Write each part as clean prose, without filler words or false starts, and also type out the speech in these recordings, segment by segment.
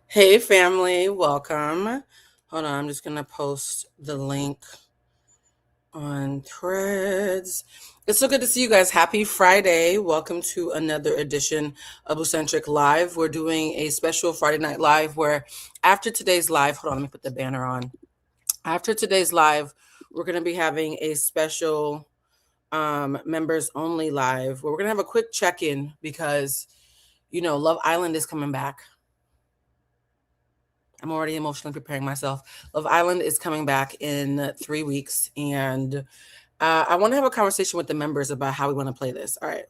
Hey family, welcome. Hold on, I'm just gonna post the link on Threads. It's so good to see you guys. Happy Friday. Welcome to another edition of Bluecentric Live. We're doing a special Friday night live where after today's live, hold on, let me put the banner on. After today's live, we're gonna be having a special members only live where we're gonna have a quick check-in because Love Island is coming back. I'm already emotionally preparing myself. Love Island is coming back in 3 weeks, and I want to have a conversation with the members about how we want to play this. All right,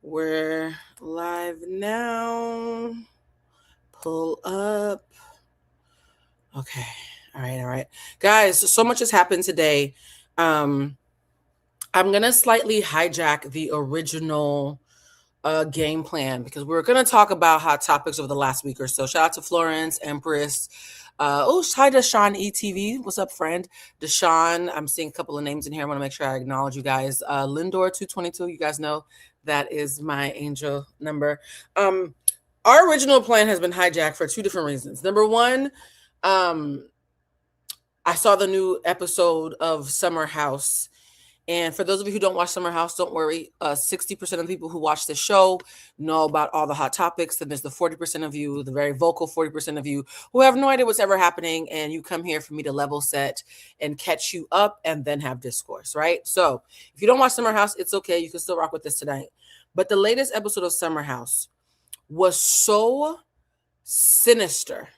we're live now. Pull up. Okay. All right. Guys, so much has happened today. I'm going to slightly hijack the original game plan because we're going to talk about hot topics over the last week or so. Shout out to Florence, Empress. Hi, Deshaun ETV. What's up, friend? Deshaun, I'm seeing a couple of names in here. I want to make sure I acknowledge you guys. Lindor 222, you guys know that is my angel number. Our original plan has been hijacked for two different reasons. Number one, I saw the new episode of Summer House. And for those of you who don't watch Summer House, don't worry. 60% of the people who watch the show know about all the hot topics. Then there's the 40% of you, the very vocal 40% of you who have no idea what's ever happening. And you come here for me to level set and catch you up and then have discourse, right? So if you don't watch Summer House, it's okay. You can still rock with this tonight. But the latest episode of Summer House was so sinister.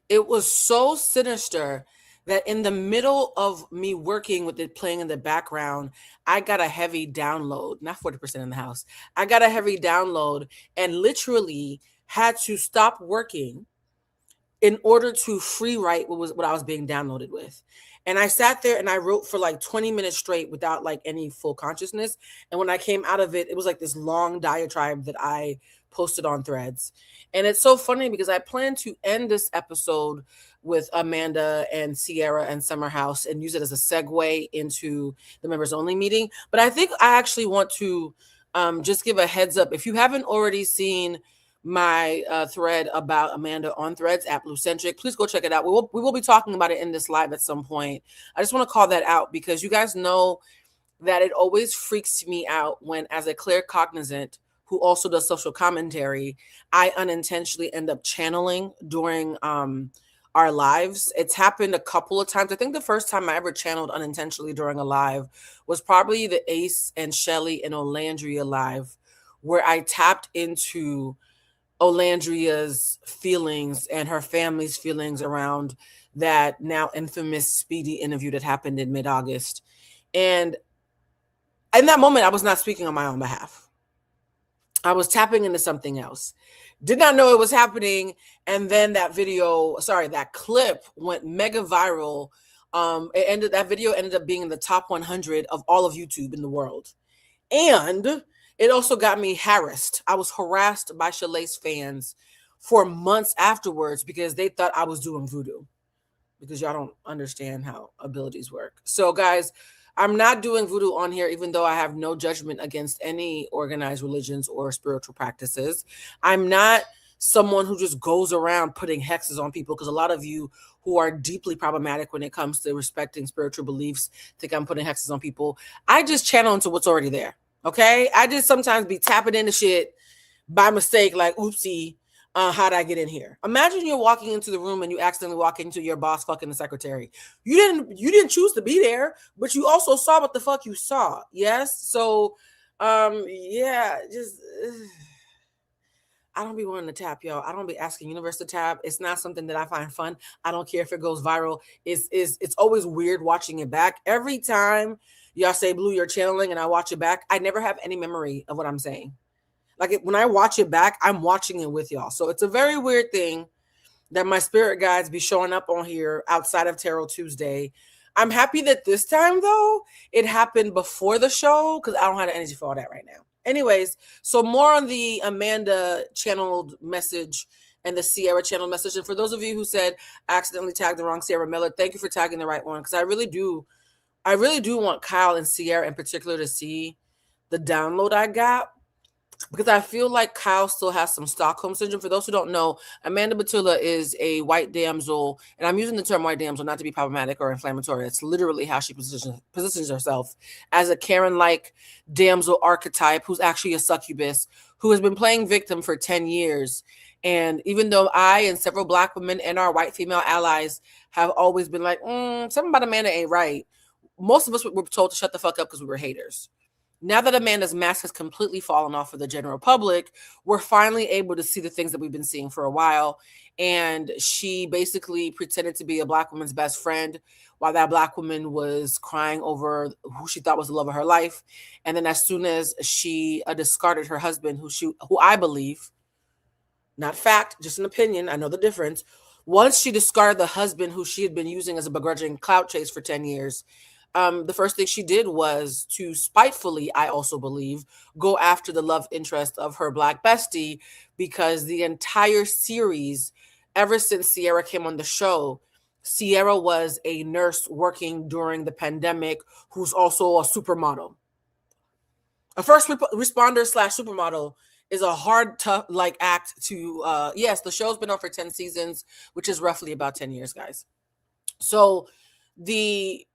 It was so sinister that in the middle of me working with it playing in the background, I got a heavy download, not 40% in the house. I got a heavy download and literally had to stop working in order to free write what I was being downloaded with. And I sat there and I wrote for like 20 minutes straight without like any full consciousness. And when I came out of it, it was like this long diatribe that I posted on Threads. And it's so funny because I plan to end this episode with Amanda and Sierra and Summer House and use it as a segue into the members only meeting. But I think I actually want to just give a heads up. If you haven't already seen my thread about Amanda on Threads at Bluecentric, please go check it out. We will be talking about it in this live at some point. I just want to call that out because you guys know that it always freaks me out when, as a clear cognizant who also does social commentary, I unintentionally end up channeling during our lives. It's happened a couple of times. I think the first time I ever channeled unintentionally during a live was probably the Ace and Shelly and Olandria live, where I tapped into Olandria's feelings and her family's feelings around that now infamous Speedy interview that happened in mid-August. And in that moment, I was not speaking on my own behalf. I was tapping into something else. Did not know it was happening. And then that clip went mega viral. That video ended up being in the top 100 of all of YouTube in the world. And it also got me harassed. I was harassed by Shalace fans for months afterwards because they thought I was doing voodoo. Because y'all don't understand how abilities work. So guys, I'm not doing voodoo on here, even though I have no judgment against any organized religions or spiritual practices. I'm not someone who just goes around putting hexes on people, because a lot of you who are deeply problematic when it comes to respecting spiritual beliefs think I'm putting hexes on people. I just channel into what's already there, okay? I just sometimes be tapping into shit by mistake, like, oopsie, how'd I get in here? Imagine you're walking into the room and you accidentally walk into your boss fucking the secretary. You didn't choose to be there, but you also saw what the fuck you saw. Yes. So, yeah, just I don't be wanting to tap, y'all. I don't be asking universe to tap. It's not something that I find fun. I don't care if it goes viral. It's always weird watching it back. Every time y'all say, Blue, you're channeling, and I watch it back, I never have any memory of what I'm saying. Like when I watch it back, I'm watching it with y'all. So it's a very weird thing that my spirit guides be showing up on here outside of Tarot Tuesday. I'm happy that this time, though, it happened before the show because I don't have the energy for all that right now. Anyways, so more on the Amanda channeled message and the Sierra channel message. And for those of you who said I accidentally tagged the wrong Sierra Miller, thank you for tagging the right one, because I really do want Kyle and Sierra in particular to see the download I got. because I feel like Kyle still has some Stockholm syndrome. For those who don't know, Amanda Batula is a white damsel, and I'm using the term white damsel not to be problematic or inflammatory. It's literally how she positions herself as a Karen-like damsel archetype who's actually a succubus who has been playing victim for 10 years. And even though I and several Black women and our white female allies have always been like, something about Amanda ain't right, most of us were told to shut the fuck up because we were haters. Now that Amanda's mask has completely fallen off for the general public, we're finally able to see the things that we've been seeing for a while. And she basically pretended to be a Black woman's best friend while that Black woman was crying over who she thought was the love of her life. And then as soon as she discarded her husband, who I believe, not fact, just an opinion, I know the difference. Once she discarded the husband who she had been using as a begrudging clout chase for 10 years, the first thing she did was to spitefully, I also believe, go after the love interest of her Black bestie, because the entire series, ever since Sierra came on the show, Sierra was a nurse working during the pandemic who's also a supermodel. A first responder / supermodel is a hard, tough act to, yes, the show's been on for 10 seasons, which is roughly about 10 years, guys. So the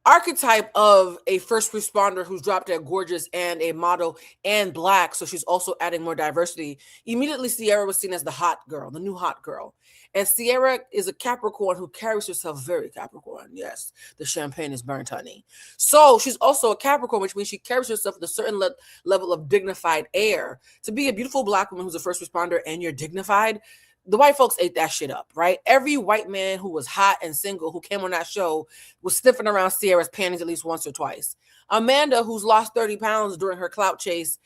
archetype of a first responder who's dropped dead gorgeous and a model and Black, so she's also adding more diversity. Immediately, Sierra was seen as the hot girl, the new hot girl. And Sierra is a Capricorn who carries herself very Capricorn. Yes, the champagne is burnt, honey. So she's also a Capricorn, which means she carries herself with a certain level of dignified air. To be a beautiful Black woman who's a first responder and you're dignified, the white folks ate that shit up, right? Every white man who was hot and single who came on that show was sniffing around Sierra's panties at least once or twice. Amanda, who's lost 30 pounds during her clout chase,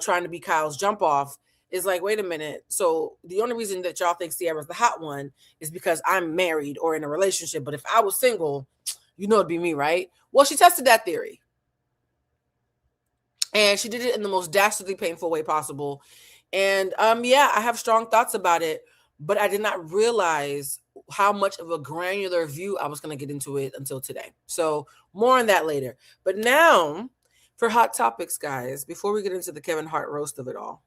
trying to be Kyle's jump off, is like, wait a minute. So the only reason that y'all think Sierra's the hot one is because I'm married or in a relationship. But if I was single, you know it'd be me, right? Well, she tested that theory. And she did it in the most dastardly painful way possible. And yeah, I have strong thoughts about it, but I did not realize how much of a granular view I was going to get into it until today. So more on that later. But now for hot topics, guys, before we get into the Kevin Hart roast of it all.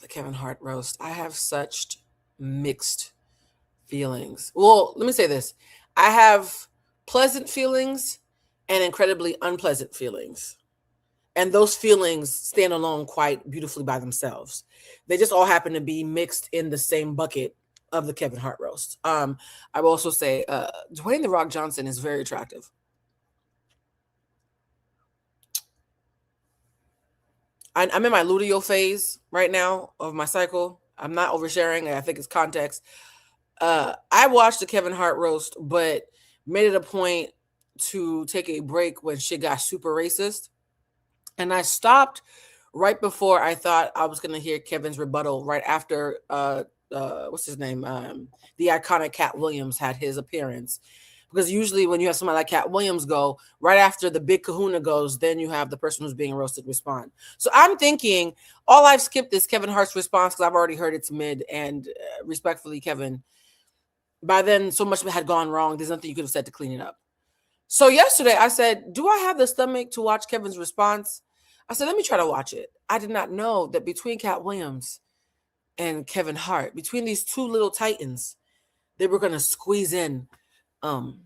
The Kevin Hart roast. I have such mixed feelings. Well, let me say this. I have pleasant feelings and incredibly unpleasant feelings. And those feelings stand alone quite beautifully by themselves. They just all happen to be mixed in the same bucket of the Kevin Hart roast. I will also say Dwayne "The Rock" Johnson is very attractive. I'm in my luteal phase right now of my cycle. I'm not oversharing. I think it's context. I watched the Kevin Hart roast, but made it a point to take a break when shit got super racist. And I stopped right before I thought I was going to hear Kevin's rebuttal, right after, what's his name? The iconic Cat Williams had his appearance. Because usually when you have somebody like Cat Williams go, right after the big kahuna goes, then you have the person who's being roasted respond. So I'm thinking all I've skipped is Kevin Hart's response because I've already heard it's mid. And respectfully, Kevin, by then so much had gone wrong. There's nothing you could have said to clean it up. So yesterday I said, do I have the stomach to watch Kevin's response? I said, let me try to watch it. I did not know that between Cat Williams and Kevin Hart, between these two little titans, they were going to squeeze in Dwayne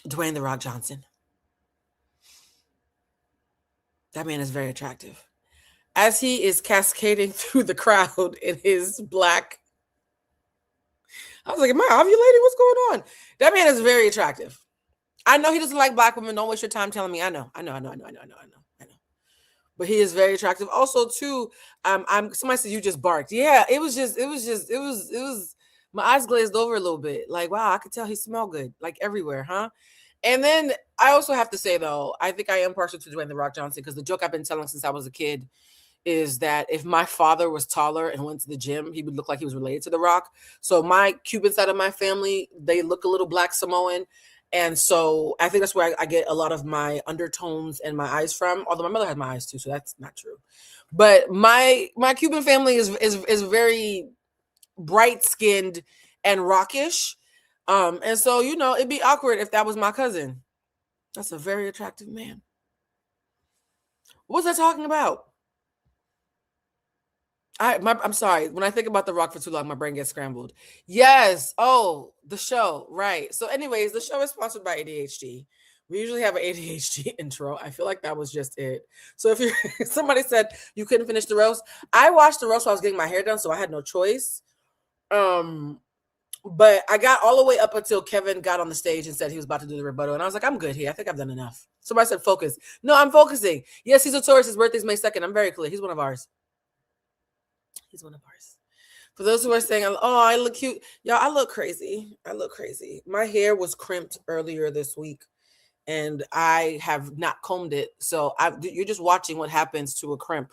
"The Rock" Johnson. That man is very attractive. As he is cascading through the crowd in his black, I was like, am I ovulating? What's going on? That man is very attractive. I know he doesn't like Black women. Don't waste your time telling me. I know. But he is very attractive. Also, too, somebody said you just barked. Yeah, it was my eyes glazed over a little bit. Like, wow, I could tell he smelled good, like everywhere, huh? And then I also have to say, though, I think I am partial to Dwayne "The Rock" Johnson because the joke I've been telling since I was a kid is that if my father was taller and went to the gym, he would look like he was related to The Rock. So my Cuban side of my family, they look a little Black Samoan. And so I think that's where I get a lot of my undertones and my eyes from. Although my mother has my eyes too, so that's not true. But my Cuban family is very bright skinned and rockish. And so, you know, it'd be awkward if that was my cousin. That's a very attractive man. What was I talking about? I'm sorry. When I think about The Rock for too long, my brain gets scrambled. Yes. Oh, the show. Right. So, anyways, the show is sponsored by ADHD. We usually have an ADHD intro. I feel like that was just it. So, if you somebody said you couldn't finish the roast, I watched the roast while I was getting my hair done, so I had no choice. But I got all the way up until Kevin got on the stage and said he was about to do the rebuttal, and I was like, I'm good here. I think I've done enough. Somebody said focus. No, I'm focusing. Yes, he's a Taurus. His birthday's May 2nd. I'm very clear. He's one of ours. He's one of ours. For those who are saying, oh, I look cute. Y'all, I look crazy. I look crazy. My hair was crimped earlier this week and I have not combed it. So you're just watching what happens to a crimp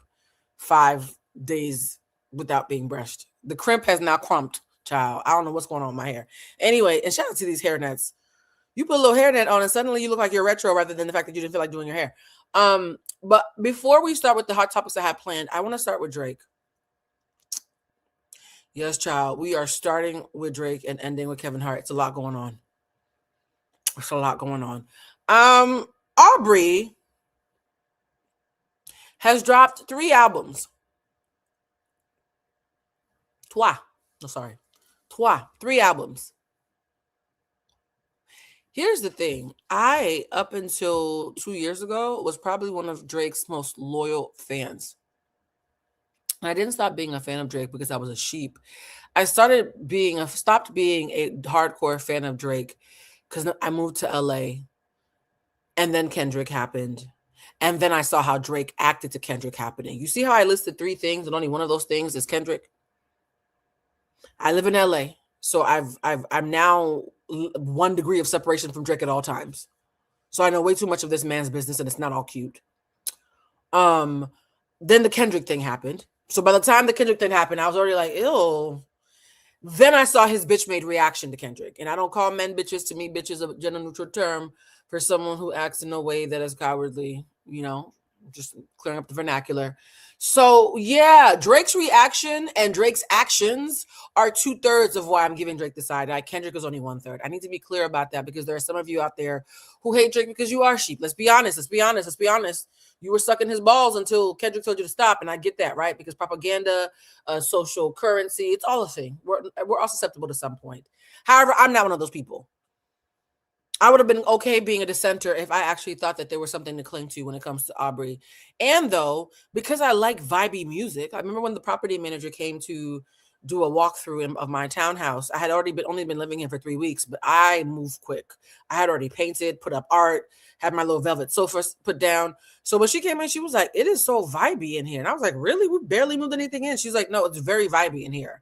5 days without being brushed. The crimp has now crumped, child. I don't know what's going on with my hair. Anyway, and shout out to these hair nets. You put a little hair net on and suddenly you look like you're retro rather than the fact that you didn't feel like doing your hair. But before we start with the hot topics I had planned, I want to start with Drake. Yes, child. We are starting with Drake and ending with Kevin Hart. It's a lot going on. It's a lot going on. Aubrey has dropped 3 albums. 3 albums. Here's the thing. I, up until 2 years ago, was probably one of Drake's most loyal fans. I didn't stop being a fan of Drake because I was a sheep. I stopped being a hardcore fan of Drake because I moved to LA and then Kendrick happened. And then I saw how Drake acted to Kendrick happening. You see how I listed 3 things and only one of those things is Kendrick? I live in LA, so I'm now 1 degree of separation from Drake at all times. So I know way too much of this man's business and it's not all cute. Then the Kendrick thing happened. So by the time the Kendrick thing happened, I was already like, ew. Then I saw his bitch made reaction to Kendrick. And I don't call men bitches. To me, bitch is a gender neutral term for someone who acts in a way that is cowardly, just clearing up the vernacular. So yeah, Drake's reaction and Drake's actions are 2/3 of why I'm giving Drake the side. Kendrick is only 1/3. I need to be clear about that because there are some of you out there who hate Drake because you are sheep. Let's be honest. You were sucking his balls until Kendrick told you to stop, and I get that, right? Because propaganda, social currency, it's all a thing. We're all susceptible to some point. However, I'm not one of those people. I would have been okay being a dissenter if I actually thought that there was something to cling to when it comes to Aubrey. And though, because I like vibey music, I remember when the property manager came to do a walkthrough of my townhouse. I had only been living here for 3 weeks, but I moved quick. I had already painted, put up art, had my little velvet sofa put down. So when she came in, she was like, it is so vibey in here. And I was like, really? We barely moved anything in. She's like, no, it's very vibey in here.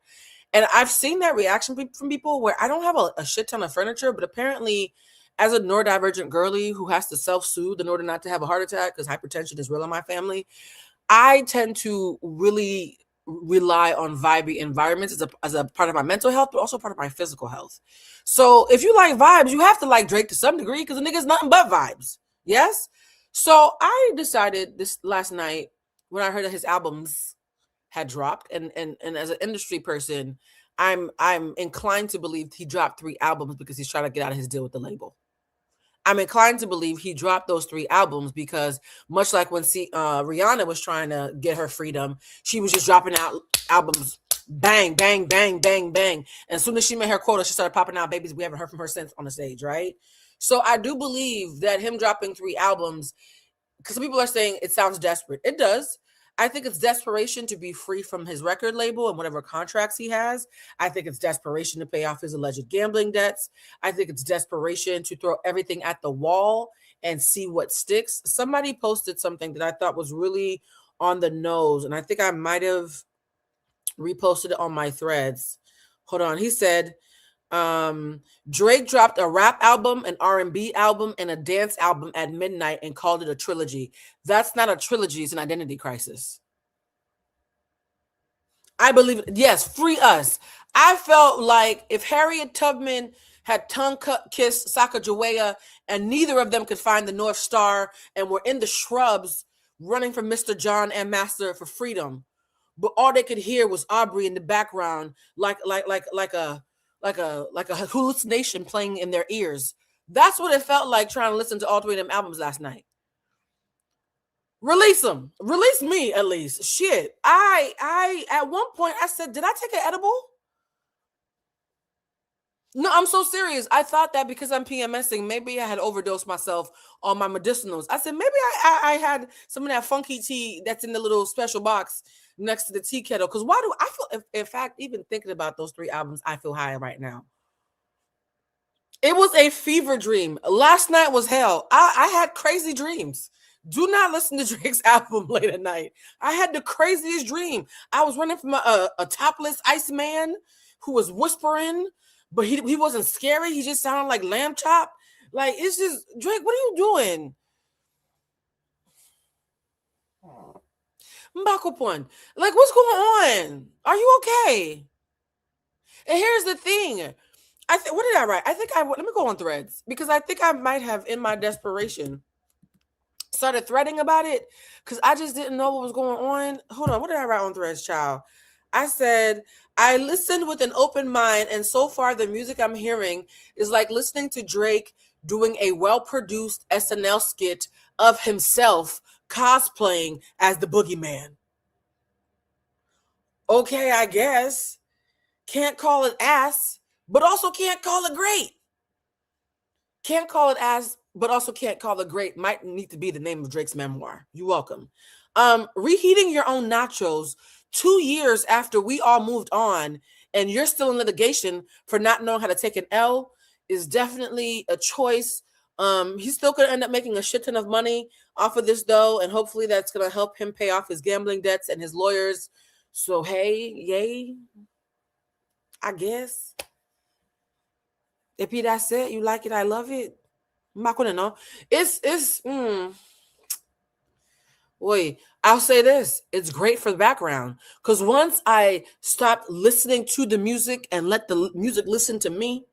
And I've seen that reaction from people where I don't have a shit ton of furniture, but apparently as a neurodivergent girly who has to self-soothe in order not to have a heart attack because hypertension is real in my family, I tend to really rely on vibey environments as a part of my mental health, but also part of my physical health. So if you like vibes, you have to like Drake to some degree because the nigga's nothing but vibes. Yes? So I decided this last night when I heard that his albums had dropped, and as an industry person, I'm inclined to believe he dropped 3 albums because he's trying to get out of his deal with the label. I'm inclined to believe he dropped those 3 albums because much like when Rihanna was trying to get her freedom, she was just dropping out albums, bang, bang, bang, bang, bang. And as soon as she made her quota, she started popping out babies we haven't heard from her since on the stage, right? So I do believe that him dropping 3 albums, because some people are saying it sounds desperate. It does. I think it's desperation to be free from his record label and whatever contracts he has. I think it's desperation to pay off his alleged gambling debts. I think it's desperation to throw everything at the wall and see what sticks. Somebody posted something that I thought was really on the nose, and I think I might have reposted it on my threads. Hold on. He said, Drake dropped a rap album, an R&B album, and a dance album at midnight and called it a trilogy. That's not a trilogy. It's an identity crisis. I believe it. Yes, free us. I felt like if Harriet Tubman had tongue-kissed Sacagawea and neither of them could find the North Star and were in the shrubs running from Mr. John and Master for freedom, but all they could hear was Aubrey in the background, like a hallucination playing in their ears. That's what it felt like trying to listen to all 3 of them albums last night. Release them. Release me at least. Shit. I at one point I said, did I take an edible? No, I'm so serious. I thought that because I'm PMSing, maybe I had overdosed myself on my medicinals. I said maybe I had some of that funky tea that's in the little special box next to the tea kettle. Because why do I feel? In fact, even thinking about those 3 albums, I feel high right now. It was a fever dream. Last night was hell. I had crazy dreams. Do not listen to Drake's album late at night. I had the craziest dream. I was running from a topless Iceman who was whispering, but he wasn't scary. He just sounded like lamb chop. Like, it's just, Drake, what are you doing? Mbakopon. Like, what's going on? Are you okay? And here's the thing. What did I write? Let me go on Threads because I think I might have, in my desperation, started threading about it because I just didn't know what was going on. Hold on, what did I write on Threads, child? I said, I listened with an open mind, and so far the music I'm hearing is like listening to Drake doing a well-produced SNL skit of himself cosplaying as the boogeyman. Okay, I guess. Can't call it ass, but also can't call it great. Can't call it ass, but also can't call it great might need to be the name of Drake's memoir. You're welcome. Reheating your own nachos 2 years after we all moved on and you're still in litigation for not knowing how to take an L is definitely a choice. He's still going to end up making a shit ton of money off of this, though, and hopefully that's going to help him pay off his gambling debts and his lawyers. So, hey, yay, I guess. If that's it, you like it, I love it. I'm not gonna know. Wait, I'll say this. It's great for the background. Because once I stopped listening to the music and let the music listen to me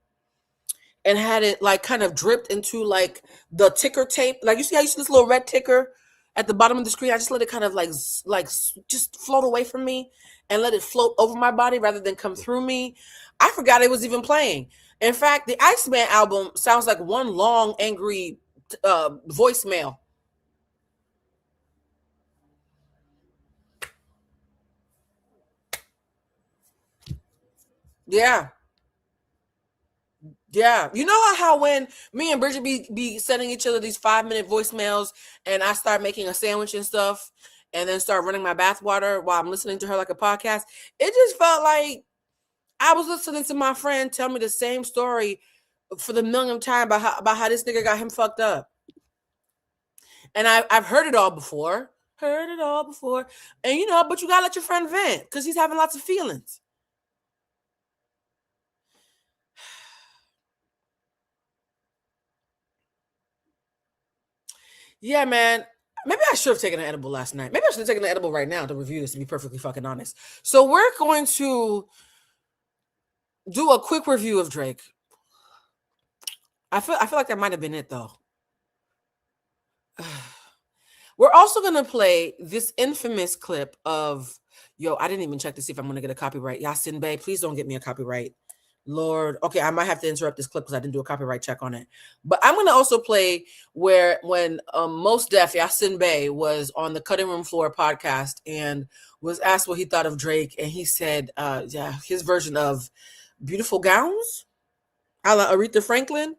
and had it like kind of dripped into like the ticker tape. Like you see how you see this little red ticker at the bottom of the screen? I just let it kind of like just float away from me and let it float over my body rather than come through me. I forgot it was even playing. In fact, the Iceman album sounds like one long, angry voicemail. Yeah. Yeah. You know how when me and Bridget be sending each other these 5-minute voicemails and I start making a sandwich and stuff and then start running my bath water while I'm listening to her like a podcast? It just felt like I was listening to my friend tell me the same story for the millionth time about how this nigga got him fucked up. And I've heard it all before. Heard it all before. And but you gotta let your friend vent because he's having lots of feelings. Yeah, man. Maybe I should have taken an edible last night. Maybe I should have taken an edible right now to review this, to be perfectly fucking honest. So we're going to do a quick review of Drake. I feel like that might have been it though. We're also gonna play this infamous clip of I didn't even check to see if I'm gonna get a copyright. Yasin Bey, please don't get me a copyright. Lord, okay, I might have to interrupt this clip because I didn't do a copyright check on it. But I'm gonna also play when Most Def Yasin Bey was on the Cutting Room Floor podcast and was asked what he thought of Drake, and he said, his version of "Beautiful Gowns," a la Aretha Franklin.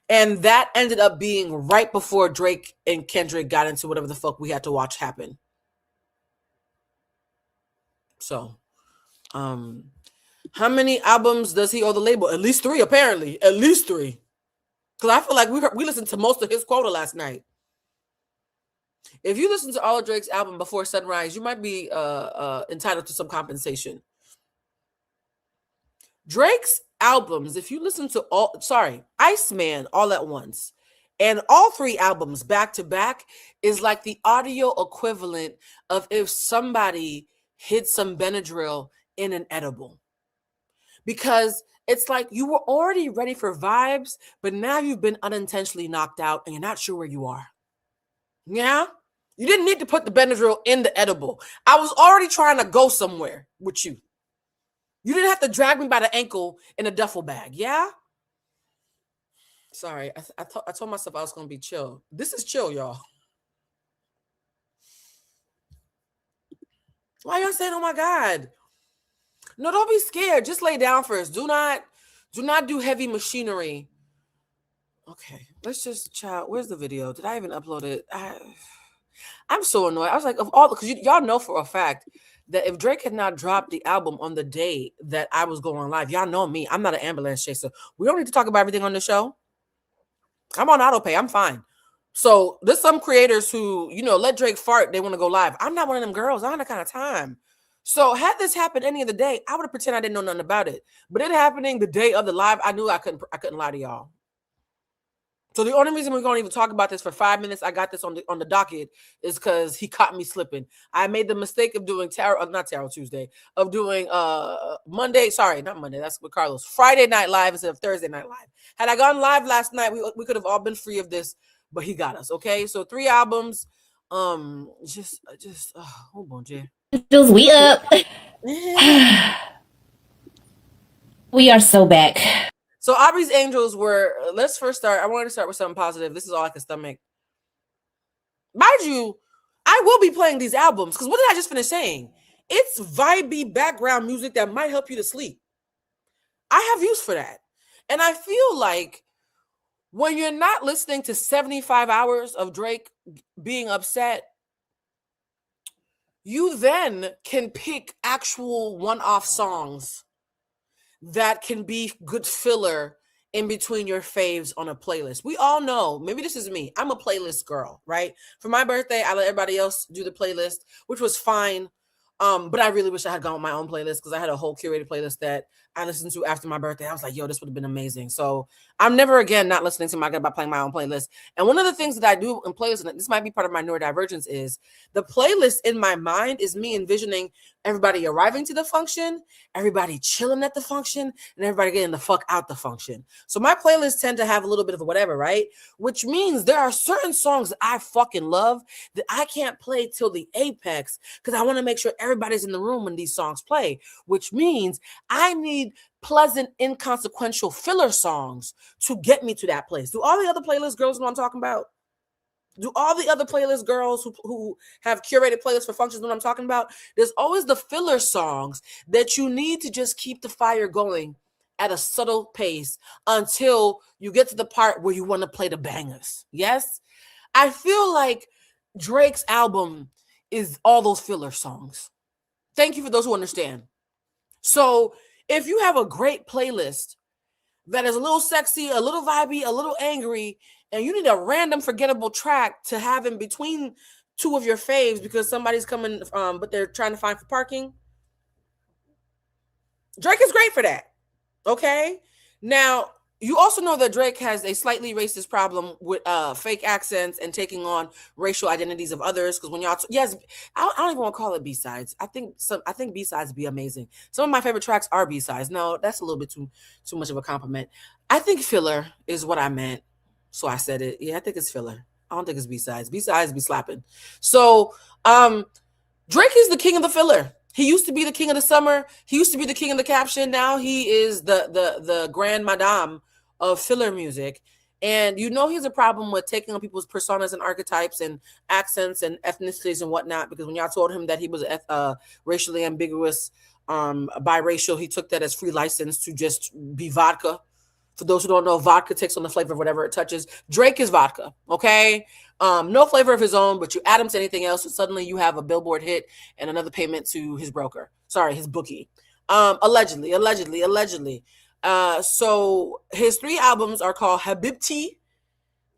And that ended up being right before Drake and Kendrick got into whatever the fuck we had to watch happen. So, how many albums does he owe the label? At least 3, apparently. At least 3. Because I feel like we listened to most of his quota last night. If you listen to all of Drake's album before sunrise, you might be entitled to some compensation. Drake's albums, if you listen to Iceman all at once, and all 3 albums back to back is like the audio equivalent of if somebody hid some Benadryl in an edible. Because it's like you were already ready for vibes, but now you've been unintentionally knocked out and you're not sure where you are. Yeah? You didn't need to put the Benadryl in the edible. I was already trying to go somewhere with you. You didn't have to drag me by the ankle in a duffel bag, yeah? Sorry, I told myself I was going to be chill. This is chill, y'all. Why y'all saying, oh my God? No, don't be scared. Just lay down first. Do not do heavy machinery. Okay, let's just child. Where's the video? Did I even upload it? I'm so annoyed. I was like, of all, because y'all know for a fact that if Drake had not dropped the album on the day that I was going live, y'all know me. I'm not an ambulance chaser. We don't need to talk about everything on the show. I'm on auto pay. I'm fine. So there's some creators who, let Drake fart. They want to go live. I'm not one of them girls. I don't have that kind of time. So had this happened any other day, I would have pretended I didn't know nothing about it. But it happening the day of the live, I knew I couldn't lie to y'all. So the only reason we're going to even talk about this for 5 minutes, I got this on the docket, is because he caught me slipping. I made the mistake of doing not Tarot Tuesday, of doing Monday. Sorry, not Monday. That's with Carlos. Friday Night Live instead of Thursday Night Live. Had I gone live last night, we could have all been free of this, but he got us. Okay, so 3 albums. Just oh bon Dieu. We up. We are so back. So Aubrey's Angels were, let's first start. I wanted to start with something positive. This is all I can stomach. Mind you, I will be playing these albums because what did I just finish saying? It's vibey background music that might help you to sleep. I have use for that. And I feel like when you're not listening to 75 hours of Drake being upset, you then can pick actual one-off songs that can be good filler in between your faves on a playlist. We all know, maybe this is me, I'm a playlist girl, right? For my birthday, I let everybody else do the playlist, which was fine. But I really wish I had gone with my own playlist because I had a whole curated playlist that I listened to after my birthday. I was like, yo, this would have been amazing. So I'm never again not listening to my good by playing my own playlist. And one of the things that I do in playlists, and this might be part of my neurodivergence, is the playlist in my mind is me envisioning everybody arriving to the function, everybody chilling at the function, and everybody getting the fuck out the function. So my playlists tend to have a little bit of a whatever, right? Which means there are certain songs that I fucking love that I can't play till the apex because I want to make sure everybody's in the room when these songs play, which means I need pleasant, inconsequential filler songs to get me to that place. Do all the other playlist girls know what I'm talking about? Do all the other playlist girls who have curated playlists for functions know what I'm talking about? There's always the filler songs that you need to just keep the fire going at a subtle pace until you get to the part where you want to play the bangers. Yes? I feel like Drake's album is all those filler songs. Thank you for those who understand. So if you have a great playlist that is a little sexy, a little vibey, a little angry, and you need a random forgettable track to have in between two of your faves because somebody's coming, but they're trying to find for parking, Drake is great for that. Okay? Now, you also know that Drake has a slightly racist problem with fake accents and taking on racial identities of others. Because when y'all, yes, I don't even want to call it B-sides. I think B-sides be amazing. Some of my favorite tracks are B-sides. No, that's a little bit too much of a compliment. I think filler is what I meant, so I said it. Yeah, I think it's filler. I don't think it's B-sides. B-sides be slapping. So, Drake is the king of the filler. He used to be the king of the summer. He used to be the king of the caption. Now he is the grand madame of filler music. And you know he has a problem with taking on people's personas and archetypes and accents and ethnicities and whatnot, because when y'all told him that he was racially ambiguous, biracial, he took that as free license to just be vodka. For those who don't know, vodka takes on the flavor of whatever it touches. Drake is vodka, okay? No flavor of his own, but you add him to anything else, and suddenly you have a Billboard hit and another payment to his broker. Sorry, his bookie. Allegedly. So his 3 albums are called Habibti.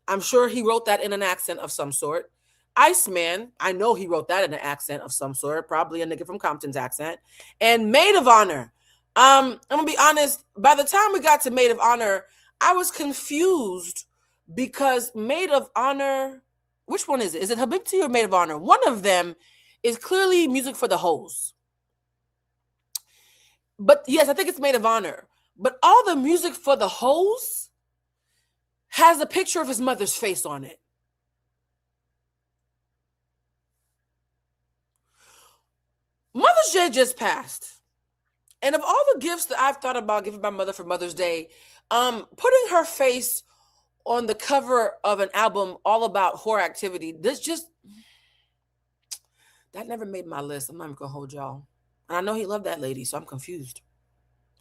I'm sure he wrote that in an accent of some sort. Iceman, I know he wrote that in an accent of some sort, probably a nigga from Compton's accent. And Maid of Honor. I'm gonna be honest, by the time we got to Maid of Honor, I was confused because Maid of Honor, which one is it? Is it Habibti or Maid of Honor? One of them is clearly music for the hoes. But yes, I think it's Maid of Honor. But all the music for the hoes has a picture of his mother's face on it. Mother's Day just passed. And of all the gifts that I've thought about giving my mother for Mother's Day, putting her face on the cover of an album all about whore activity, there's That never made my list. I'm not even gonna hold y'all. And I know he loved that lady, so I'm confused.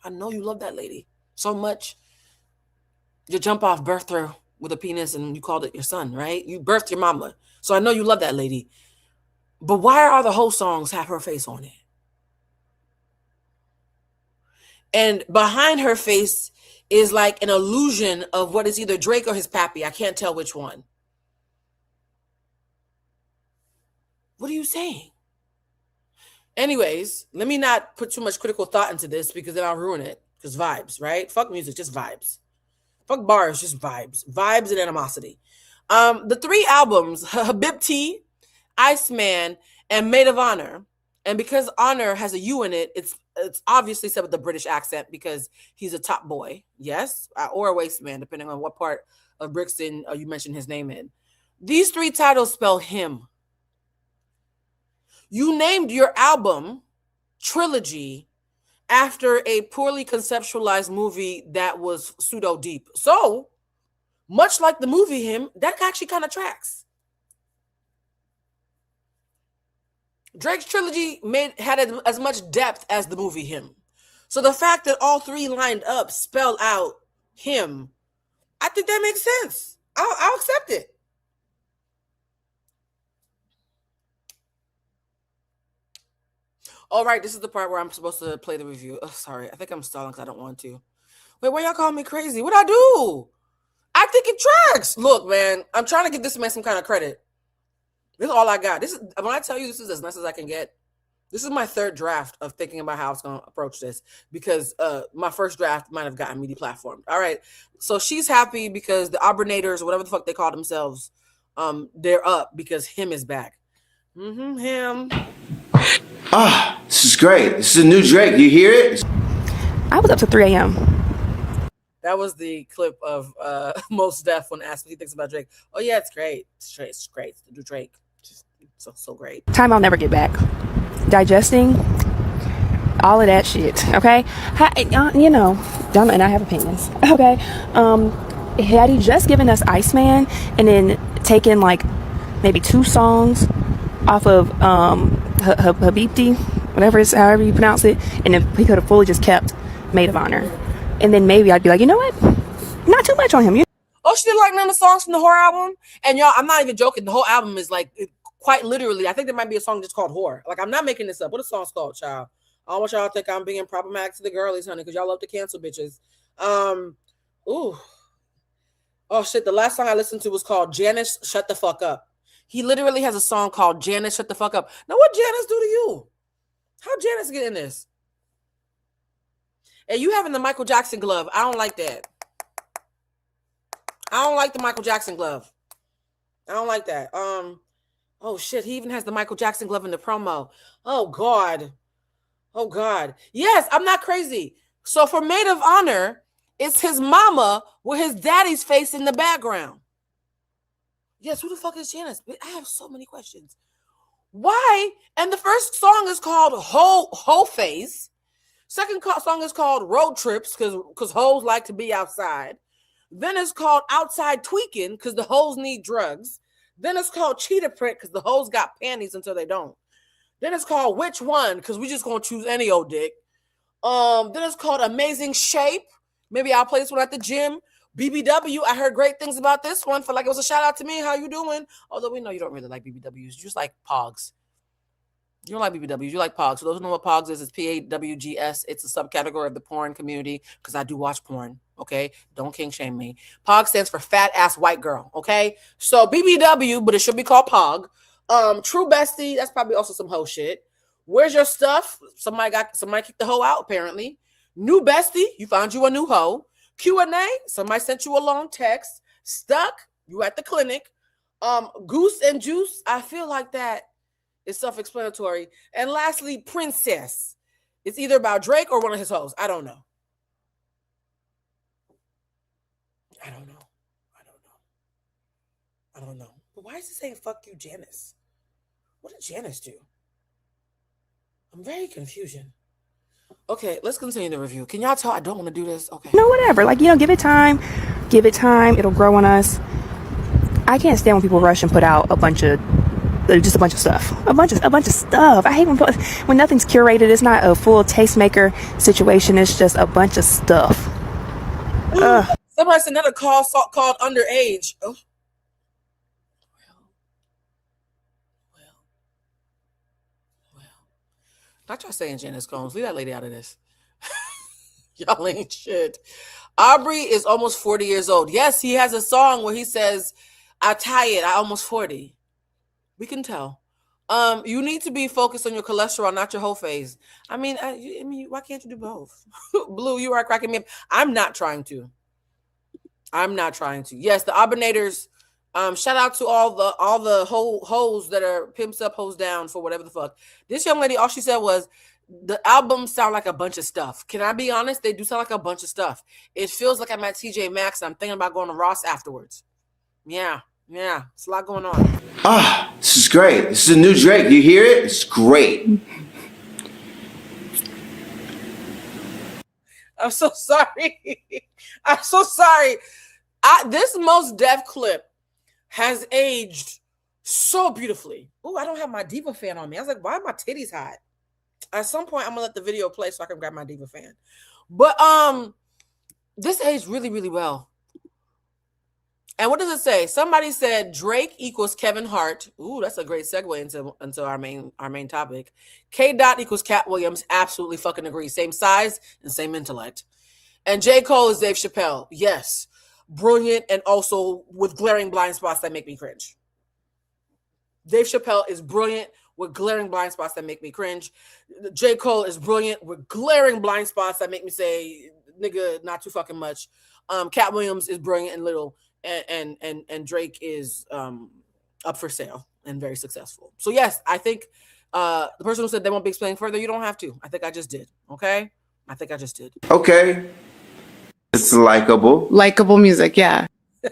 I know you love that lady so much. You jump off birth her with a penis and you called it your son, right? You birthed your mama. So I know you love that lady. But why are the whole songs have her face on it? And behind her face is like an illusion of what is either Drake or his pappy. I can't tell which one. What are you saying? Anyways, let me not put too much critical thought into this because then I'll ruin it. Because vibes, right? Fuck music, just vibes. Fuck bars, just vibes. Vibes and animosity. The 3 albums, Habibti, Iceman, and Maid of Honor. And because honor has a U in it, it's obviously said with the British accent because he's a top boy, yes, or a waste man, depending on what part of Brixton you mentioned his name in. These 3 titles spell him. You named your album Trilogy after a poorly conceptualized movie that was pseudo deep. So, much like the movie Him, that actually kind of tracks. Drake's trilogy had as much depth as the movie Him. So the fact that all 3 lined up spell out him, I think that makes sense. I'll accept it. All right, this is the part where I'm supposed to play the review. Oh, sorry, I think I'm stalling because I don't want to. Wait, why y'all calling me crazy? What'd I do? I think it tracks. Look, man, I'm trying to give this man some kind of credit. This is all I got. This is when I tell you this is as nice as I can get. This is my 3rd draft of thinking about how I was going to approach this because my first draft might have gotten me deplatformed. All right, so she's happy because the Abernators or whatever the fuck they call themselves, they're up because Him is back. Him. This is great. This is a new Drake. You hear it? I was up to 3 a.m. That was the clip of Mos Def when asked what he thinks about Drake. Oh yeah, it's great. It's great. It's the new Drake. Just so great. Time I'll never get back. Digesting all of that shit. Okay, you know, and I have opinions. Okay, had he just given us Iceman and then taken like maybe 2 songs off of Habibti, however you pronounce it, and then he could have fully just kept Maid of Honor, and then maybe I'd be like, you know what, not too much on him. Oh, she didn't like none of the songs from the Horror album? And y'all, I'm not even joking. The whole album is like, quite literally, I think there might be a song just called Whore. Like, I'm not making this up. What a song's called, child? I don't want y'all to think I'm being problematic to the girlies, honey, because y'all love to cancel bitches. Ooh. Oh, shit. The last song I listened to was called Janice, Shut the Fuck Up. He literally has a song called Janice, Shut the Fuck Up. Now, what Janice do to you? How Janice get in this? And you having the Michael Jackson glove. I don't like that. I don't like the Michael Jackson glove. I don't like that. Oh, shit. He even has the Michael Jackson glove in the promo. Oh, God. Oh, God. Yes, I'm not crazy. So for Maid of Honor, it's his mama with his daddy's face in the background. Yes, who the fuck is Janice? I have so many questions. Why? And the first song is called Ho Face. Second song is called Road Trips because hoes like to be outside. Then it's called Outside Tweaking because the hoes need drugs. Then it's called Cheetah Print because the hoes got panties until they don't. Then it's called Which One because we just gonna choose any old dick. Then it's called Amazing Shape. Maybe I'll play this one at the gym. BBW, I heard great things about this one. Felt like it was a shout out to me. How you doing? Although we know you don't really like BBWs. You just like Pogs. You don't like BBWs. You like Pogs. So those who know what Pogs is, it's PAWGS. It's a subcategory of the porn community because I do watch porn. Okay? Don't king shame me. Pog stands for fat ass white girl. Okay? So BBW, but it should be called Pog. True Bestie, that's probably also some hoe shit. Where's your stuff? Somebody kicked the hoe out, apparently. New Bestie, you found you a new hoe. Q&A, somebody sent you a long text. Stuck, you at the clinic. Goose and Juice, I feel like that is self-explanatory. And lastly, Princess. It's either about Drake or one of his hoes. I don't know. But why is it saying fuck you, Janice? What did Janice do? I'm very confused. Okay, let's continue the review. Can y'all tell I don't want to do this? Okay. No, whatever. Like, give it time. Give it time. It'll grow on us. I can't stand when people rush and put out a bunch of just a bunch of stuff. A bunch of stuff. I hate when nothing's curated. It's not a full tastemaker situation. It's just a bunch of stuff. Somebody said another called underage. Oh. Well. Not y'all saying Janice Combs. Leave that lady out of this. Y'all ain't shit. Aubrey is almost 40 years old. Yes, he has a song where he says, "I tired. I almost 40." We can tell. You need to be focused on your cholesterol, not your whole phase. I mean, why can't you do both? Blue, you are cracking me up. I'm not trying to. Yes, the Abernators. Shout out to all the hoes that are pimps up, hoes down for whatever the fuck. This young lady, all she said was, the albums sound like a bunch of stuff. Can I be honest? They do sound like a bunch of stuff. It feels like I'm at TJ Maxx. I'm thinking about going to Ross afterwards. Yeah, it's a lot going on. This is great. This is a new Drake. You hear it? It's great. I'm so sorry. This Mos Def clip has aged so beautifully. Oh, I don't have my Diva fan on me. I was like, why are my titties hot? At some point, I'm gonna let the video play so I can grab my Diva fan. But this aged really, really well. And what does it say? Somebody said Drake equals Kevin Hart. Ooh, that's a great segue into our main topic. K. Dot equals Cat Williams. Absolutely fucking agree. Same size and same intellect. And J. Cole is Dave Chappelle. Yes, brilliant and also with glaring blind spots that make me cringe. Dave Chappelle is brilliant with glaring blind spots that make me cringe. J. Cole is brilliant with glaring blind spots that make me say, nigga, not too fucking much. Cat Williams is brilliant and little, and Drake is up for sale and very successful. So yes, I think the person who said they won't be explaining further, you don't have to. I think I just did. Okay? I think I just did. Okay. It's likable. Likable music, yeah. You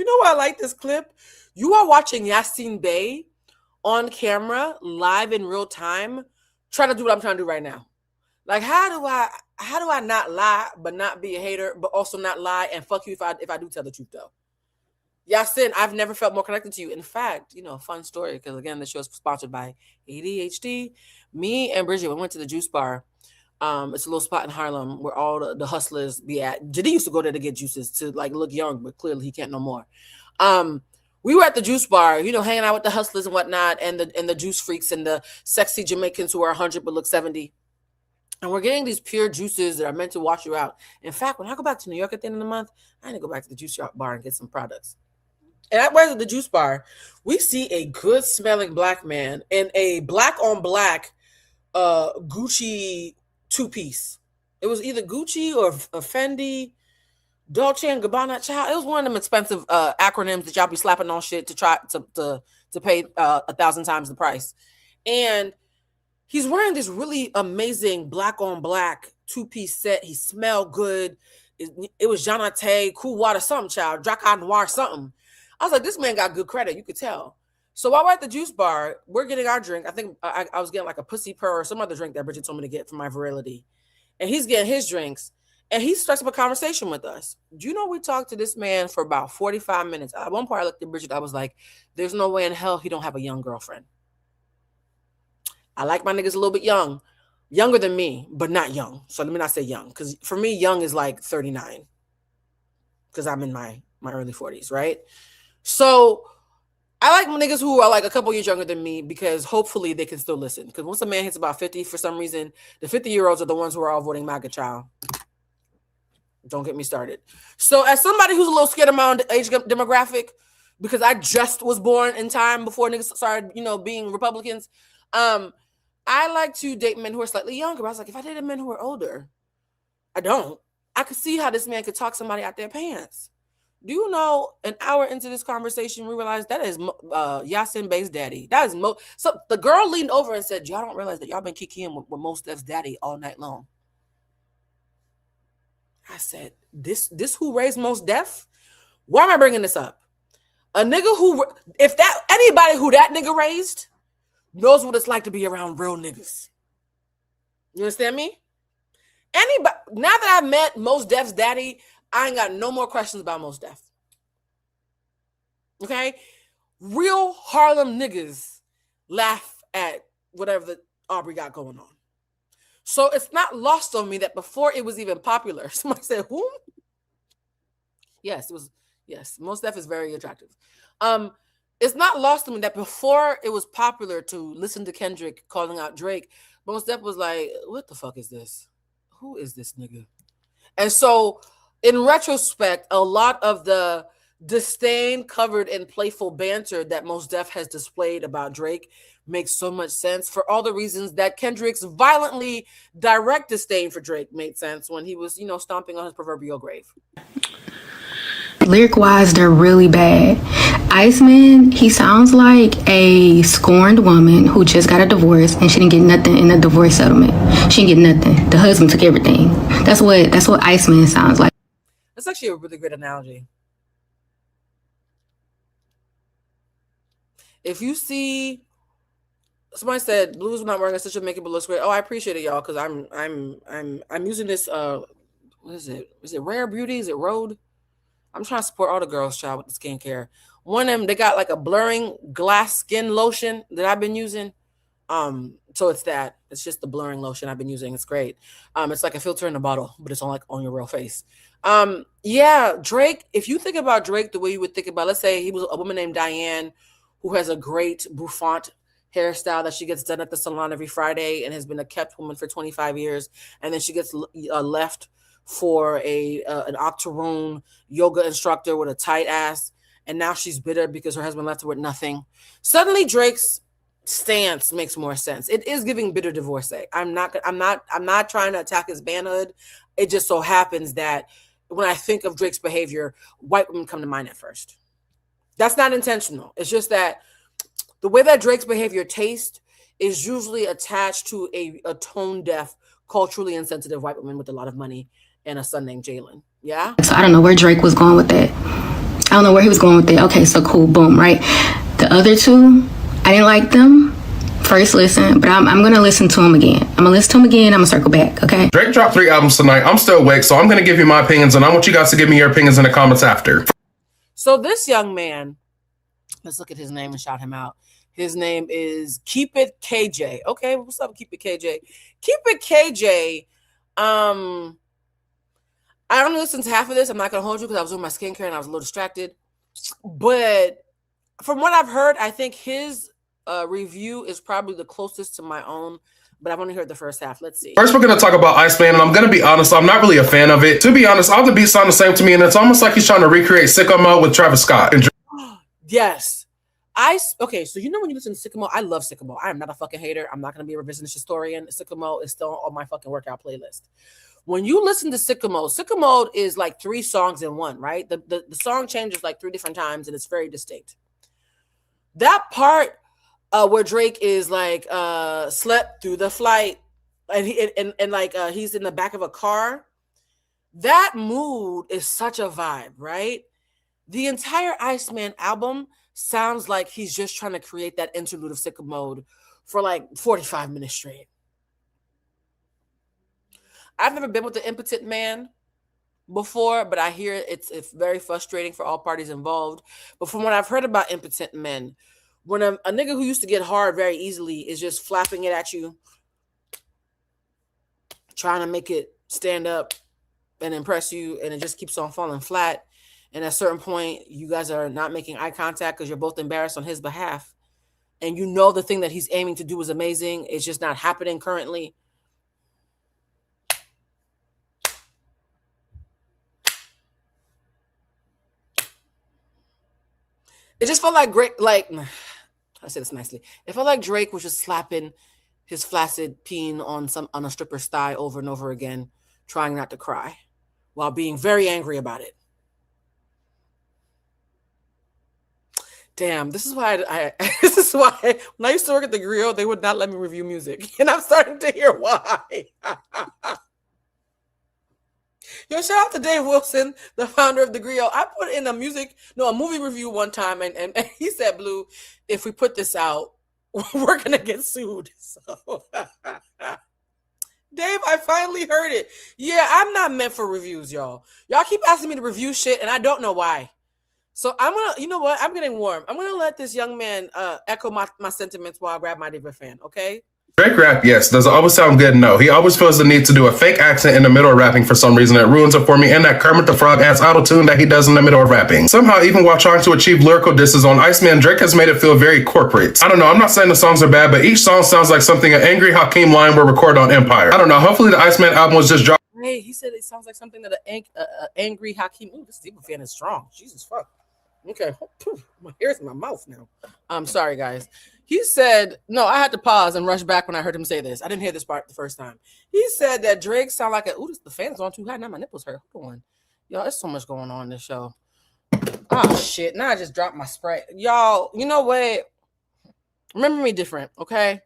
know why I like this clip? You are watching Yasin Bey on camera, live in real time, trying to do what I'm trying to do right now. Like, how do I not lie, but not be a hater, but also not lie and fuck you if I do tell the truth though? Yasin, I've never felt more connected to you. In fact, fun story, because again, the show is sponsored by ADHD. Me and Bridget, we went to the juice bar. It's a little spot in Harlem where all the hustlers be at. JD used to go there to get juices to like look young, but clearly he can't no more. We were at the juice bar, hanging out with the hustlers and whatnot, and the juice freaks and the sexy Jamaicans who are 100 but look 70. And we're getting these pure juices that are meant to wash you out. In fact, when I go back to New York at the end of the month, I need to go back to the juice bar and get some products. And at where's the juice bar, we see a good smelling black man in a black on black Gucci two-piece. It was either Gucci or Fendi, Dolce and Gabbana. Child, it was one of them expensive acronyms that y'all be slapping on shit to try to pay 1,000 times the price. And he's wearing this really amazing black on black two-piece set. He smelled good. It was Jonate, Cool Water, something, child, Dracar Noir, something. I was like, this man got good credit. You could tell. So while we're at the juice bar, we're getting our drink. I think I was getting like a Pussy Purr or some other drink that Bridget told me to get for my virility. And he's getting his drinks. And he starts up a conversation with us. Do you know we talked to this man for about 45 minutes? At one part, I looked at Bridget. I was like, there's no way in hell he don't have a young girlfriend. I like my niggas a little bit young. Younger than me, but not young. So let me not say young. Because for me, young is like 39. Because I'm in my early 40s, right? So I like niggas who are like a couple years younger than me because hopefully they can still listen. Because once a man hits about 50, for some reason, the 50-year-olds are the ones who are all voting MAGA, child. Don't get me started. So as somebody who's a little scared of my own age demographic, because I just was born in time before niggas started, being Republicans, I like to date men who are slightly younger. I was like, if I dated men who are older, I could see how this man could talk somebody out their pants. Do you know, an hour into this conversation, we realized that is Yasin Bey's daddy. That is So the girl leaned over and said, y'all don't realize that y'all been kicking with Mos Def's daddy all night long. I said, this who raised Mos Def? Why am I bringing this up? A nigga who, anybody who that nigga raised knows what it's like to be around real niggas. You understand me? Anybody, now that I've met Mos Def's daddy, I ain't got no more questions about Mos Def. Okay? real Harlem niggas laugh at whatever the Aubrey got going on. So it's not lost on me that before it was even popular, somebody said, who? Yes, it was. Yes, Mos Def is very attractive. It's not lost on me that before it was popular to listen to Kendrick calling out Drake, Mos Def was like, what the fuck is this? Who is this nigga? And so in retrospect, a lot of the disdain covered in playful banter that Mos Def has displayed about Drake makes so much sense for all the reasons that Kendrick's violently direct disdain for Drake made sense when he was, stomping on his proverbial grave. Lyric wise, they're really bad. Iceman, he sounds like a scorned woman who just got a divorce and she didn't get nothing in the divorce settlement. She didn't get nothing. The husband took everything. That's what Iceman sounds like. That's actually a really great analogy. If you see, somebody said Blue's not wearing a stitch of makeup but looks great. Oh, I appreciate it, y'all, because I'm using this. What is it? Is it Rare Beauty? Is it Rhode? I'm trying to support all the girls, child, with the skincare. One of them, they got like a blurring glass skin lotion that I've been using. So it's that. It's just the blurring lotion I've been using. It's great. It's like a filter in a bottle, but it's on your real face. Yeah, Drake. If you think about Drake the way you would think about, let's say he was a woman named Diane who has a great bouffant hairstyle that she gets done at the salon every Friday and has been a kept woman for 25 years, and then she gets left for an octoroon yoga instructor with a tight ass, and now she's bitter because her husband left her with nothing. Suddenly Drake's stance makes more sense. It is giving bitter divorcee. I'm not trying to attack his manhood. It just so happens that when I think of Drake's behavior, white women come to mind at first. That's not intentional. It's just that the way that Drake's behavior tastes is usually attached to a tone deaf, culturally insensitive white woman with a lot of money and a son named Jalen. Yeah? So I don't know where Drake was going with that. I don't know where he was going with it. Okay, so cool, boom, right? The other two, I didn't like them first listen, but I'm going to listen to them again. I'm going to listen to them again. I'm going to circle back, okay? Drake dropped 3 albums tonight. I'm still awake, so I'm going to give you my opinions, and I want you guys to give me your opinions in the comments after. So this young man, let's look at his name and shout him out. His name is Keep It KJ. Okay, what's up, Keep It KJ? Keep It KJ, I only listened to half of this. I'm not going to hold you because I was doing my skincare and I was a little distracted. But from what I've heard, I think his review is probably the closest to my own. But I've only heard the first half. Let's see. First, we're going to talk about Iceman, and I'm going to be honest, I'm not really a fan of it. To be honest, all the beats sound the same to me, and it's almost like he's trying to recreate Sicko Mode with Travis Scott. Yes. Okay, so when you listen to Sicko Mode, I love Sicko Mode. I am not a fucking hater. I'm not going to be a revisionist historian. Sicko Mode is still on my fucking workout playlist. When you listen to Sicko Mode is like 3 songs in one, right? The song changes like 3 different times, and it's very distinct. That part where Drake is like slept through the flight, and he's in the back of a car, that mood is such a vibe, right? The entire Iceman album sounds like he's just trying to create that interlude of Sicko Mode for like 45 minutes straight. I've never been with the impotent man before, but I hear it's very frustrating for all parties involved. But from what I've heard about impotent men, when a nigga who used to get hard very easily is just flapping it at you, trying to make it stand up and impress you, and it just keeps on falling flat. And at a certain point, you guys are not making eye contact because you're both embarrassed on his behalf. And you know the thing that he's aiming to do is amazing. It's just not happening currently. It just felt like I said this nicely. It felt like Drake was just slapping his flaccid peen on a stripper's thigh over and over again, trying not to cry, while being very angry about it. Damn, this is why when I used to work at the Grill, they would not let me review music, and I'm starting to hear why. Yo, shout out to Dave Wilson, the founder of the Grill. I put in a movie review one time, and he said, Blue, if we put this out, we're gonna get sued. So Dave, I finally heard it. Yeah, I'm not meant for reviews, y'all. Y'all keep asking me to review shit, and I don't know why. So I'm gonna, you know what? I'm getting warm. I'm gonna let this young man echo my sentiments while I grab my diva fan. Okay. Drake rap, yes. Does it always sound good? No. He always feels the need to do a fake accent in the middle of rapping for some reason. It ruins it for me. And that Kermit the Frog ass auto-tune that he does in the middle of rapping. Somehow, even while trying to achieve lyrical disses on Iceman, Drake has made it feel very corporate. I don't know. I'm not saying the songs are bad, but each song sounds like something an angry Hakeem line will record on Empire. I don't know. Hopefully the Iceman album was just dropped. Hey, he said it sounds like something that an angry Hakeem. Ooh, this diva fan is strong. Jesus fuck. Okay, my hair's in my mouth now. I'm sorry, guys. He said, no, I had to pause and rush back when I heard him say this. I didn't hear this part the first time. He said that Drake sound like a, ooh, the fan's on too high. Now my nipples hurt. Hold on. Y'all, there's so much going on in this show. Oh, shit. Now I just dropped my Sprite. Y'all, you know what? Remember me different, okay?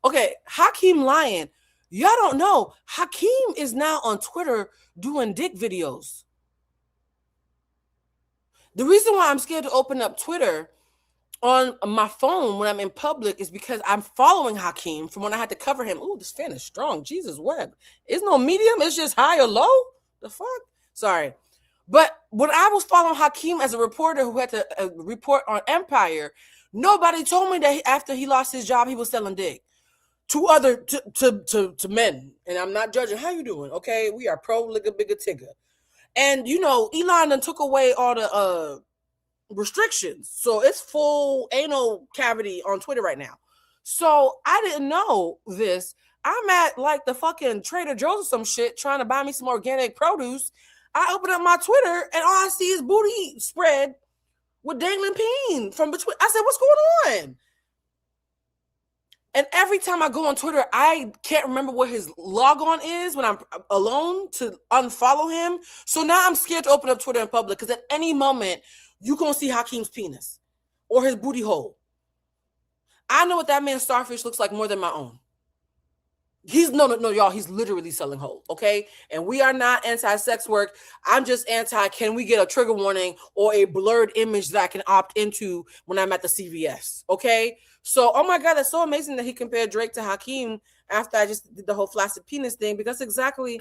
Okay, Hakeem lying. Y'all don't know. Hakeem is now on Twitter doing dick videos. The reason why I'm scared to open up Twitter on my phone when I'm in public is because I'm following Hakeem from when I had to cover him. Ooh, this fan is strong. Jesus, web. It's no medium. It's just high or low. The fuck? Sorry. But when I was following Hakeem as a reporter who had to report on Empire, nobody told me that after he lost his job, he was selling dick to other to men. And I'm not judging. How you doing? Okay, we are pro ligga bigga tigger. And you know, Elon done took away all the restrictions, so it's full anal cavity on Twitter right now. So I didn't know this. I'm at like the fucking Trader Joe's or some shit trying to buy me some organic produce. I open up my Twitter and all I see is booty spread with dangling peen from between. I said, what's going on? And every time I go on Twitter, I can't remember what his logon is when I'm alone to unfollow him. So now I'm scared to open up Twitter in public because at any moment, you're going to see Hakeem's penis or his booty hole. I know what that man's starfish looks like more than my own. He's no, y'all, he's literally selling holes, okay? And we are not anti-sex work. I'm just can we get a trigger warning or a blurred image that I can opt into when I'm at the CVS, okay? So, oh my God, that's so amazing that he compared Drake to Hakeem after I just did the whole flaccid penis thing, because exactly,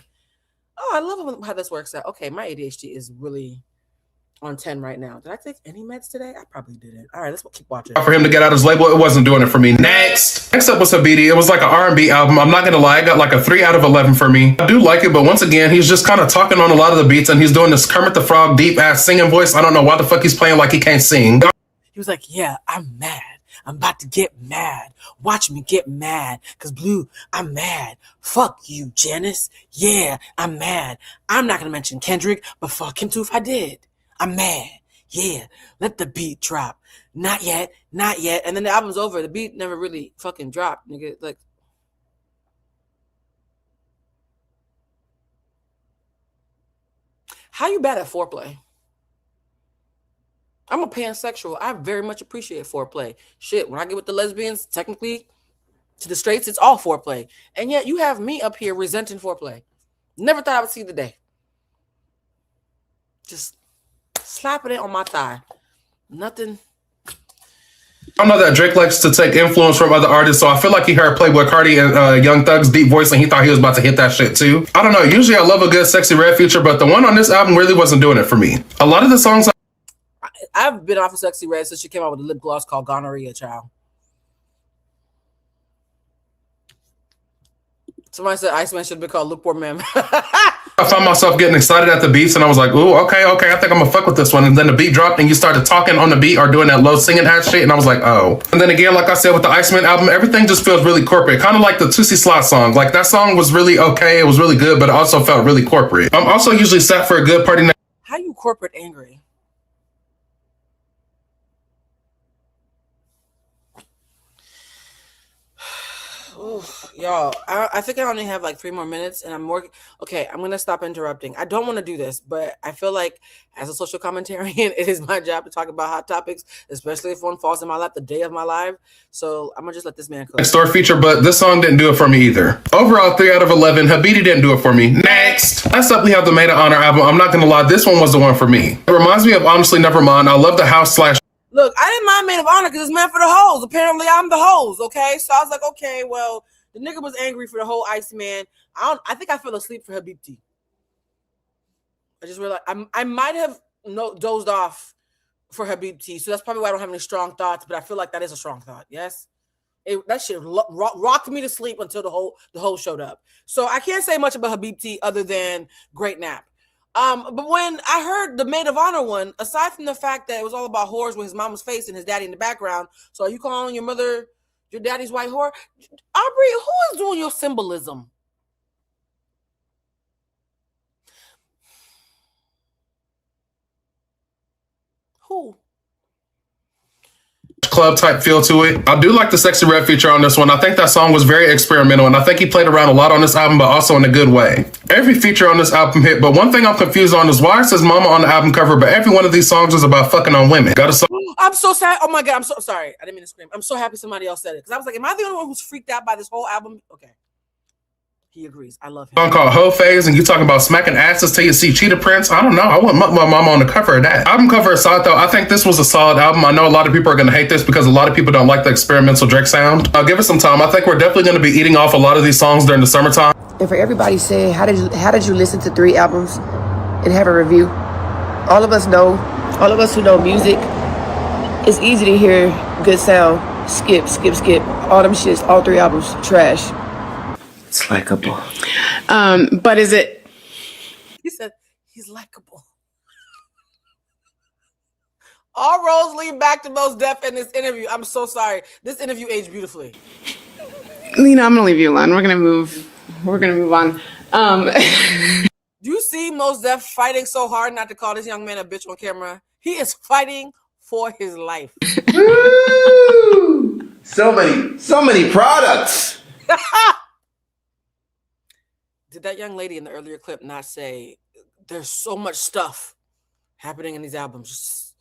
oh, I love how this works out. Okay, my ADHD is really on 10 right now. Did I take any meds today? I probably didn't. All right, let's keep watching. For him to get out his label, it wasn't doing it for me. Next up was Habiti. It was like an R&B album. I'm not gonna lie, I got like a 3 out of 11 for me. I do like it, but once again, he's just kind of talking on a lot of the beats, and he's doing this Kermit the Frog deep ass singing voice. I don't know why the fuck he's playing like he can't sing. He was like, yeah, I'm mad. I'm about to get mad. Watch me get mad. Cause Blue, I'm mad. Fuck you, Janice. Yeah, I'm mad. I'm not gonna mention Kendrick, but fuck him too if I did. I'm mad. Yeah, let the beat drop. Not yet, not yet. And then the album's over. The beat never really fucking dropped, nigga. Like, how you bad at foreplay? I'm a pansexual. I very much appreciate foreplay. Shit, when I get with the lesbians, technically, to the straights, it's all foreplay. And yet you have me up here resenting foreplay. Never thought I would see the day. Just slapping it on my thigh. Nothing. I know that Drake likes to take influence from other artists, so I feel like he heard Playboi Carti and Young Thug's deep voice, and he thought he was about to hit that shit too. I don't know. Usually I love a good Sexy Red feature, but the one on this album really wasn't doing it for me. A lot of the songs... I've been off of Sexy Red since she came out with a lip gloss called Gonorrhea, child. Somebody said Iceman should have been called Lukewarm Man. I found myself getting excited at the beats, and I was like, ooh, okay, I think I'm gonna fuck with this one. And then the beat dropped, and you started talking on the beat or doing that low singing ass shit, and I was like, oh. And then again, like I said, with the Iceman album, everything just feels really corporate, kind of like the Tootsie Slot song. Like, that song was really okay, it was really good, but it also felt really corporate. I'm also usually set for a good party night. How you corporate angry? Oof, y'all, I think I only have like 3 more minutes, and I'm working. Okay, I'm gonna stop interrupting. I don't want to do this, but I feel like as a social commentarian, it is my job to talk about hot topics, especially if one falls in my lap the day of my life. So I'm gonna just let this man cook. Store feature, but this song didn't do it for me either. Overall, 3 out of 11. Habiti didn't do it for me. Next. Last up, we have the Made of Honor album. I'm not gonna lie, this one was the one for me. It reminds me of Honestly Nevermind. I love the house / Look, I didn't mind Maid of Honor because it's meant for the hoes. Apparently, I'm the hoes, okay? So I was like, okay, well, the nigga was angry for the whole Iceman. I think I fell asleep for Habibti. I just realized I might have dozed off for Habibti, so that's probably why I don't have any strong thoughts. But I feel like that is a strong thought. Yes, that shit rocked me to sleep until the whole showed up. So I can't say much about Habibti other than great nap. But when I heard the Maid of Honor one, aside from the fact that it was all about whores with his mama's face and his daddy in the background, so are you calling your mother your daddy's white whore? Aubrey, who is doing your symbolism? Who? Club type feel to it. I do like the Sexy Red feature on this one. I think that song was very experimental, and I think he played around a lot on this album, but also in a good way. Every feature on this album hit, but one thing I'm confused on is why it says mama on the album cover, but every one of these songs is about fucking on women. Got a song. I'm so sad. Oh my God, I'm so sorry. I didn't mean to scream. I'm so happy somebody else said it, because I was like, am I the only one who's freaked out by this whole album? Okay. He agrees. I love him. Song called Ho Phase, and you talking about smacking asses till you see cheetah prints. I don't know. I wouldn't muck my mama on the cover of that. Album cover aside, though, I think this was a solid album. I know a lot of people are going to hate this because a lot of people don't like the experimental Drake sound. I'll give it some time. I think we're definitely going to be eating off a lot of these songs during the summertime. And for everybody saying, how did you listen to 3 albums and have a review? All of us who know music, it's easy to hear good sound. Skip. All them shits, all 3 albums, trash. It's likable. But is it? He said he's likable. All roads lead back to Mos Def in this interview. I'm so sorry. This interview aged beautifully. Lena, I'm gonna leave you alone. We're gonna move on. Do you see Mos Def fighting so hard not to call this young man a bitch on camera? He is fighting for his life. Woo! So many products. Did that young lady in the earlier clip not say there's so much stuff happening in these albums? Just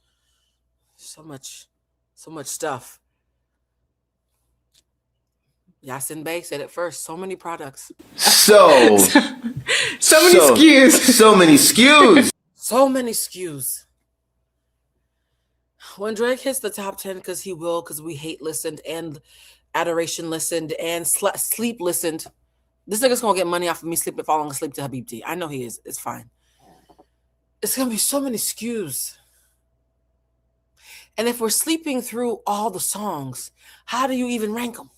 so much stuff. Yasin Bey said it first. So many products. So many SKUs. So many SKUs. So many SKUs. When Drake hits the top 10, because we hate listened and adoration listened and sleep listened. This nigga's gonna get money off of me falling asleep to Habibti. I know he is. It's fine. It's gonna be so many SKUs. And if we're sleeping through all the songs, how do you even rank them?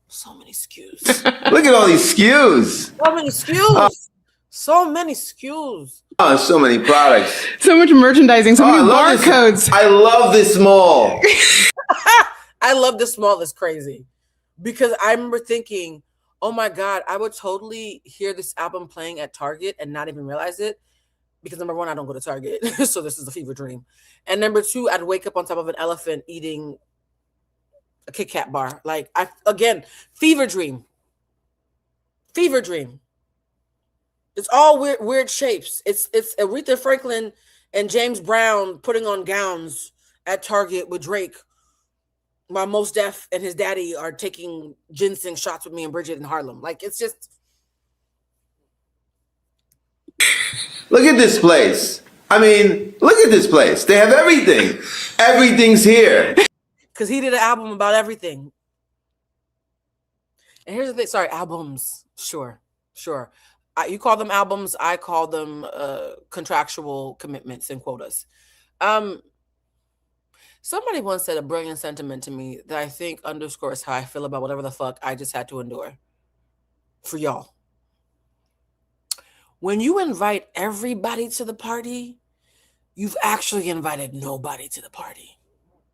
So many SKUs. Look at all these SKUs. So many SKUs. So many SKUs. Oh, so many products. So much merchandising. So many barcodes. I love this mall. I love this mall. It's crazy. Because I remember thinking, oh my God, I would totally hear this album playing at Target and not even realize it. Because number one, I don't go to Target. So this is a fever dream. And number two, I'd wake up on top of an elephant eating a Kit Kat bar. Like, fever dream. Fever dream. It's all weird shapes. It's Aretha Franklin and James Brown putting on gowns at Target with Drake, while Mos Def and his daddy are taking ginseng shots with me and Bridget in Harlem. Like, it's just... Look at this place. I mean, look at this place. They have everything. Everything's here. Because he did an album about everything. And here's the thing. Sorry, albums. Sure. You call them albums. I call them contractual commitments and quotas. Somebody once said a brilliant sentiment to me that I think underscores how I feel about whatever the fuck I just had to endure for y'all. When you invite everybody to the party, you've actually invited nobody to the party.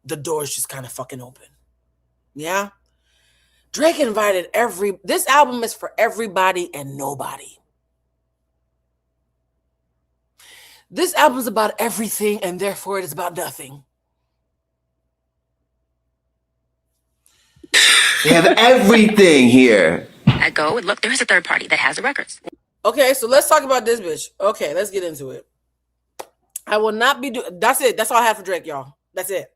The door's just kind of fucking open. Yeah? Drake invited this album is for everybody and nobody. This album's about everything and therefore it is about nothing. They have everything here. I go and look, there is a third party that has the records. Okay, so let's talk about this bitch. Okay, let's get into it. I will not be doing... That's it. That's all I have for Drake, y'all. That's it.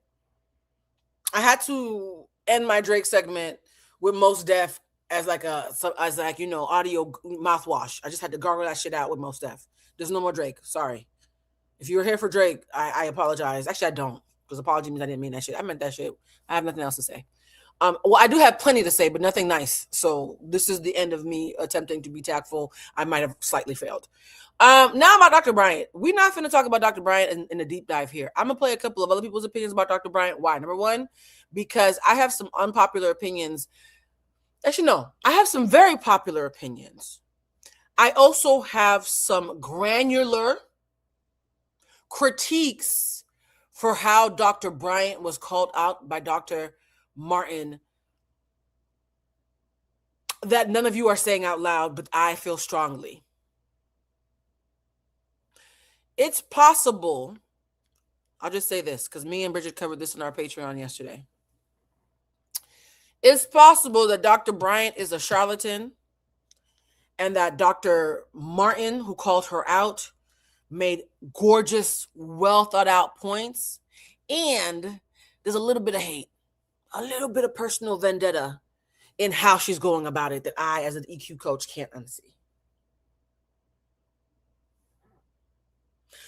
I had to end my Drake segment with Mos Def as audio mouthwash. I just had to gargle that shit out with Mos Def. There's no more Drake. Sorry. If you were here for Drake, I apologize. Actually, I don't. Because apology means I didn't mean that shit. I meant that shit. I have nothing else to say. Well, I do have plenty to say, but nothing nice. So this is the end of me attempting to be tactful. I might have slightly failed. Now about Dr. Bryant. We're not going to talk about Dr. Bryant in a deep dive here. I'm going to play a couple of other people's opinions about Dr. Bryant. Why? Number one, because I have some unpopular opinions. Actually, no, I have some very popular opinions. I also have some granular critiques for how Dr. Bryant was called out by Dr. Martin that none of you are saying out loud, but I feel strongly. It's possible, I'll just say this, because me and Bridget covered this in our Patreon yesterday. It's possible that Dr. Bryant is a charlatan and that Dr. Martin, who called her out, made gorgeous, well thought out points. And there's a little bit of hate, a little bit of personal vendetta in how she's going about it that I, as an EQ coach, can't unsee.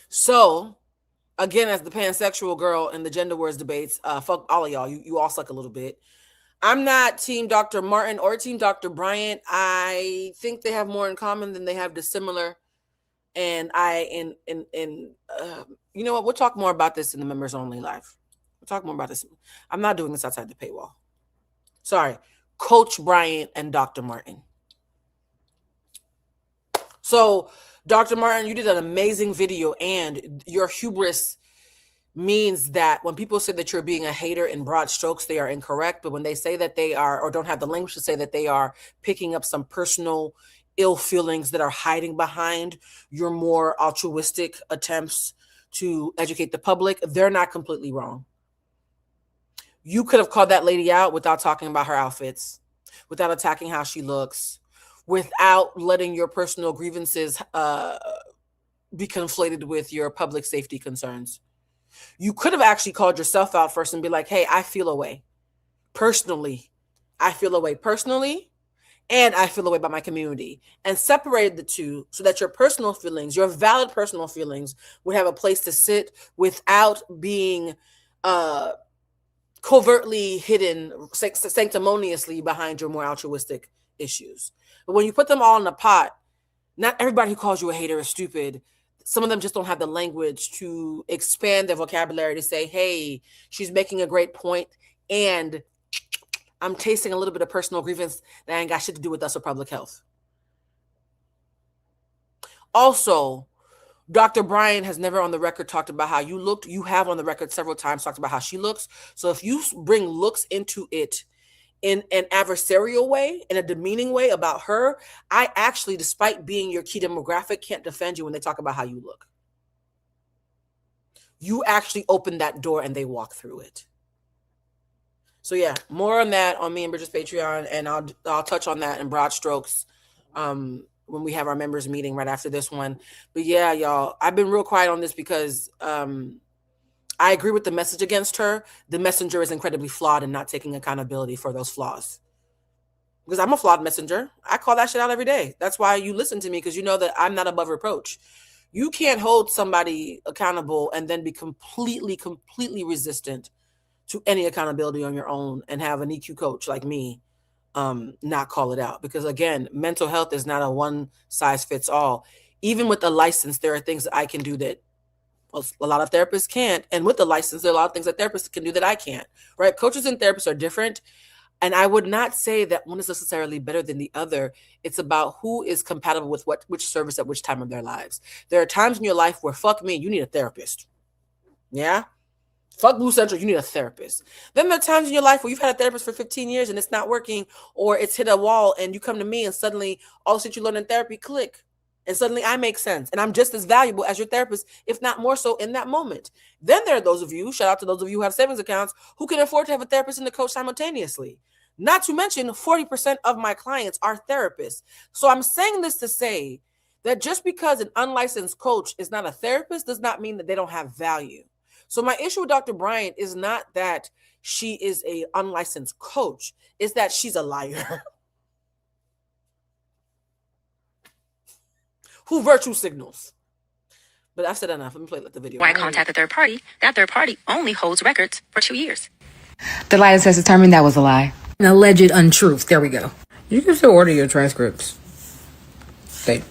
So, again, as the pansexual girl in the gender wars debates, fuck all of y'all. You all suck a little bit. I'm not team Dr. Martin or team Dr. Bryant. I think they have more in common than they have dissimilar. And you know what? We'll talk more about this in the members only live. We'll talk more about this. I'm not doing this outside the paywall. Sorry. Coach Bryant and Dr. Martin. So, Dr. Martin, you did an amazing video, and your hubris means that when people say that you're being a hater in broad strokes, they are incorrect. But when they say that they are, or don't have the language to say that they are picking up some personal ill feelings that are hiding behind your more altruistic attempts to educate the public, they're not completely wrong. You could have called that lady out without talking about her outfits, without attacking how she looks, without letting your personal grievances be conflated with your public safety concerns. You could have actually called yourself out first and be like, hey, I feel away. Personally, I feel away personally, and I feel away about my community, and separated the two so that your personal feelings, your valid personal feelings, would have a place to sit without being covertly hidden sanctimoniously behind your more altruistic issues. But when you put them all in a pot, not everybody who calls you a hater is stupid. Some of them just don't have the language to expand their vocabulary to say, hey, she's making a great point, and I'm tasting a little bit of personal grievance that ain't got shit to do with us or public health. Also, Dr. Bryant has never on the record talked about how you looked. You have on the record several times talked about how she looks. So if you bring looks into it in an adversarial way, in a demeaning way about her, I actually, despite being your key demographic, can't defend you when they talk about how you look. You actually open that door and they walk through it. So yeah, more on that on me and Bridget's Patreon, and I'll touch on that in broad strokes when we have our members meeting right after this one. But yeah, y'all, I've been real quiet on this because I agree with the message against her. The messenger is incredibly flawed and not taking accountability for those flaws. Because I'm a flawed messenger. I call that shit out every day. That's why you listen to me, because you know that I'm not above reproach. You can't hold somebody accountable and then be completely resistant to any accountability on your own and have an EQ coach like me not call it out. Because again, mental health is not a one size fits all. Even with the license, there are things that I can do that a lot of therapists can't. And with the license, there are a lot of things that therapists can do that I can't, right? Coaches and therapists are different. And I would not say that one is necessarily better than the other. It's about who is compatible with which service at which time of their lives. There are times in your life where, fuck me, you need a therapist. Yeah? Fuck Bluecentric, you need a therapist. Then there are times in your life where you've had a therapist for 15 years and it's not working, or it's hit a wall and you come to me and suddenly all the shit you learn in therapy click. And suddenly I make sense. And I'm just as valuable as your therapist, if not more so in that moment. Then there are those of you, shout out to those of you who have savings accounts, who can afford to have a therapist and a coach simultaneously. Not to mention 40% of my clients are therapists. So I'm saying this to say that just because an unlicensed coach is not a therapist does not mean that they don't have value. So my issue with Dr. Bryant is not that she is an unlicensed coach. It's that she's a liar. Who virtue signals. But I've said enough. Let me play the video. Why contact a third party? That third party only holds records for 2 years. The latest has determined that was a lie. An alleged untruth. There we go. You can still order your transcripts. I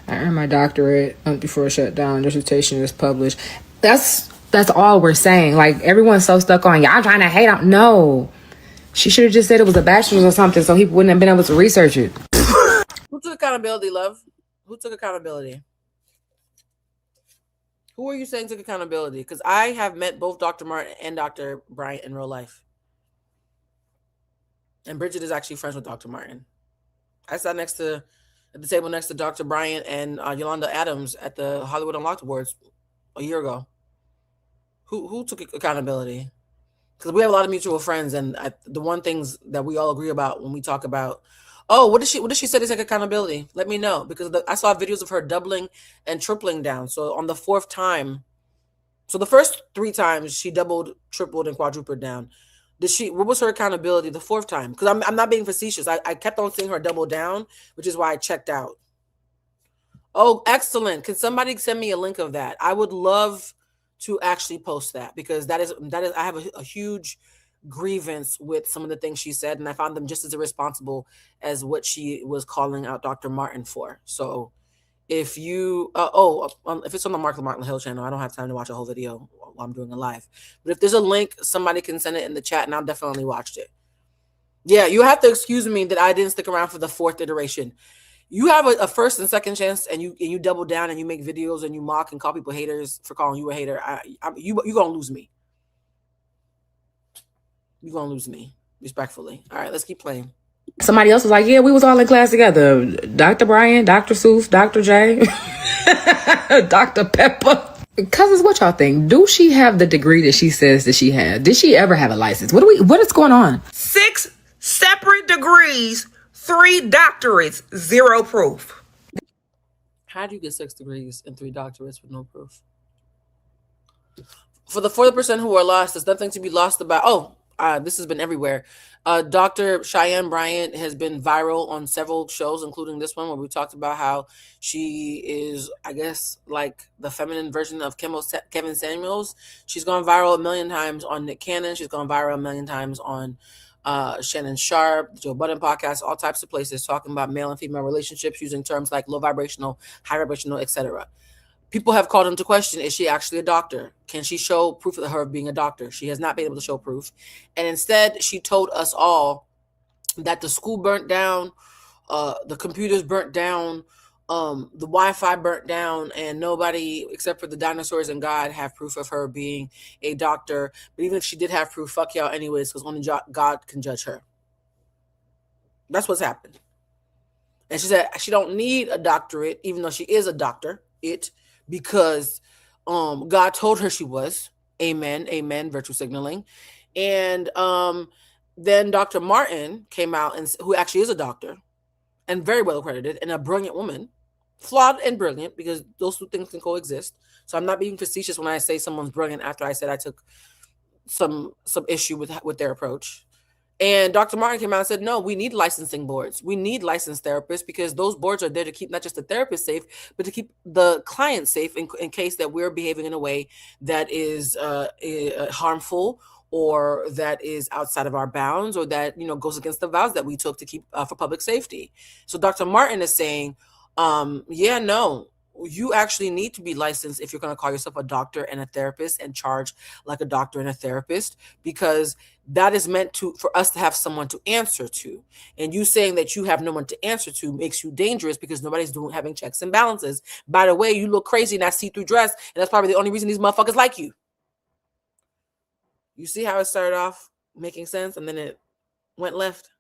earned my doctorate before it shut down. Dissertation is published. That's all we're saying. Like, everyone's so stuck on, y'all trying to hate on. No. She should have just said it was a bachelor's or something so he wouldn't have been able to research it. Who took accountability, love? Who took accountability? Who are you saying took accountability? Because I have met both Dr. Martin and Dr. Bryant in real life. And Bridget is actually friends with Dr. Martin. I sat at the table next to Dr. Bryant and Yolanda Adams at the Hollywood Unlocked Awards a year ago. Who took accountability? Because we have a lot of mutual friends, and the one things that we all agree about when we talk about, what did she say to take accountability? Let me know, because I saw videos of her doubling and tripling down. So on the fourth time, so the first 3 times she doubled, tripled, and quadrupled down. What was her accountability the fourth time? Because I'm not being facetious. I kept on seeing her double down, which is why I checked out. Oh, excellent. Can somebody send me a link of that? I would love to actually post that, because that is I have a huge grievance with some of the things she said, and I found them just as irresponsible as what she was calling out Dr. Martin for. So if you if it's on the Martin Hill channel, I don't have time to watch a whole video while I'm doing a live, but if there's a link, somebody can send it in the chat and I'll definitely watch it. Yeah, you have to excuse me that I didn't stick around for the 4th iteration. You have a first and second chance, and you double down and you make videos and you mock and call people haters for calling you a hater. You're gonna lose me. You're gonna lose me, respectfully. All right, let's keep playing. Somebody else was like, yeah, we was all in class together. Dr. Bryant, Dr. Seuss, Dr. J, Dr. Pepper. Cousins, what y'all think? Do she have the degree that she says that she had? Did she ever have a license? What is going on? 6 separate degrees, 3 doctorates, 0 proof. How do you get 6 degrees and 3 doctorates with no proof? For the 40% who are lost, there's nothing to be lost about. This has been everywhere. Dr. Cheyenne Bryant has been viral on several shows, including this one, where we talked about how she is, I guess, like the feminine version of Kevin Samuels. She's gone viral a million times on Nick Cannon. She's gone viral a million times on Shannon Sharp, the Joe Budden podcast, all types of places, talking about male and female relationships using terms like low vibrational, high vibrational, etc. People have called into question, is she actually a doctor? Can she show proof of her being a doctor? She has not been able to show proof. And instead, she told us all that the school burnt down, the computers burnt down, the Wi-Fi burnt down, and nobody except for the dinosaurs and God have proof of her being a doctor. But even if she did have proof, fuck y'all anyways, because only God can judge her. That's what's happened. And she said she don't need a doctorate, even though she is a doctor, because God told her she was. Amen, amen, virtue signaling. And then Dr. Martin came out, and who actually is a doctor and very well accredited and a brilliant woman, flawed and brilliant, because those 2 things can coexist. So I'm not being facetious when I say someone's brilliant after I said I took some issue with their approach. And Dr. Martin came out and said, no, we need licensing boards. We need licensed therapists, because those boards are there to keep not just the therapist safe, but to keep the client safe in case that we're behaving in a way that is harmful, or that is outside of our bounds, or that goes against the vows that we took to keep for public safety. So Dr. Martin is saying, no, you actually need to be licensed if you're going to call yourself a doctor and a therapist and charge like a doctor and a therapist, because that is meant for us to have someone to answer to. And you saying that you have no one to answer to makes you dangerous, because nobody's having checks and balances. By the way, you look crazy in that see-through dress, and that's probably the only reason these motherfuckers like you. You see how it started off making sense and then it went left?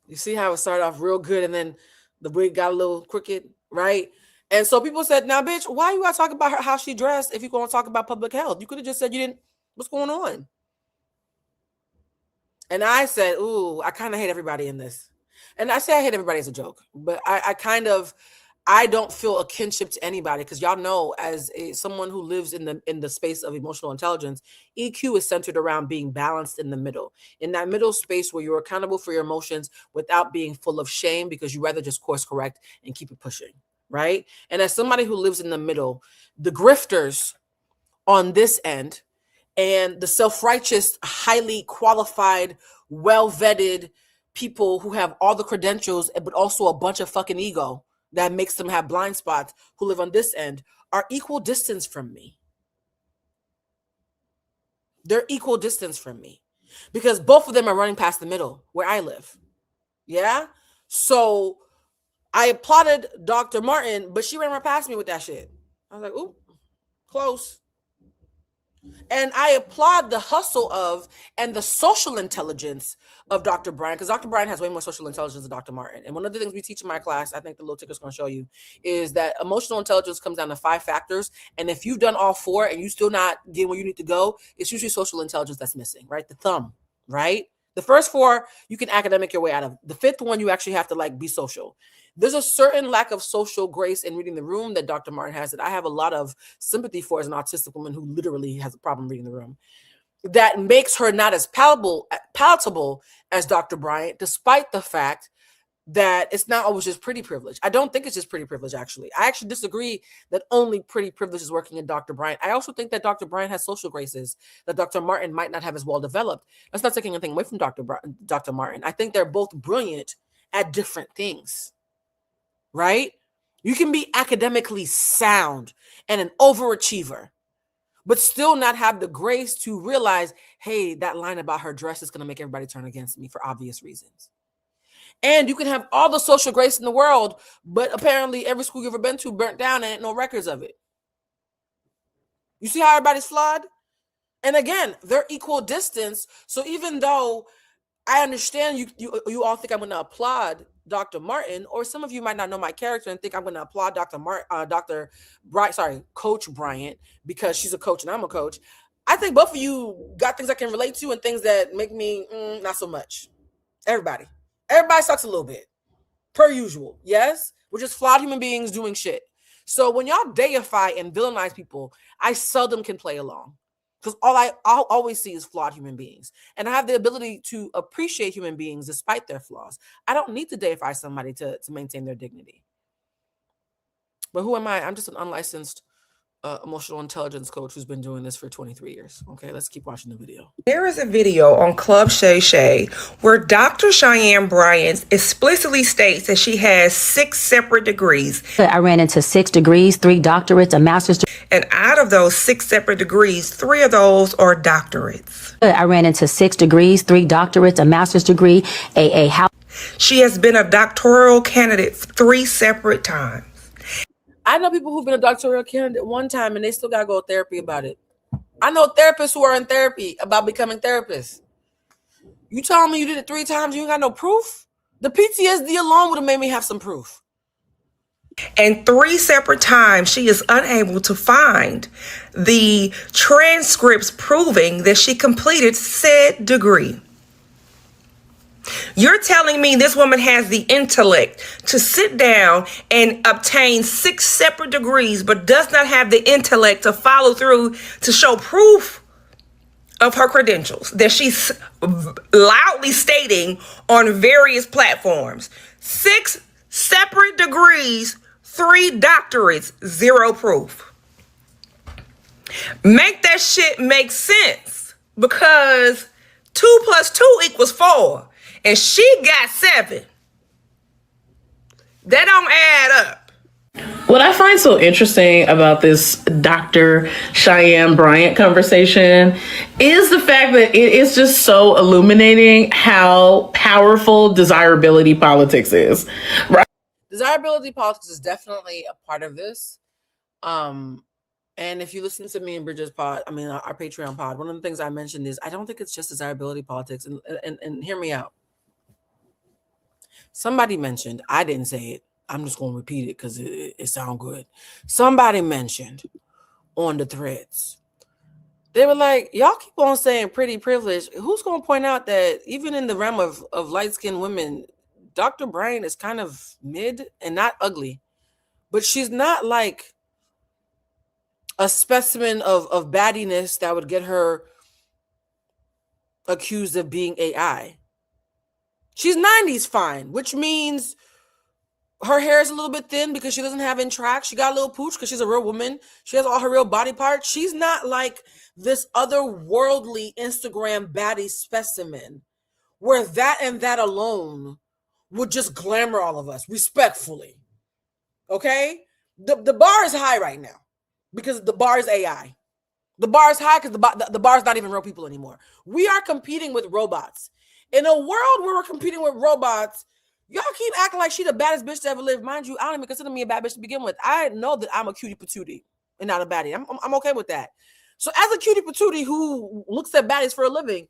You see how it started off real good and then the wig got a little crooked, right? And so people said, now, bitch, why you gotta talk about how she dressed if you're gonna talk about public health? You could have just said you didn't. What's going on? And I said, ooh, I kind of hate everybody in this. And I say I hate everybody as a joke, but I don't feel a kinship to anybody, because y'all know, as someone who lives in the space of emotional intelligence, EQ is centered around being balanced in the middle, in that middle space where you're accountable for your emotions without being full of shame, because you rather just course correct and keep it pushing, right? And as somebody who lives in the middle, the grifters on this end and the self-righteous, highly qualified, well-vetted people who have all the credentials, but also a bunch of fucking ego that makes them have blind spots, who live on this end, are equal distance from me. They're equal distance from me because both of them are running past the middle where I live. Yeah? So I applauded Dr. Martin, but she ran right past me with that shit. I was like, ooh, close. And I applaud the hustle of and the social intelligence of Dr. Bryant, because Dr. Bryant has way more social intelligence than Dr. Martin. And one of the things we teach in my class, I think the little ticker's going to show you, is that emotional intelligence comes down to 5 factors. And if you've done all 4 and you still not getting where you need to go, it's usually social intelligence that's missing, right? The thumb, right? The first 4, you can academic your way out of. The 5th one, you actually have to like be social. There's a certain lack of social grace in reading the room that Dr. Martin has that I have a lot of sympathy for as an autistic woman who literally has a problem reading the room. That makes her not as palatable as Dr. Bryant, despite the fact that it's not always just pretty privilege. I don't think it's just pretty privilege, actually. I actually disagree that only pretty privilege is working in Dr. Bryant. I also think that Dr. Bryant has social graces that Dr. Martin might not have as well developed. That's not taking anything away from Dr. Martin. I think they're both brilliant at different things. Right? You can be academically sound and an overachiever, but still not have the grace to realize, hey, that line about her dress is going to make everybody turn against me for obvious reasons. And you can have all the social grace in the world, but apparently every school you've ever been to burnt down and ain't no records of it. You see how everybody's flawed? And again, they're equal distance. So even though I understand you all think I'm going to applaud Dr. Martin, or some of you might not know my character and think I'm going to applaud Coach Bryant because she's a coach and I'm a coach. I think both of you got things I can relate to and things that make me not so much. Everybody sucks a little bit, per usual. Yes, we're just flawed human beings doing shit. So when y'all deify and villainize people, I seldom can play along. Because I'll always see is flawed human beings. And I have the ability to appreciate human beings despite their flaws. I don't need to deify somebody to maintain their dignity. But who am I? I'm just an unlicensed emotional intelligence coach who's been doing this for 23 years. Okay, let's keep watching the video. There is a video on Club Shay Shay where Dr. Cheyenne Bryant explicitly states that she has 6 separate degrees. I ran into 6 degrees, 3 doctorates, a master's degree. And out of those 6 separate degrees, 3 of those are doctorates. I ran into 6 degrees, 3 doctorates, a master's degree, a house. She has been a doctoral candidate 3 separate times. I know people who've been a doctoral candidate one time and they still got to go to therapy about it. I know therapists who are in therapy about becoming therapists. You telling me you did it 3 times, you ain't got no proof? The PTSD alone would have made me have some proof. And 3 separate times, she is unable to find the transcripts proving that she completed said degree. You're telling me this woman has the intellect to sit down and obtain 6 separate degrees, but does not have the intellect to follow through to show proof of her credentials that she's loudly stating on various platforms. 6 separate degrees, 3 doctorates, 0 proof. Make that shit make sense, because 2 + 2 = 4. And she got 7. That don't add up. What I find so interesting about this Dr. Cheyenne Bryant conversation is the fact that it is just so illuminating how powerful desirability politics is. Right? Desirability politics is definitely a part of this. And if you listen to me and Bridget's pod, our Patreon pod, one of the things I mentioned is I don't think it's just desirability politics. And hear me out. Somebody mentioned, I didn't say it, I'm just going to repeat it because it sounds good. Somebody mentioned on the threads, they were like, y'all keep on saying pretty privilege. Who's going to point out that even in the realm of light-skinned women, Dr. Bryant is kind of mid and not ugly, but she's not like a specimen of baddiness that would get her accused of being AI. She's 90s fine, which means her hair is a little bit thin because she doesn't have in track. She got a little pooch because she's a real woman. She has all her real body parts. She's not like this otherworldly Instagram baddie specimen where that and that alone would just glamour all of us respectfully. Okay? The bar is high right now because the bar is AI. The bar is high because the bar is not even real people anymore. We are competing with robots. In a world where we're competing with robots, y'all keep acting like she the baddest bitch to ever live. Mind you, I don't even consider me a bad bitch to begin with. I know that I'm a cutie patootie and not a baddie. I'm okay with that. So as a cutie patootie who looks at baddies for a living,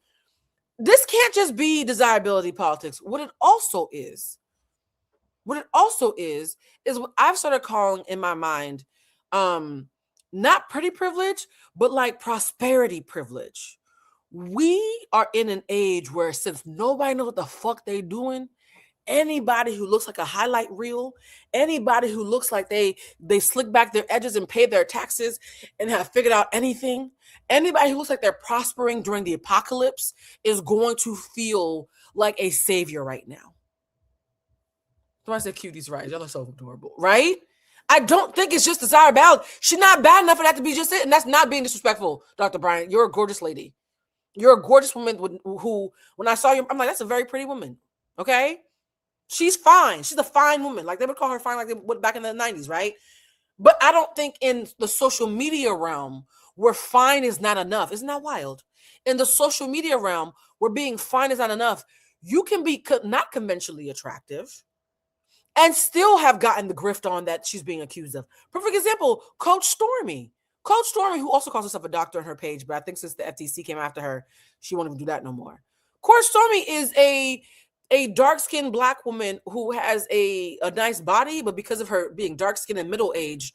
this can't just be desirability politics. What it also is what what I've started calling in my mind, not pretty privilege, but like prosperity privilege. We are in an age where since nobody knows what the fuck they doing, anybody who looks like a highlight reel, anybody who looks like they slick back their edges and pay their taxes and have figured out anything, anybody who looks like they're prospering during the apocalypse is going to feel like a savior right now. So I said cuties, right? Y'all are so adorable, right? I don't think it's just desirability. She's not bad enough for that to be just it. And that's not being disrespectful, Dr. Bryant. You're a gorgeous lady. You're a gorgeous woman who, when I saw you, I'm like, that's a very pretty woman. Okay? She's fine. She's a fine woman. Like they would call her fine like they would back in the 90s, right? But I don't think in the social media realm where fine is not enough. Isn't that wild? In the social media realm where being fine is not enough, you can be not conventionally attractive and still have gotten the grift on that she's being accused of. Perfect example, Coach Stormy. Coach Stormy, who also calls herself a doctor on her page, but I think since the FTC came after her, she won't even do that no more. Coach Stormy is a dark-skinned Black woman who has a nice body, but because of her being dark-skinned and middle-aged,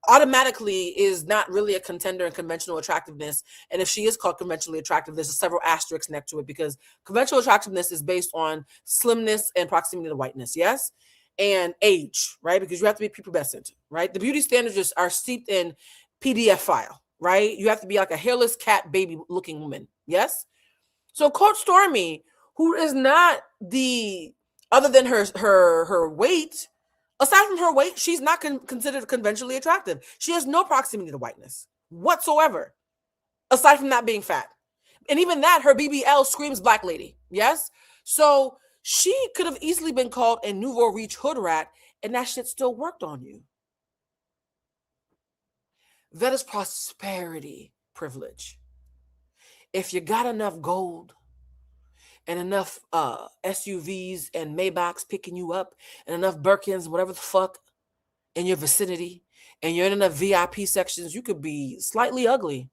automatically is not really a contender in conventional attractiveness. And if she is called conventionally attractive, there's several asterisks next to it because conventional attractiveness is based on slimness and proximity to whiteness, yes? And age, right? Because you have to be prepubescent, right? The beauty standards are steeped in PDF file, right? You have to be like a hairless cat baby looking woman, yes? So Coach Stormy, who is not other than her weight, aside from her weight, she's not considered conventionally attractive. She has no proximity to whiteness whatsoever, aside from not being fat. And even that, her BBL screams Black lady, yes? So she could have easily been called a nouveau riche hood rat, and that shit still worked on you. That is prosperity privilege. If you got enough gold and enough SUVs and Maybachs picking you up and enough Birkins, whatever the fuck, in your vicinity, and you're in enough VIP sections, you could be slightly ugly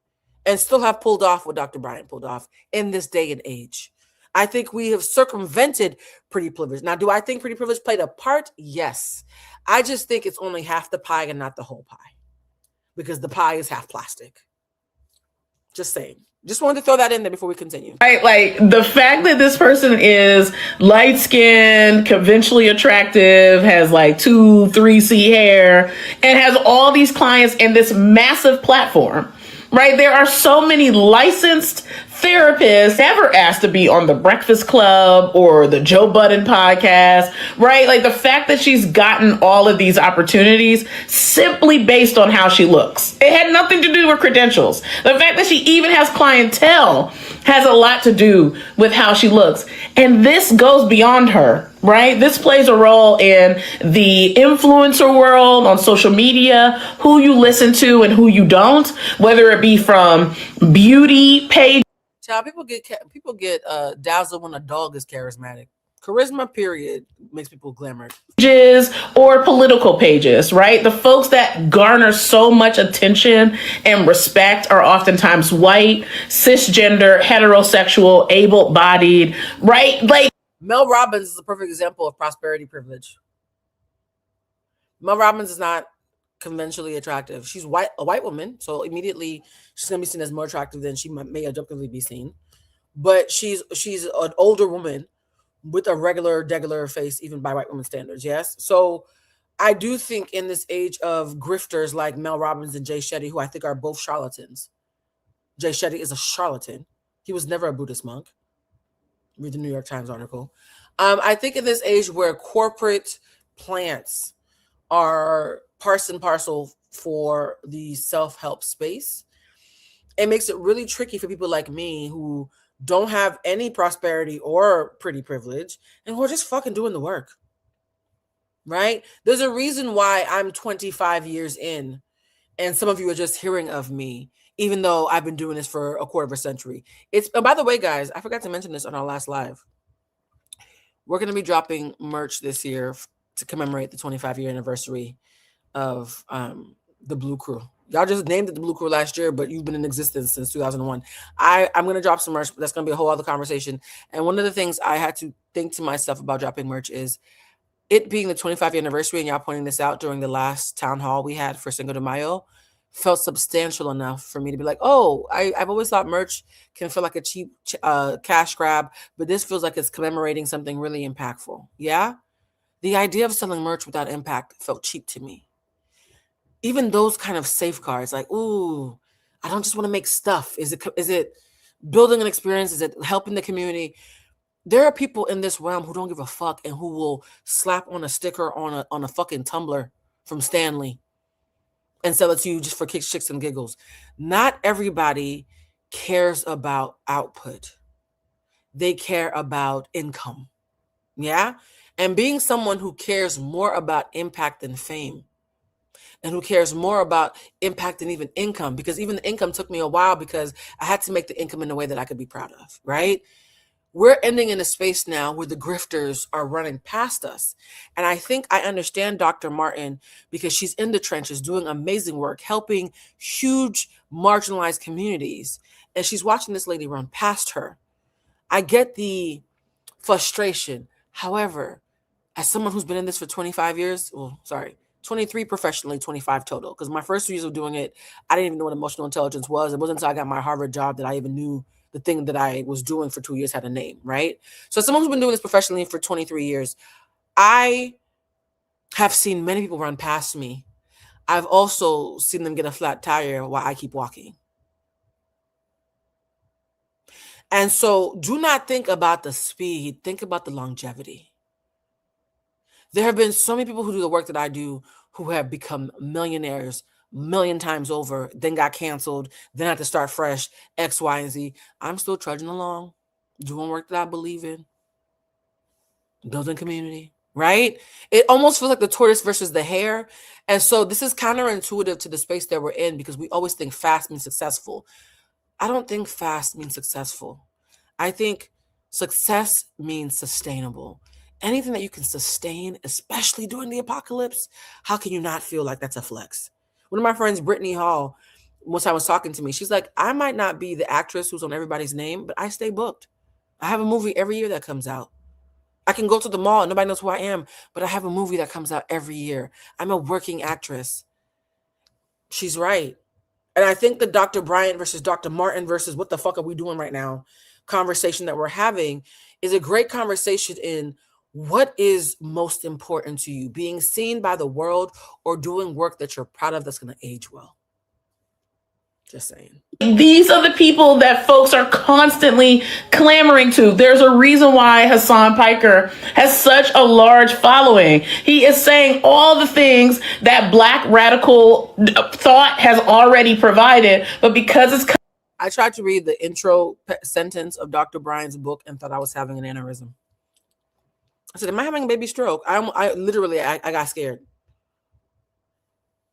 and still have pulled off what Dr. Bryant pulled off in this day and age. I think we have circumvented pretty privilege. Now, do I think pretty privilege played a part? Yes. I just think it's only half the pie and not the whole pie because the pie is half plastic. Just saying. Just wanted to throw that in there before we continue. Right, like the fact that this person is light-skinned, conventionally attractive, has like 2-3C hair, and has all these clients in this massive platform, right? There are so many licensed therapists never asked to be on the Breakfast Club or the Joe Budden podcast, right? Like the fact that she's gotten all of these opportunities simply based on how she looks. It had nothing to do with credentials. The fact that she even has clientele has a lot to do with how she looks. And this goes beyond her, right? This plays a role in the influencer world on social media, who you listen to and who you don't, whether it be from beauty pages. Child, people get dazzled when a dog is charismatic. Charisma, period, makes people glamored. Or political pages, right? The folks that garner so much attention and respect are oftentimes white, cisgender, heterosexual, able-bodied, right? Like Mel Robbins is a perfect example of prosperity privilege. Mel Robbins is not conventionally attractive. She's a white woman, so immediately she's gonna be seen as more attractive than she may objectively be seen. But she's an older woman with a degular face, even by white women standards. Yes, so I do think in this age of grifters like Mel Robbins and Jay Shetty, who I think are both charlatans. Jay Shetty is a charlatan. He was never a Buddhist monk. Read the New York Times article. I think in this age where corporate plants are parts and parcel for the self-help space, it makes it really tricky for people like me who don't have any prosperity or pretty privilege and who are just fucking doing the work. Right? There's a reason why I'm 25 years in and some of you are just hearing of me, even though I've been doing this for a quarter of a century. By the way, guys, I forgot to mention this on our last live. We're going to be dropping merch this year to commemorate the 25-year anniversary of the Blue Crew. Y'all just named it the Blue Crew last year, but you've been in existence since 2001. I'm going to drop some merch, but that's going to be a whole other conversation. And one of the things I had to think to myself about dropping merch is it being the 25th anniversary, and y'all pointing this out during the last town hall we had for Cinco de Mayo, felt substantial enough for me to be like, oh, I've always thought merch can feel like a cheap cash grab, but this feels like it's commemorating something really impactful. Yeah? The idea of selling merch without impact felt cheap to me. Even those kind of safeguards, like, ooh, I don't just want to make stuff. Is it building an experience? Is it helping the community? There are people in this realm who don't give a fuck and who will slap on a sticker on a fucking tumbler from Stanley and sell it to you just for kicks, shits, and giggles. Not everybody cares about output. They care about income. Yeah? And being someone who cares more about impact than fame, and who cares more about impact than even income, because even the income took me a while because I had to make the income in a way that I could be proud of, right? We're ending in a space now where the grifters are running past us. And I think I understand Dr. Martin because she's in the trenches doing amazing work, helping huge marginalized communities. And she's watching this lady run past her. I get the frustration. However, as someone who's been in this for 25 years, 23 professionally, 25 total. Because my first 2 years of doing it, I didn't even know what emotional intelligence was. It wasn't until I got my Harvard job that I even knew the thing that I was doing for 2 years had a name, right? So as someone who's been doing this professionally for 23 years, I have seen many people run past me. I've also seen them get a flat tire while I keep walking. And so do not think about the speed, think about the longevity. There have been so many people who do the work that I do who have become millionaires million times over, then got canceled, then had to start fresh, X, Y, and Z. I'm still trudging along, doing work that I believe in, building community, right? It almost feels like the tortoise versus the hare. And so this is counterintuitive to the space that we're in because we always think fast means successful. I don't think fast means successful. I think success means sustainable. Anything that you can sustain, especially during the apocalypse, how can you not feel like that's a flex? One of my friends, Brittany Hall, once I was talking to me, she's like, I might not be the actress who's on everybody's name, but I stay booked. I have a movie every year that comes out. I can go to the mall and nobody knows who I am, but I have a movie that comes out every year. I'm a working actress. She's right. And I think the Dr. Bryant versus Dr. Martin versus what the fuck are we doing right now conversation that we're having is a great conversation in what is most important to you, being seen by the world or doing work that you're proud of that's going to age well. Just saying. These are the people that folks are constantly clamoring to. There's a reason why Hassan Piker has such a large following. He is saying all the things that Black radical thought has already provided, but because it's... I tried to read the intro sentence of Dr. Bryan's book and thought I was having an aneurysm. I said, am I having a baby stroke? I got scared.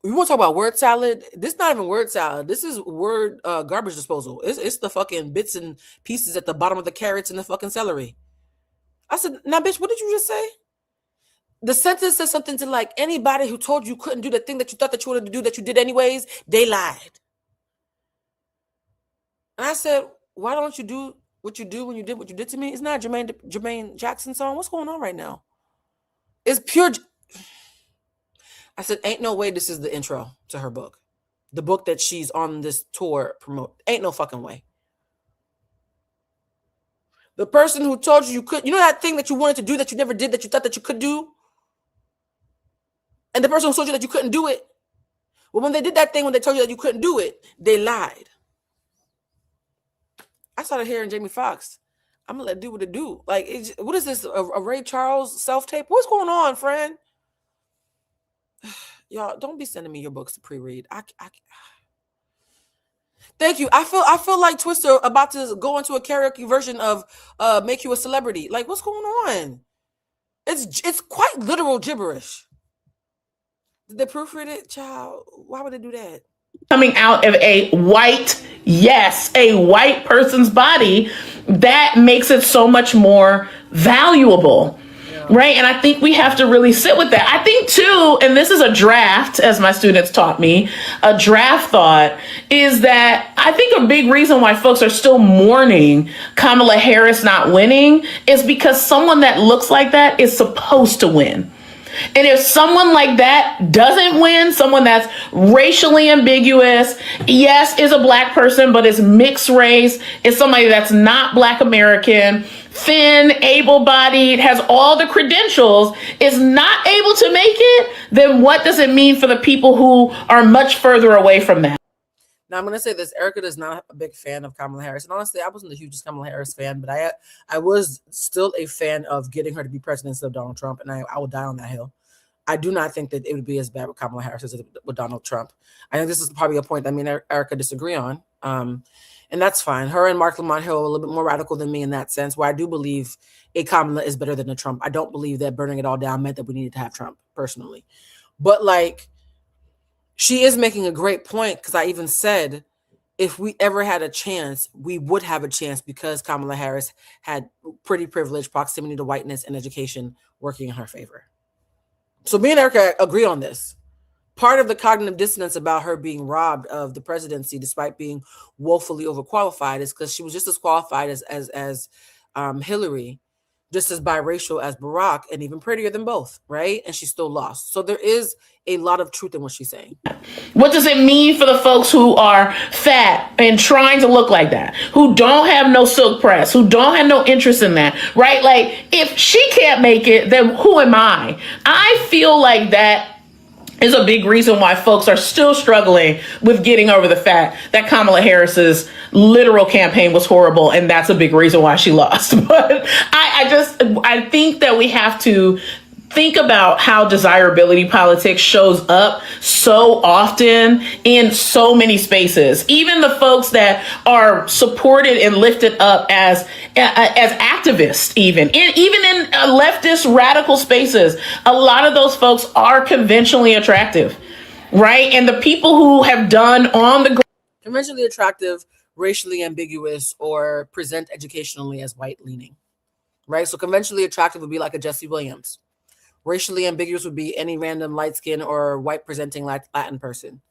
We want to talk about word salad. This is not even word salad. This is word garbage disposal. It's the fucking bits and pieces at the bottom of the carrots and the fucking celery. I said, now, bitch, what did you just say? The sentence says something to like, anybody who told you couldn't do the thing that you thought that you wanted to do that you did anyways, they lied. And I said, why don't you do what you do when you did what you did to me? It's not a Jermaine Jackson song. What's going on right now? It's pure. I said, ain't no way this is the intro to her book. The book that she's on this tour promote. Ain't no fucking way. The person who told you could, you know that thing that you wanted to do that you never did that you thought that you could do? And the person who told you that you couldn't do it, well, when they did that thing, when they told you that you couldn't do it, they lied. I started hearing Jamie Foxx. I'm gonna let it do what it do. Like, what is this? A Ray Charles self-tape? What's going on, friend? Y'all, don't be sending me your books to pre-read. Thank you. I feel like Twister about to go into a karaoke version of Make You a Celebrity. Like, what's going on? It's quite literal gibberish. Did they proofread it, child? Why would they do that? Coming out of a white person's body, that makes it so much more valuable. Right. And I think we have to really sit with that. I think, too, and this is a draft, as my students taught me, a draft thought is that I think a big reason why folks are still mourning Kamala Harris not winning is because someone that looks like that is supposed to win. And if someone like that doesn't win, someone that's racially ambiguous, yes, is a black person, but is mixed race, is somebody that's not Black American, thin, able-bodied, has all the credentials, is not able to make it, then what does it mean for the people who are much further away from that? Now, I'm going to say this. Erica is not a big fan of Kamala Harris. And honestly, I wasn't the hugest Kamala Harris fan, but I was still a fan of getting her to be president instead of Donald Trump. And I will die on that hill. I do not think that it would be as bad with Kamala Harris as with Donald Trump. I think this is probably a point that me and Erica disagree on. And that's fine. Her and Mark Lamont Hill are a little bit more radical than me in that sense, where I do believe a Kamala is better than a Trump. I don't believe that burning it all down meant that we needed to have Trump, personally. But, like, she is making a great point, because I even said if we ever had a chance, we would have a chance because Kamala Harris had pretty privileged proximity to whiteness and education working in her favor. So me and Erica agree on this. Part of the cognitive dissonance about her being robbed of the presidency, despite being woefully overqualified, is because she was just as qualified as Hillary, just as biracial as Barack, and even prettier than both, right? And she still lost. So there is a lot of truth in what she's saying. What does it mean for the folks who are fat and trying to look like that, who don't have no silk press, who don't have no interest in that, right? Like, if she can't make it, then who am I? I feel like that is a big reason why folks are still struggling with getting over the fact that Kamala Harris's literal campaign was horrible, and that's a big reason why she lost. But I think that we have to think about how desirability politics shows up so often in so many spaces. Even the folks that are supported and lifted up as activists, even in leftist radical spaces, a lot of those folks are conventionally attractive, right? And the people who have done on the conventionally attractive, racially ambiguous, or present educationally as white leaning, right? So conventionally attractive would be like a Jesse Williams. Racially ambiguous would be any random light skin or white presenting Latin person.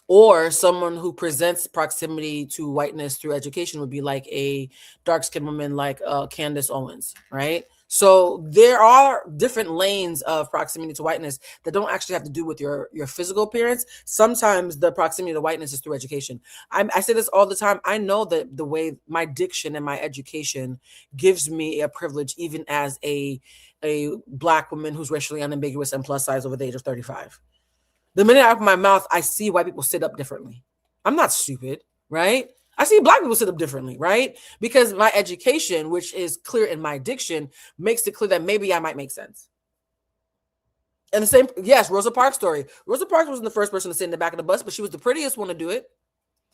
Or someone who presents proximity to whiteness through education would be like a dark skinned woman like Candace Owens, right? So there are different lanes of proximity to whiteness that don't actually have to do with your physical appearance. Sometimes the proximity to whiteness is through education. I say this all the time. I know that the way my diction and my education gives me a privilege, even as a Black woman who's racially unambiguous and plus size over the age of 35. The minute I open my mouth, I see white people sit up differently. I'm not stupid, right? I see Black people sit up differently, right? Because my education, which is clear in my diction, makes it clear that maybe I might make sense. And the same, yes, Rosa Parks story. Rosa Parks wasn't the first person to sit in the back of the bus, but she was the prettiest one to do it.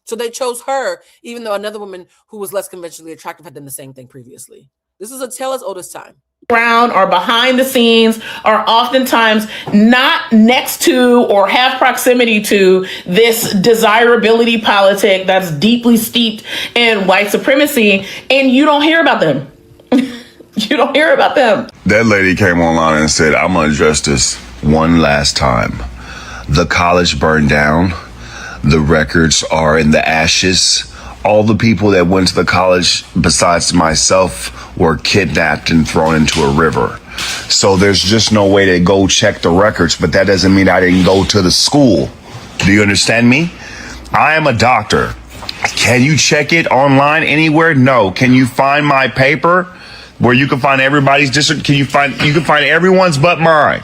So they chose her, even though another woman who was less conventionally attractive had done the same thing previously. This is a tale as old as time. Around or behind the scenes are oftentimes not next to or have proximity to this desirability politic that's deeply steeped in white supremacy, and you don't hear about them. You don't hear about them. That lady came online and said, I'm going to address this one last time. The college burned down. The records are in the ashes. All the people that went to the college, besides myself, were kidnapped and thrown into a river. So there's just no way to go check the records, but that doesn't mean I didn't go to the school. Do you understand me? I am a doctor. Can you check it online anywhere? No. Can you find my paper where you can find everybody's district? You can find everyone's but mine.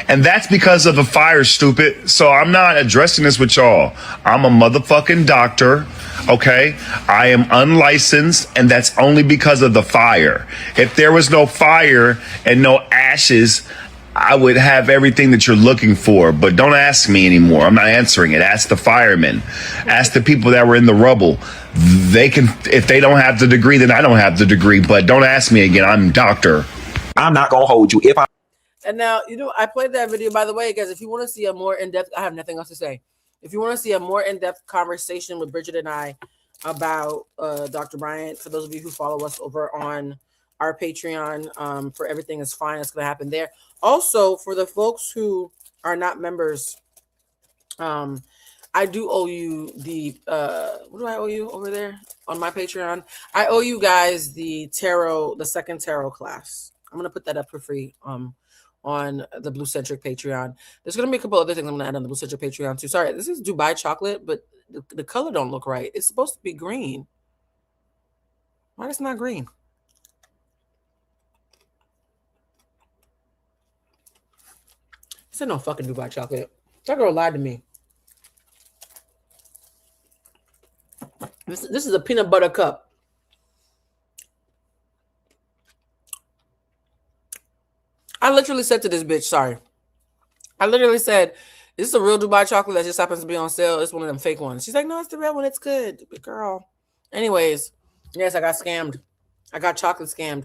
And that's because of the fire, stupid. So I'm not addressing this with y'all. I'm a motherfucking doctor. Okay, I am unlicensed, and that's only because of the fire. If there was no fire and no ashes, I would have everything that you're looking for, but don't ask me anymore. I'm not answering it. Ask the firemen. Ask the people that were in the rubble. They can, if they don't have the degree, then I don't have the degree, but don't ask me again. I'm doctor. I'm not going to hold you. And now, I played that video, by the way, guys. If you want to see a more in-depth, I have nothing else to say. If you want to see a more in-depth conversation with Bridget and I about Dr. Bryant, for those of you who follow us over on our Patreon, for Everything Is Fine, it's going to happen there. Also, for the folks who are not members, I do owe you the, what do I owe you over there on my Patreon? I owe you guys the second tarot class. I'm going to put that up for free on the Bluecentric Patreon. There's going to be a couple other things I'm going to add on the Bluecentric Patreon too. Sorry, this is Dubai chocolate, but the color don't look right. It's supposed to be green. Why is it not green? This ain't no fucking Dubai chocolate. That girl lied to me. This is a peanut butter cup. I literally said to this bitch, sorry. I literally said, is this a real Dubai chocolate that just happens to be on sale? It's one of them fake ones. She's like, no, it's the real one. It's good. Girl. Anyways, yes, I got scammed. I got chocolate scammed.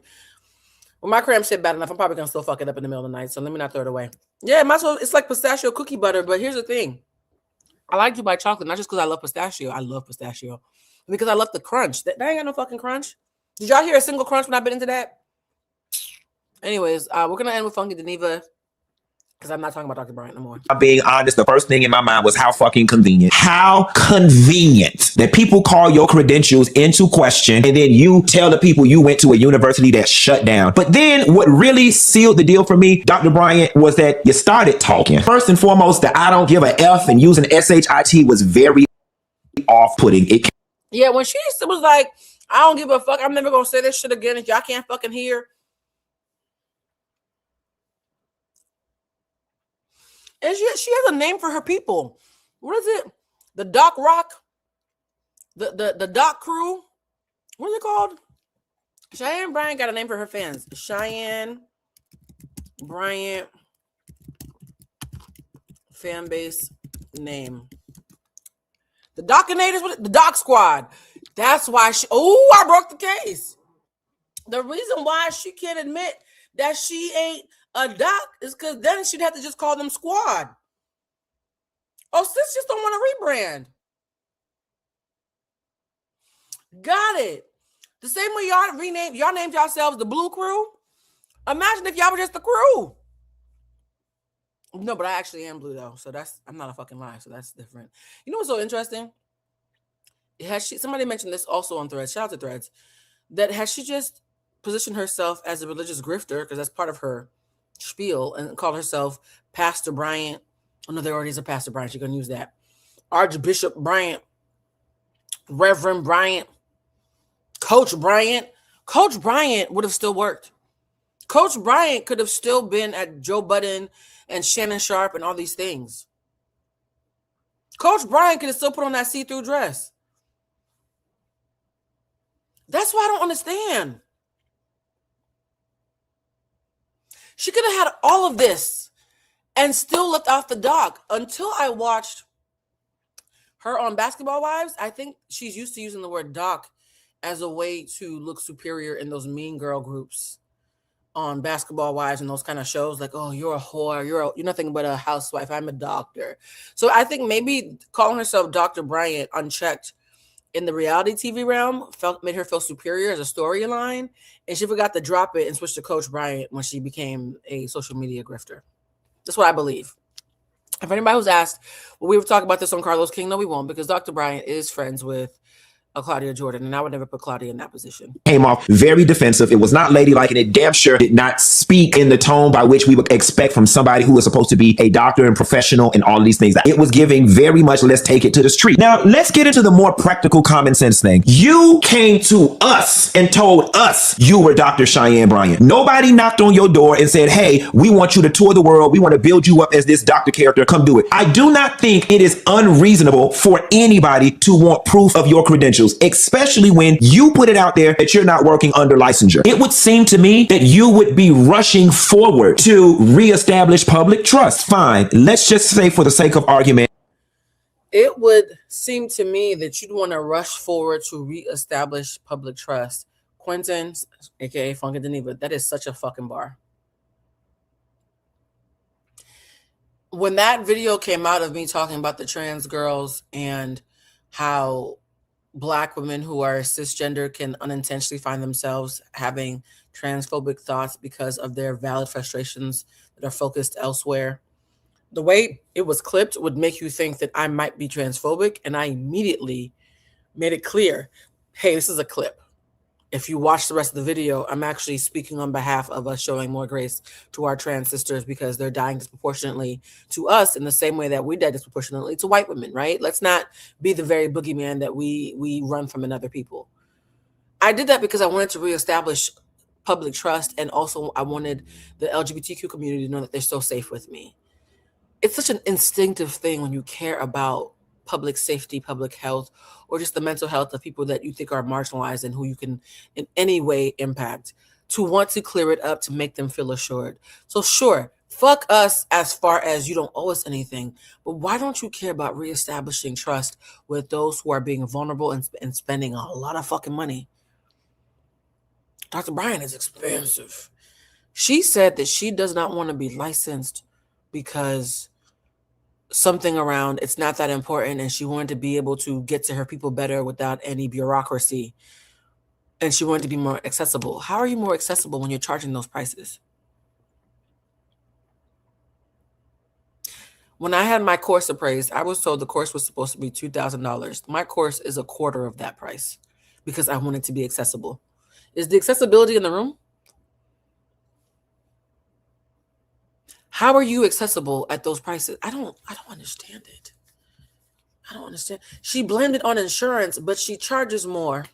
Well, my cramp shit bad enough. I'm probably going to still fuck it up in the middle of the night, so let me not throw it away. Yeah, might as well. It's like pistachio cookie butter, but here's the thing. I like Dubai chocolate, not just because I love pistachio. I love pistachio. Because I love the crunch. That ain't got no fucking crunch. Did y'all hear a single crunch when I've been into that? Anyways, we're going to end with Funky Geneva because I'm not talking about Dr. Bryant no more. Being honest, the first thing in my mind was how fucking convenient. How convenient that people call your credentials into question and then you tell the people you went to a university that shut down. But then what really sealed the deal for me, Dr. Bryant, was that you started talking. First and foremost, the I don't give a F and using SHIT was very off-putting. Yeah, when she was like, I don't give a fuck. I'm never going to say this shit again if y'all can't fucking hear. And she has a name for her people. What is it? The Doc Rock? The Doc Crew? What is it called? Cheyenne Bryant got a name for her fans. Cheyenne Bryant fan base name. The Docinators, the Doc Squad. That's why I broke the case. The reason why she can't admit that she ain't a doc is because then she'd have to just call them squad. Oh, sis just don't want to rebrand. Got it. The same way y'all named yourselves the Blue Crew. Imagine if y'all were just the crew. No, but I actually am blue though, so I'm not a fucking lie, so that's different. You know what's so interesting? Somebody mentioned this also on Threads. Shout out to Threads. That has she just positioned herself as a religious grifter because that's part of her spiel and called herself Pastor Bryant. Oh no, there already is a Pastor Bryant. She's gonna use that. Archbishop Bryant, Reverend Bryant, Coach Bryant. Coach Bryant would have still worked. Coach Bryant could have still been at Joe Budden and Shannon Sharp and all these things. Coach Bryant could have still put on that see-through dress. That's why I don't understand. She could have had all of this and still left out the doc until I watched her on Basketball Wives. I think she's used to using the word doc as a way to look superior in those mean girl groups on Basketball Wives and those kind of shows. Like, oh, you're a whore. You're nothing but a housewife. I'm a doctor. So I think maybe calling herself Dr. Bryant unchecked in the reality TV realm made her feel superior as a storyline, and she forgot to drop it and switch to Coach Bryant when she became a social media grifter. That's what I believe. If anybody who's asked, well, we were talking about this on Carlos King, no, we won't, because Dr. Bryant is friends with Claudia Jordan, and I would never put Claudia in that position. Came off very defensive. It was not ladylike, and it damn sure did not speak in the tone by which we would expect from somebody who was supposed to be a doctor and professional and all of these things. It was giving very much, let's take it to the street. Now, let's get into the more practical common sense thing. You came to us and told us you were Dr. Cheyenne Bryant. Nobody knocked on your door and said, hey, we want you to tour the world. We want to build you up as this doctor character. Come do it. I do not think it is unreasonable for anybody to want proof of your credentials. officials, especially when you put it out there that you're not working under licensure. It would seem to me that you would be rushing forward to reestablish public trust. Fine. Let's just say, for the sake of argument, it would seem to me that you'd want to rush forward to reestablish public trust. Quentin, aka Funky Geneva, that is such a fucking bar. When that video came out of me talking about the trans girls and how Black women who are cisgender can unintentionally find themselves having transphobic thoughts because of their valid frustrations that are focused elsewhere, the way it was clipped would make you think that I might be transphobic, and I immediately made it clear, hey, this is a clip. If you watch the rest of the video, I'm actually speaking on behalf of us showing more grace to our trans sisters because they're dying disproportionately to us in the same way that we die disproportionately to white women, right? Let's not be the very boogeyman that we run from in other people. I did that because I wanted to reestablish public trust, and also I wanted the LGBTQ community to know that they're so safe with me. It's such an instinctive thing when you care about public safety, public health, or just the mental health of people that you think are marginalized and who you can in any way impact, to want to clear it up to make them feel assured. So sure, fuck us as far as you don't owe us anything, but why don't you care about reestablishing trust with those who are being vulnerable and spending a lot of fucking money? Dr. Bryant is expensive. She said that she does not want to be licensed because something around it's not that important, and she wanted to be able to get to her people better without any bureaucracy, and she wanted to be more accessible. How are you more accessible when you're charging those prices? When I had my course appraised, I was told the course was supposed to be $2,000. My course is a quarter of that price because I want it to be accessible. Is the accessibility in the room? How are you accessible at those prices? I don't understand it. I don't understand. She blamed it on insurance, but she charges more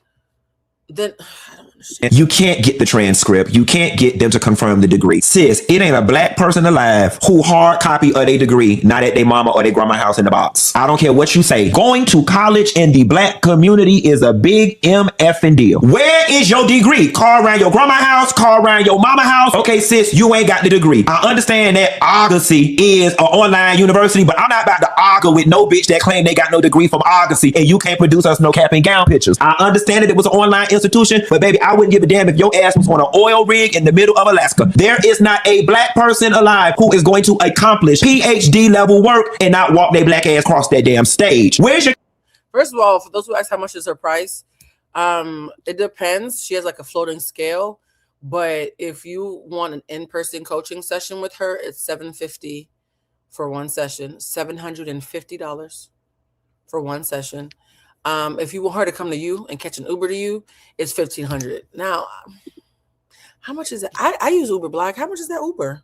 than, I don't understand. you can't get the transcript. You can't get them to confirm the degree. Sis, it ain't a Black person alive who hard copy of their degree, not at their mama or their grandma house in the box. I don't care what you say. Going to college in the Black community is a big MFing deal. Where is your degree? Call around your grandma house, call around your mama house. Okay, sis, you ain't got the degree. I understand that Argosy is an online university, but I'm not about to argue with no bitch that claim they got no degree from Argosy and you can't produce us no cap and gown pictures. I understand that it was an online institution, but baby, I wouldn't give a damn if your ass was on an oil rig in the middle of Alaska. There is not a Black person alive who is going to accomplish PhD level work and not walk their Black ass across that damn stage. Where's your... First of all, for those who ask how much is her price, it depends. She has like a floating scale, but if you want an in-person coaching session with her, it's $750 for one session, $750 for one session. If you want her to come to you and catch an Uber to you, it's $1,500. Now, how much is it? I use Uber Black. How much is that Uber?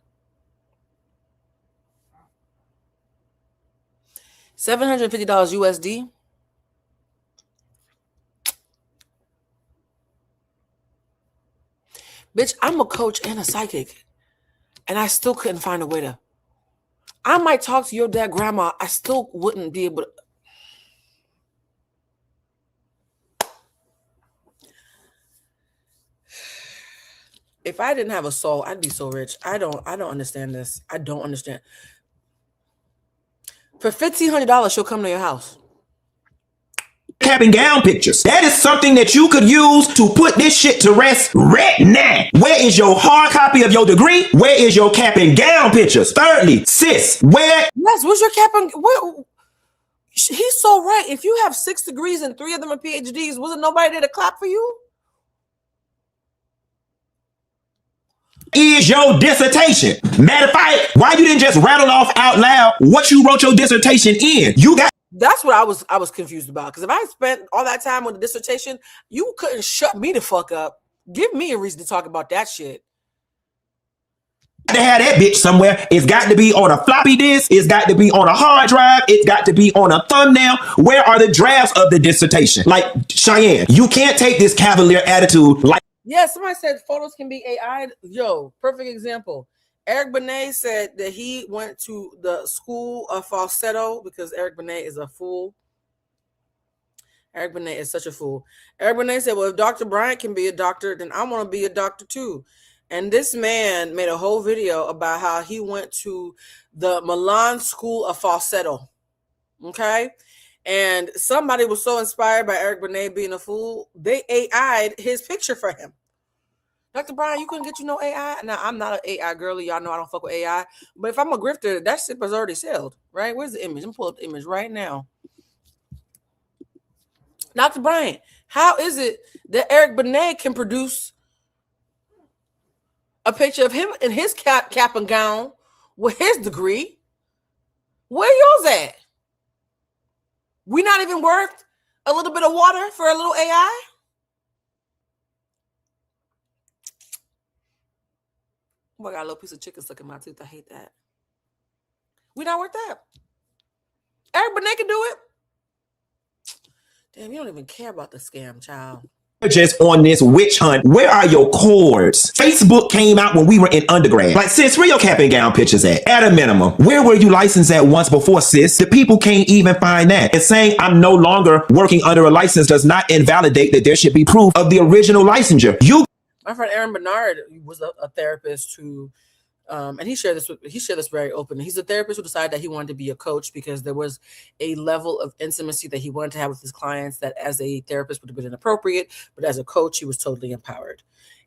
$750 USD. Bitch, I'm a coach and a psychic, and I still couldn't find a way to. I might talk to your dad, grandma. I still wouldn't be able to. If I didn't have a soul, I'd be so rich. I don't understand this. I don't understand. For $1,500, she'll come to your house. Cap and gown pictures? That is something that you could use to put this shit to rest right now. Where is your hard copy of your degree? Where is your cap and gown pictures? Thirdly, sis, where... Yes, where's your cap and... He's so right. If you have 6 degrees and 3 of them are PhDs, wasn't nobody there to clap for you? Is your dissertation? Matter of fact, why you didn't just rattle off out loud what you wrote your dissertation in? You got... That's what I was confused about. Because if I spent all that time on the dissertation, you couldn't shut me the fuck up. Give me a reason to talk about that shit. To have that bitch somewhere. It's got to be on a floppy disk. It's got to be on a hard drive. It's got to be on a thumbnail. Where are the drafts of the dissertation? Like, Cheyenne, you can't take this cavalier attitude like... Yeah, somebody said photos can be AI. Yo, perfect example. Eric Benet said that he went to the school of falsetto because Eric Benet is a fool. Eric Benet is such a fool. Eric Benet said, well, if Dr. Bryant can be a doctor, then I want to be a doctor too. And this man made a whole video about how he went to the Milan School of Falsetto. Okay? And somebody was so inspired by Eric Benet being a fool, they AI'd his picture for him. Dr. Brian, you couldn't get you no AI? Now, I'm not an AI girly. Y'all know I don't fuck with AI. But if I'm a grifter, that ship has already sailed, right? Where's the image? I'm pulling up the image right now. Dr. Bryant, how is it that Eric Benet can produce a picture of him in his cap and gown with his degree? Where y'all's at? We not even worth a little bit of water for a little AI? Oh, I got a little piece of chicken stuck in my tooth. I hate that. We not worth that. Eric Benet can do it. Damn, you don't even care about the scam, child. Just on this witch hunt, where are your cords? Facebook came out when we were in undergrad. Like, sis, where your cap and gown pictures at? At a minimum. Where were you licensed at once before, sis? The people can't even find that. And saying I'm no longer working under a license does not invalidate that there should be proof of the original licensure. My friend Aaron Bernard was a therapist who, and he shared this very openly. He's a therapist who decided that he wanted to be a coach because there was a level of intimacy that he wanted to have with his clients that as a therapist would have been inappropriate, but as a coach, he was totally empowered.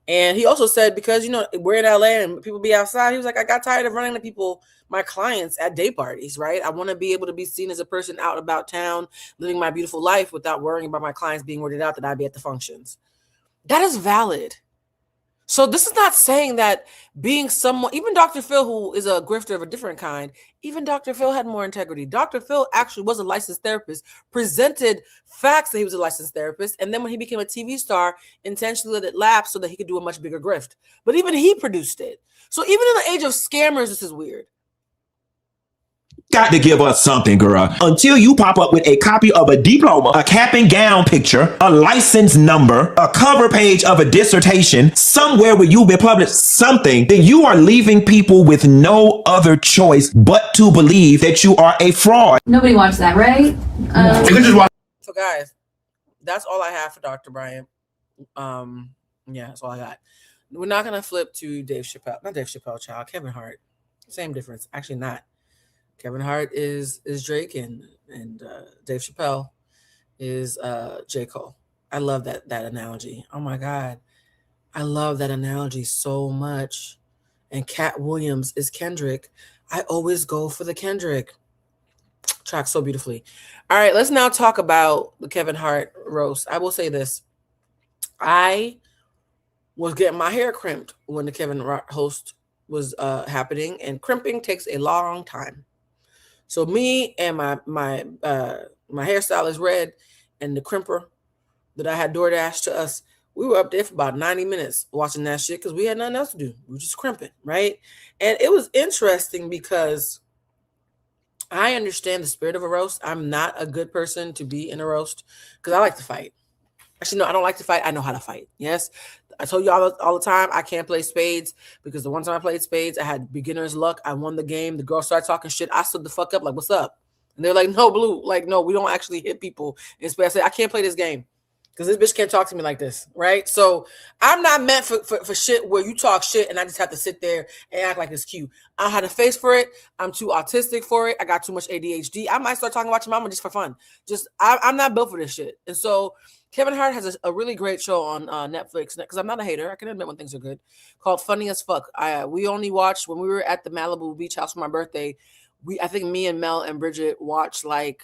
And he also said, because, you know, we're in LA and people be outside, he was like, I got tired of running to people, my clients at day parties, right? I want to be able to be seen as a person out about town, living my beautiful life without worrying about my clients being weirded out that I'd be at the functions. That is valid. So this is not saying that being someone, even Dr. Phil, who is a grifter of a different kind, even Dr. Phil had more integrity. Dr. Phil actually was a licensed therapist, presented facts that he was a licensed therapist, and then when he became a TV star, intentionally let it lapse so that he could do a much bigger grift. But even he produced it. So even in the age of scammers, this is weird. Got to give us something, girl. Until you pop up with a copy of a diploma, a cap and gown picture, a license number, a cover page of a dissertation, somewhere where you've been published something, then you are leaving people with no other choice but to believe that you are a fraud. Nobody watched that, right? So guys, that's all I have for Dr. Bryant. Yeah, that's all I got. We're not going to flip to Dave Chappelle. Not Dave Chappelle, child. Kevin Hart. Same difference. Actually not. Kevin Hart is Drake and Dave Chappelle is J. Cole. I love that analogy. Oh my God. I love that analogy so much. And Cat Williams is Kendrick. I always go for the Kendrick. Tracks so beautifully. All right, let's now talk about the Kevin Hart roast. I will say this. I was getting my hair crimped when the Kevin Hart host was happening, and crimping takes a long time. So me and my hairstylist Red and the crimper that I had DoorDash to us, we were up there for about 90 minutes watching that shit because we had nothing else to do. We were just crimping, right? And it was interesting because I understand the spirit of a roast. I'm not a good person to be in a roast because I like to fight. Actually, no, I don't like to fight. I know how to fight. Yes. I told you all the time, I can't play spades because the one time I played spades, I had beginner's luck. I won the game. The girl started talking shit. I stood the fuck up like, what's up? And they're like, no, Blue. Like, no, we don't actually hit people in spades. I said, I can't play this game because this bitch can't talk to me like this, right? So I'm not meant for shit where you talk shit and I just have to sit there and act like it's cute. I don't have the face for it. I'm too autistic for it. I got too much ADHD. I might start talking about your mama just for fun. I'm not built for this shit. And so Kevin Hart has a really great show on Netflix because I'm not a hater. I can admit when things are good. Called Funny as Fuck. We only watched when we were at the Malibu Beach House for my birthday. I think me and Mel and Bridget watched like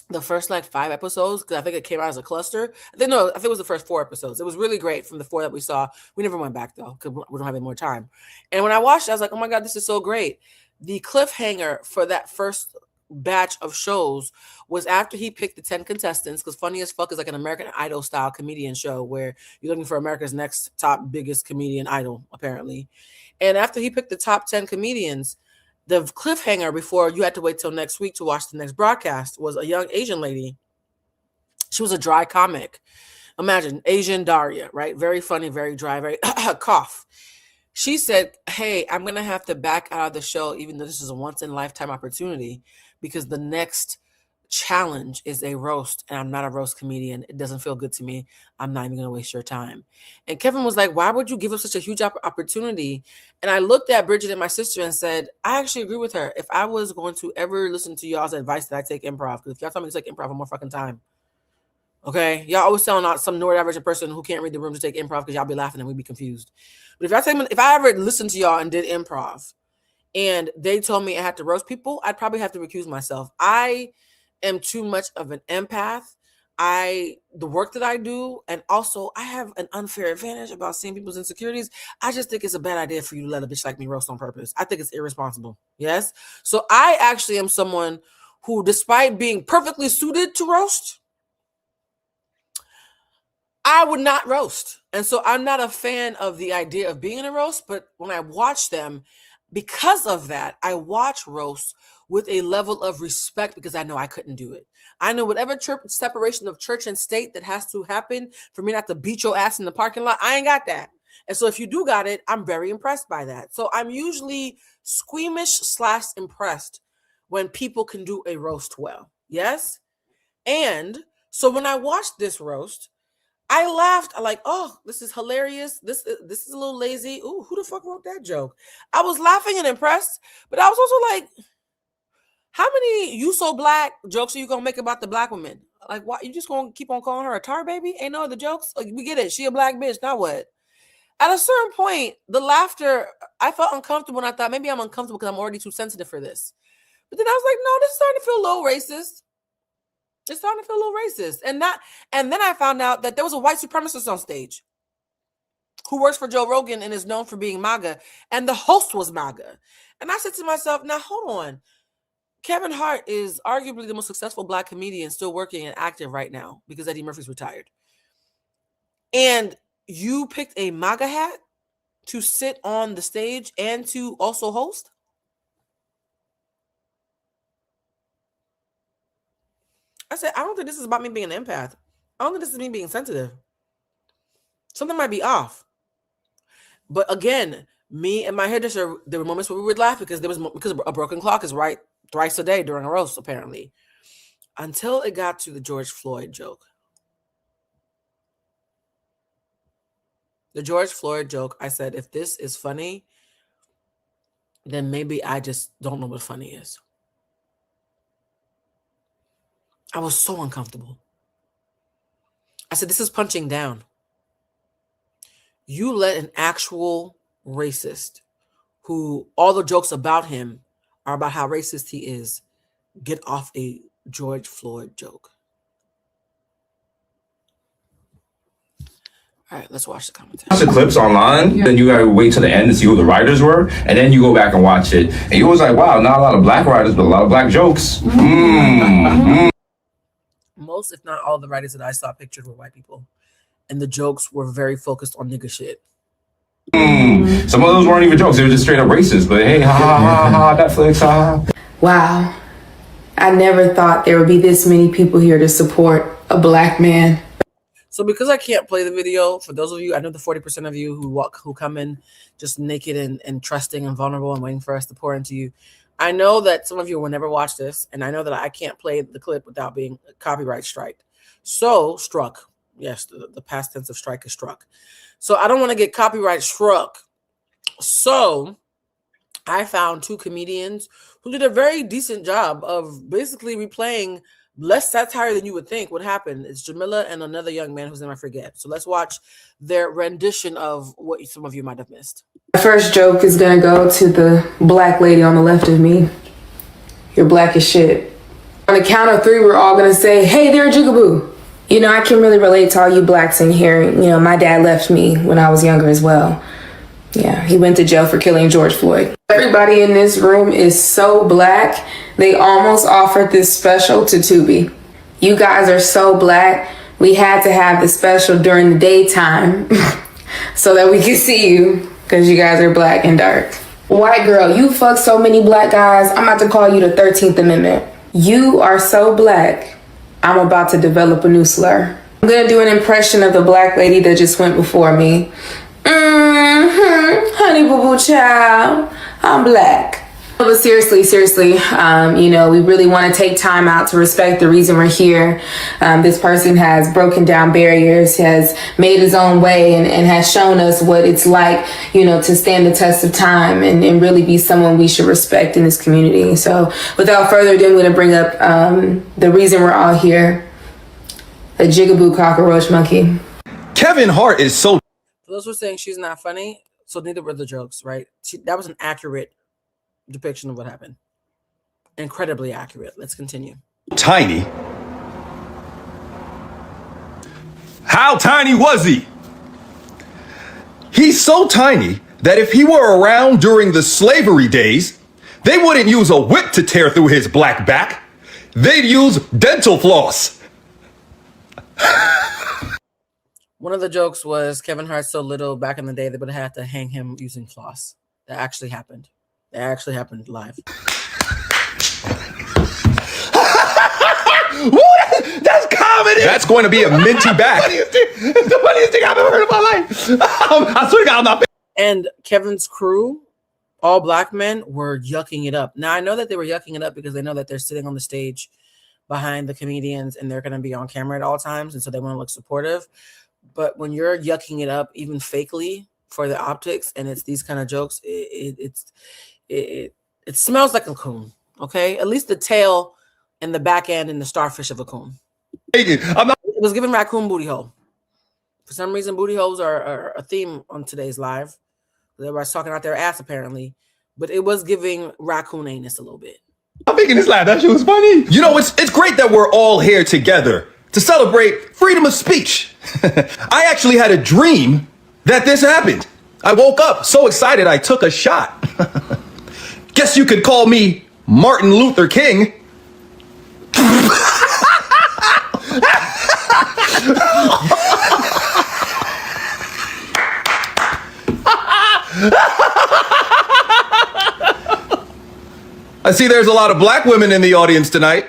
the first like 5 episodes because I think it came out as a cluster. I think it was the first 4 episodes. It was really great from the 4 that we saw. We never went back though because we don't have any more time. And when I watched it, I was like, oh my God, this is so great. The cliffhanger for that first batch of shows was after he picked the 10 contestants, because Funny as Fuck is like an American Idol style comedian show where you're looking for America's next top biggest comedian idol, apparently. And after he picked the top 10 comedians, the cliffhanger before you had to wait till next week to watch the next broadcast was a young Asian lady. She was a dry comic. Imagine Asian Daria, right? Very funny, very dry, very cough. She said, hey, I'm going to have to back out of the show, even though this is a once in a lifetime opportunity, because the next challenge is a roast, and I'm not a roast comedian. It doesn't feel good to me. I'm not even going to waste your time. And Kevin was like, why would you give up such a huge opportunity? And I looked at Bridget and my sister and said, I actually agree with her. If I was going to ever listen to y'all's advice that I take improv, because if y'all tell me to take improv, one more fucking time. Okay? Y'all always telling out some neurodivergent person who can't read the room to take improv because y'all be laughing and we be confused. But if I ever listened to y'all and did improv and they told me I had to roast people, I'd probably have to recuse myself. I am too much of an empath. The work that I do, and also I have an unfair advantage about seeing people's insecurities. I just think it's a bad idea for you to let a bitch like me roast on purpose. I think it's irresponsible. Yes. So I actually am someone who, despite being perfectly suited to roast, I would not roast. And so I'm not a fan of the idea of being in a roast, but when I watch them, because of that, I watch roasts with a level of respect because I know I couldn't do it. I know whatever separation of church and state that has to happen for me not to beat your ass in the parking lot, I ain't got that. And so if you do got it, I'm very impressed by that. So I'm usually squeamish / impressed when people can do a roast well. Yes? And so when I watched this roast, I laughed. I'm like, oh, this is hilarious. This is a little lazy. Ooh, who the fuck wrote that joke? I was laughing and impressed, but I was also like, how many "you so black" jokes are you gonna make about the black woman? Like, why you just gonna keep on calling her a tar baby? Ain't no other jokes. Like, we get it. She a black bitch. Now what? At a certain point, the laughter, I felt uncomfortable, and I thought maybe I'm uncomfortable because I'm already too sensitive for this. But then I was like, no, this is starting to feel a little racist. It's starting to feel a little racist. And then I found out that there was a white supremacist on stage who works for Joe Rogan and is known for being MAGA. And the host was MAGA. And I said to myself, now hold on. Kevin Hart is arguably the most successful black comedian still working and active right now because Eddie Murphy's retired. And you picked a MAGA hat to sit on the stage and to also host? I said, I don't think this is about me being an empath. I don't think this is me being sensitive. Something might be off. But again, me and my hairdresser, there were moments where we would laugh because a broken clock is right thrice a day during a roast, apparently. Until it got to the George Floyd joke. The George Floyd joke, I said, if this is funny, then maybe I just don't know what funny is. I was so uncomfortable. I said, this is punching down. You let an actual racist who all the jokes about him are about how racist he is get off a George Floyd joke. All right, let's watch the commentary. Watch the clips online, then you gotta wait till the end to see who the writers were, and then you go back and watch it. And you was like, wow, not a lot of black writers, but a lot of black jokes. Most, if not all, the writers that I saw pictured were white people. And the jokes were very focused on nigga shit. Some of those weren't even jokes, they were just straight up racist. But hey, ha ha ha, Netflix, ha. Wow. I never thought there would be this many people here to support a black man. So because I can't play the video, for those of you, I know the 40% of you who come in just naked and trusting and vulnerable and waiting for us to pour into you. I know that some of you will never watch this, and I know that I can't play the clip without being copyright striked. So, struck. Yes, the past tense of strike is struck. So I don't want to get copyright struck. So I found two comedians who did a very decent job of basically replaying less satire than you would think would happen. It's Jamila and another young man whose name I forget. So let's watch their rendition of what some of you might have missed. My first joke is going to go to the black lady on the left of me. You're black as shit. On the count of three, we're all going to say, hey there, Jigaboo. You know, I can really relate to all you blacks in here. You know, my dad left me when I was younger as well. Yeah, he went to jail for killing George Floyd. Everybody in this room is so black, they almost offered this special to Tubi. You guys are so black, we had to have the special during the daytime so that we could see you, because you guys are black and dark. White girl, you fuck so many black guys, I'm about to call you the 13th Amendment. You are so black, I'm about to develop a new slur. I'm gonna do an impression of the black lady that just went before me. Honey boo boo child, I'm black. But seriously, we really want to take time out to respect the reason we're here. This person has broken down barriers, has made his own way, and has shown us what it's like, to stand the test of time and really be someone we should respect in this community. So without further ado, I'm going to bring up the reason we're all here, a jigaboo cockroach monkey. Kevin Hart is so... Those were saying she's not funny, so neither were the jokes, right? That was an accurate depiction of what happened. Incredibly accurate. Let's continue. tiny. How tiny was he? He's so tiny that if he were around during the slavery days, they wouldn't use a whip to tear through his black back. They'd use dental floss. One of the jokes was Kevin Hart's so little back in the day they would have had to hang him using floss. That actually happened. That actually happened live. That's comedy. That's going to be a minty back. The funniest thing I've ever heard in my life. I swear to God, I'm not. And Kevin's crew, all black men, were yucking it up. Now, I know that they were yucking it up because they know that they're sitting on the stage behind the comedians and they're going to be on camera at all times. And so they want to look supportive. But when you're yucking it up, even fakely for the optics, and it's these kind of jokes, it smells like a coon. Okay, at least the tail and the back end and the starfish of a coon. It was giving raccoon booty hole. For some reason, booty holes are a theme on today's live. Everybody's talking out their ass apparently, but it was giving raccoon anus a little bit. I'm making this laugh. That shit was funny. You know, it's great that we're all here together to celebrate freedom of speech. I actually had a dream that this happened. I woke up so excited I took a shot. Guess you could call me Martin Luther King. I see there's a lot of black women in the audience tonight.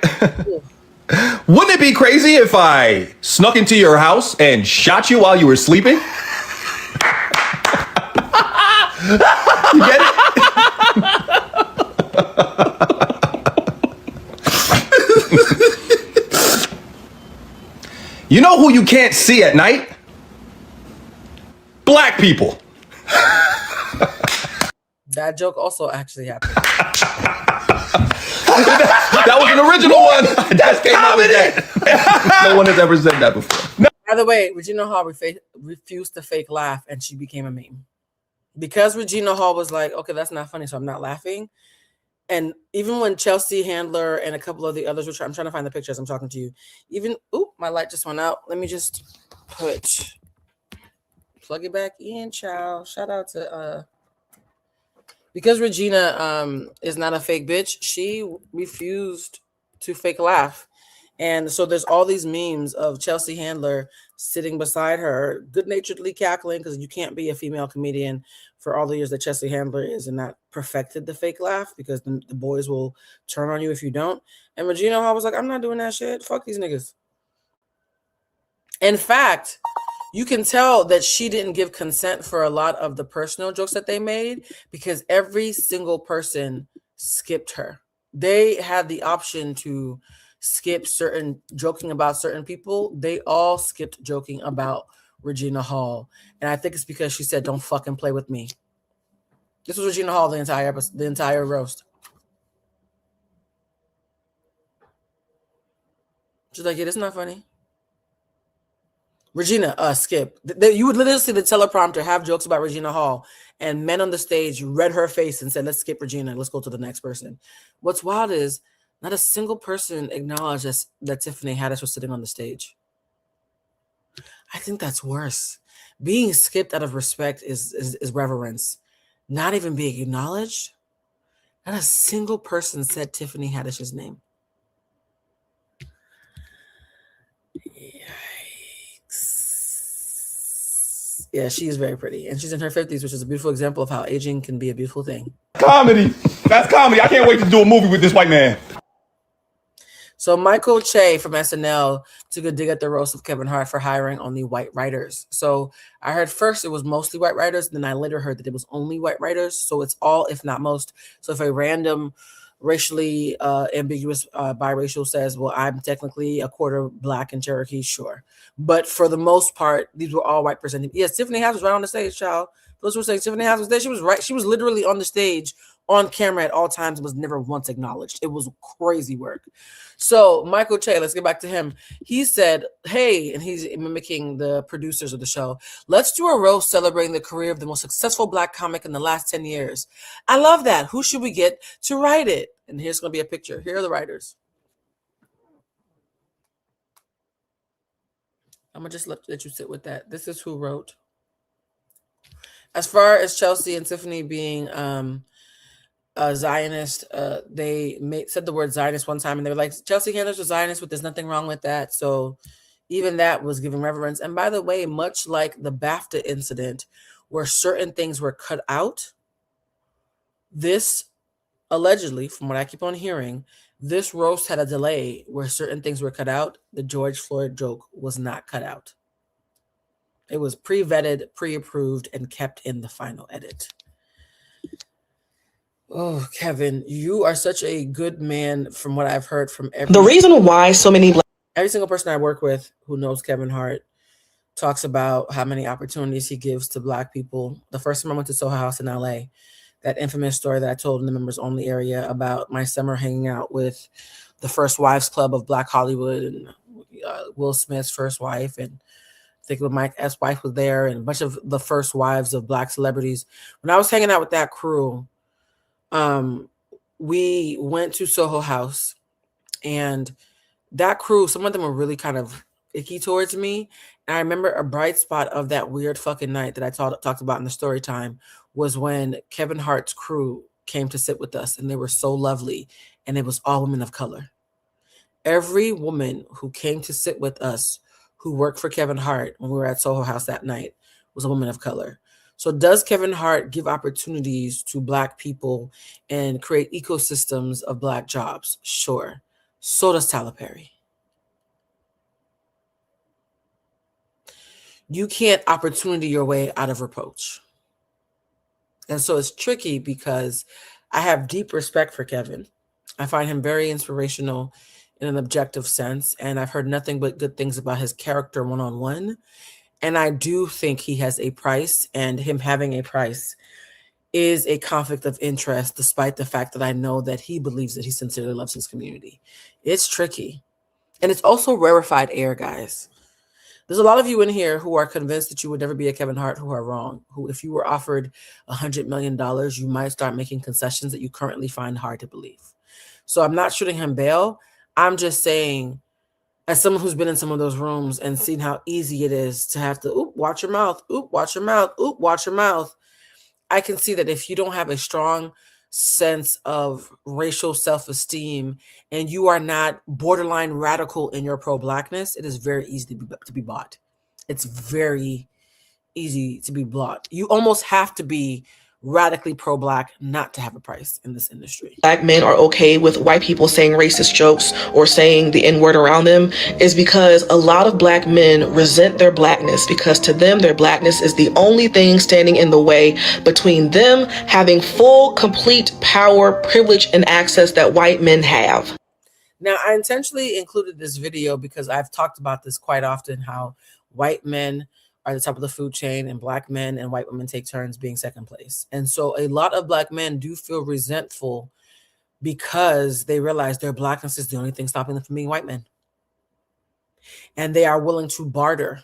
Wouldn't it be crazy if I snuck into your house and shot you while you were sleeping? You get it? You know who you can't see at night? Black people. That joke also actually happened. That was an original one. That's comedy. No one has ever said that before. No. By the way, Regina Hall refused to fake laugh, and she became a meme. Because Regina Hall was like, okay, that's not funny, so I'm not laughing. And even when Chelsea Handler and a couple of the others were I'm trying to find the pictures, I'm talking to you. My light just went out. Let me just plug it back in, child. Shout out to because Regina is not a fake bitch, she refused to fake laugh. And so there's all these memes of Chelsea Handler sitting beside her, good-naturedly cackling, because you can't be a female comedian for all the years that Chelsea Handler is and not perfected the fake laugh, because the boys will turn on you if you don't. And Regina Hall was like, I'm not doing that shit. Fuck these niggas. In fact, you can tell that she didn't give consent for a lot of the personal jokes that they made because every single person skipped her. They had the option to skip joking about certain people. They all skipped joking about Regina Hall. And I think it's because she said, don't fucking play with me. This was Regina Hall the entire roast. She's like, yeah, it's not funny. Regina, skip. You would literally see the teleprompter have jokes about Regina Hall, and men on the stage read her face and said, let's skip Regina. Let's go to the next person. What's wild is not a single person acknowledged that Tiffany Haddish was sitting on the stage. I think that's worse. Being skipped out of respect is reverence. Not even being acknowledged. Not a single person said Tiffany Haddish's name. Yeah, she is very pretty. And she's in her 50s, which is a beautiful example of how aging can be a beautiful thing. Comedy. That's comedy. I can't wait to do a movie with this white man. So Michael Che from SNL took a dig at the roast of Kevin Hart for hiring only white writers. So I heard first it was mostly white writers, then I later heard that it was only white writers. So it's all, if not most. So if a random racially ambiguous biracial says, well, I'm technically a quarter black and Cherokee, sure. But for the most part, these were all white presenting. Yes, Tiffany Haddish was right on the stage, child. Those were saying Tiffany Haddish was there. She was right. She was literally on the stage on camera at all times and was never once acknowledged. It was crazy work. So Michael Che, let's get back to him. He said, hey, and he's mimicking the producers of the show, let's do a roast celebrating the career of the most successful black comic in the last 10 years. I love that. Who should we get to write it? And here's going to be a picture. Here are the writers. I'm going to just let you sit with that. This is who wrote. As far as Chelsea and Tiffany being a Zionist, they said the word Zionist one time and they were like, Chelsea Handler's a Zionist, but there's nothing wrong with that. So even that was given reverence. And by the way, much like the BAFTA incident where certain things were cut out, this allegedly, from what I keep on hearing, this roast had a delay where certain things were cut out. The George Floyd joke was not cut out. It was pre-vetted, pre-approved, and kept in the final edit. Oh, Kevin, you are such a good man from what I've heard from every single person I work with who knows Kevin Hart talks about how many opportunities he gives to Black people. The first time I went to Soho House in LA, that infamous story that I told in the members only area about my summer hanging out with the First Wives Club of Black Hollywood and Will Smith's first wife, and I think Mike S. wife was there, and a bunch of the first wives of Black celebrities. When I was hanging out with that crew, we went to Soho House, and that crew, some of them were really kind of icky towards me. And I remember a bright spot of that weird fucking night that I talked about in the story time was when Kevin Hart's crew came to sit with us, and they were so lovely, and it was all women of color. Every woman who came to sit with us who worked for Kevin Hart when we were at Soho House that night was a woman of color. So does Kevin Hart give opportunities to Black people and create ecosystems of Black jobs? Sure. So does Tyler Perry. You can't opportunity your way out of reproach. And so it's tricky because I have deep respect for Kevin. I find him very inspirational in an objective sense, and I've heard nothing but good things about his character one-on-one. And I do think he has a price, and him having a price is a conflict of interest, despite the fact that I know that he believes that he sincerely loves his community. It's tricky. And it's also rarefied air, guys. There's a lot of you in here who are convinced that you would never be a Kevin Hart who are wrong, who if you were offered $100 million, you might start making concessions that you currently find hard to believe. So I'm not shooting him bail. I'm just saying, as someone who's been in some of those rooms and seen how easy it is to have to, watch your mouth, watch your mouth, watch your mouth. I can see that if you don't have a strong sense of racial self-esteem and you are not borderline radical in your pro-Blackness, it is very easy to be bought. It's very easy to be bought. You almost have to be radically pro-Black not to have a price in this industry. Black men are okay with white people saying racist jokes or saying the N-word around them is because a lot of Black men resent their Blackness, because to them their Blackness is the only thing standing in the way between them having full, complete power, privilege, and access that white men have. Now, I intentionally included this video because I've talked about this quite often, how white men are the top of the food chain and Black men and white women take turns being second place. And so a lot of Black men do feel resentful because they realize their Blackness is the only thing stopping them from being white men. And they are willing to barter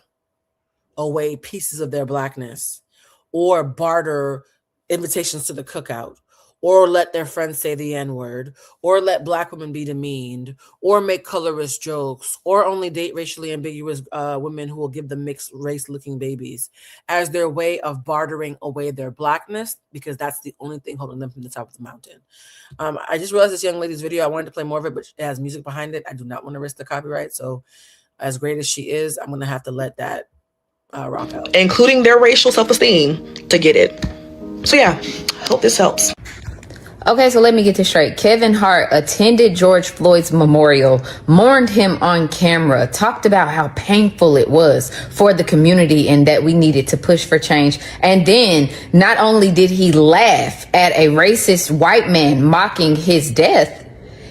away pieces of their Blackness, or barter invitations to the cookout, or let their friends say the N-word, or let Black women be demeaned, or make colorist jokes, or only date racially ambiguous women who will give them mixed race-looking babies as their way of bartering away their Blackness, because that's the only thing holding them from the top of the mountain. I just realized this young lady's video. I wanted to play more of it, but it has music behind it. I do not want to risk the copyright, so as great as she is, I'm going to have to let that rock out. Including their racial self-esteem to get it. So yeah, I hope this helps. Okay, so let me get this straight. Kevin Hart attended George Floyd's memorial, mourned him on camera, talked about how painful it was for the community and that we needed to push for change. And then not only did he laugh at a racist white man mocking his death,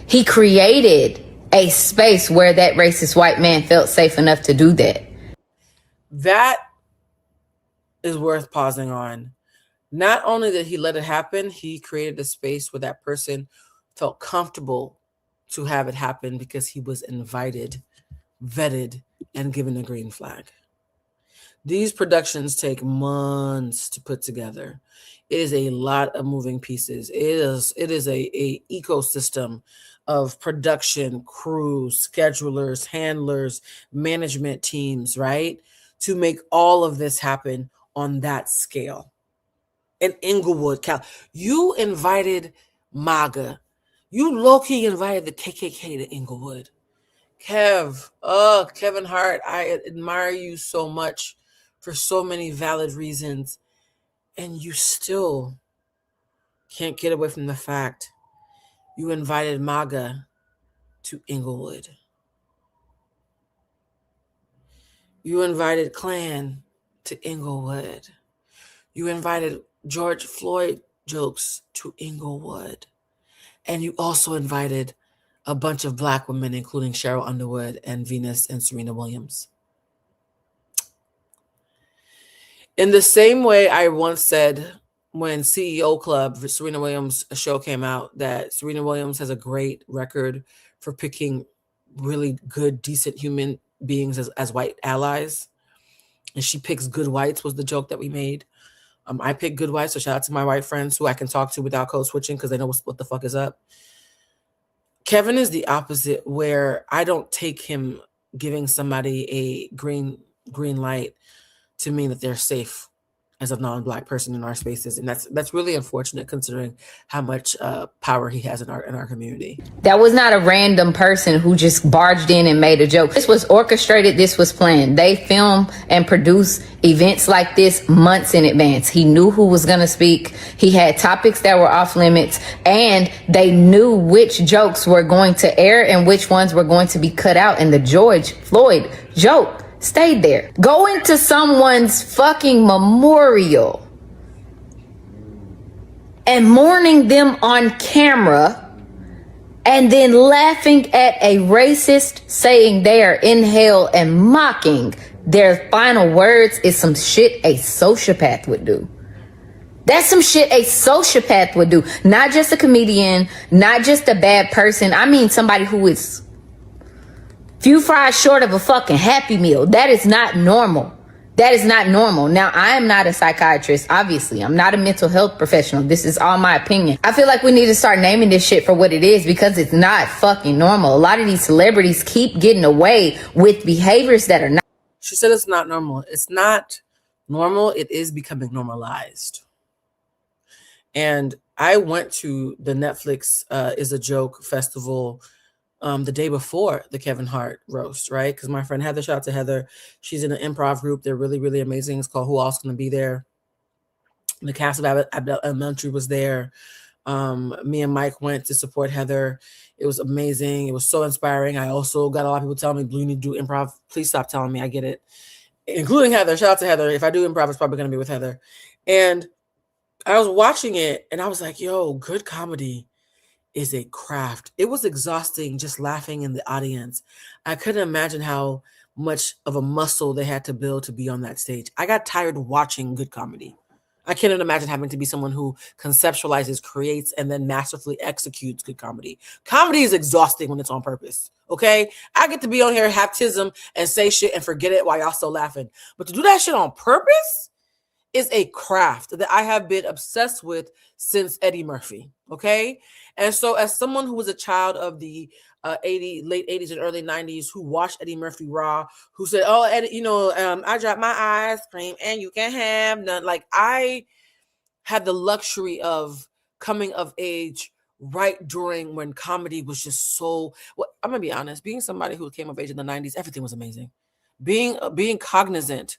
he created a space where that racist white man felt safe enough to do that. That is worth pausing on. Not only did he let it happen, he created a space where that person felt comfortable to have it happen because he was invited, vetted, and given a green flag. These productions take months to put together. It is a lot of moving pieces. It is a ecosystem of production, crews, schedulers, handlers, management teams, right? To make all of this happen on that scale. In Inglewood, Cal. You invited MAGA. You low-key invited the KKK to Inglewood. Kevin Hart, I admire you so much for so many valid reasons. And you still can't get away from the fact you invited MAGA to Inglewood. You invited Klan to Inglewood. You invited George Floyd jokes to Inglewood. And you also invited a bunch of Black women, including Cheryl Underwood and Venus and Serena Williams. In the same way I once said when CEO Club, Serena Williams' show came out, that Serena Williams has a great record for picking really good, decent human beings as white allies. And she picks good whites was the joke that we made. I pick good whites, so shout out to my white friends who I can talk to without code switching because they know what the fuck is up. Kevin is the opposite, where I don't take him giving somebody a green light to mean that they're safe as a non-Black person in our spaces, and that's really unfortunate considering how much power he has in our community. That was not a random person who just barged in and made a joke. This was orchestrated. This was planned. They film and produce events like this months in advance. He knew who was going to speak. He had topics that were off limits, and they knew which jokes were going to air and which ones were going to be cut out. And the George Floyd joke stayed there. Going to someone's fucking memorial and mourning them on camera and then laughing at a racist saying they are in hell and mocking their final words is some shit a sociopath would do. That's some shit a sociopath would do. Not just a comedian, not just a bad person. I mean somebody who is few fries short of a fucking Happy Meal. That is not normal. That is not normal. Now, I am not a psychiatrist, obviously. I'm not a mental health professional. This is all my opinion. I feel like we need to start naming this shit for what it is because it's not fucking normal. A lot of these celebrities keep getting away with behaviors that are not. She said it's not normal. It's not normal. It is becoming normalized. And I went to the Netflix Is a Joke festival the day before the Kevin Hart roast, right? Because my friend Heather, shout out to Heather. She's in an improv group. They're really, really amazing. It's called Who Else Gonna Be There? The cast of Abbott Elementary was there. Me and Mike went to support Heather. It was amazing. It was so inspiring. I also got a lot of people telling me, Blue, you need to do improv. Please stop telling me. I get it. Including Heather. Shout out to Heather. If I do improv, it's probably going to be with Heather. And I was watching it and I was like, yo, good comedy is a craft. It was exhausting just laughing in the audience. I couldn't imagine how much of a muscle they had to build to be on that stage. I got tired watching good comedy. I cannot imagine having to be someone who conceptualizes, creates, and then masterfully executes good comedy. Comedy is exhausting when it's on purpose, okay? I get to be on here, have tism, and say shit and forget it while y'all still laughing. But to do that shit on purpose is a craft that I have been obsessed with since Eddie Murphy, okay? And so as someone who was a child of the late 80s and early 90s who watched Eddie Murphy Raw, who said, oh, Eddie, I dropped my ice cream and you can't have none. Like, I had the luxury of coming of age right during when comedy was just so, well, I'm going to be honest, being somebody who came of age in the 90s, everything was amazing. Being cognizant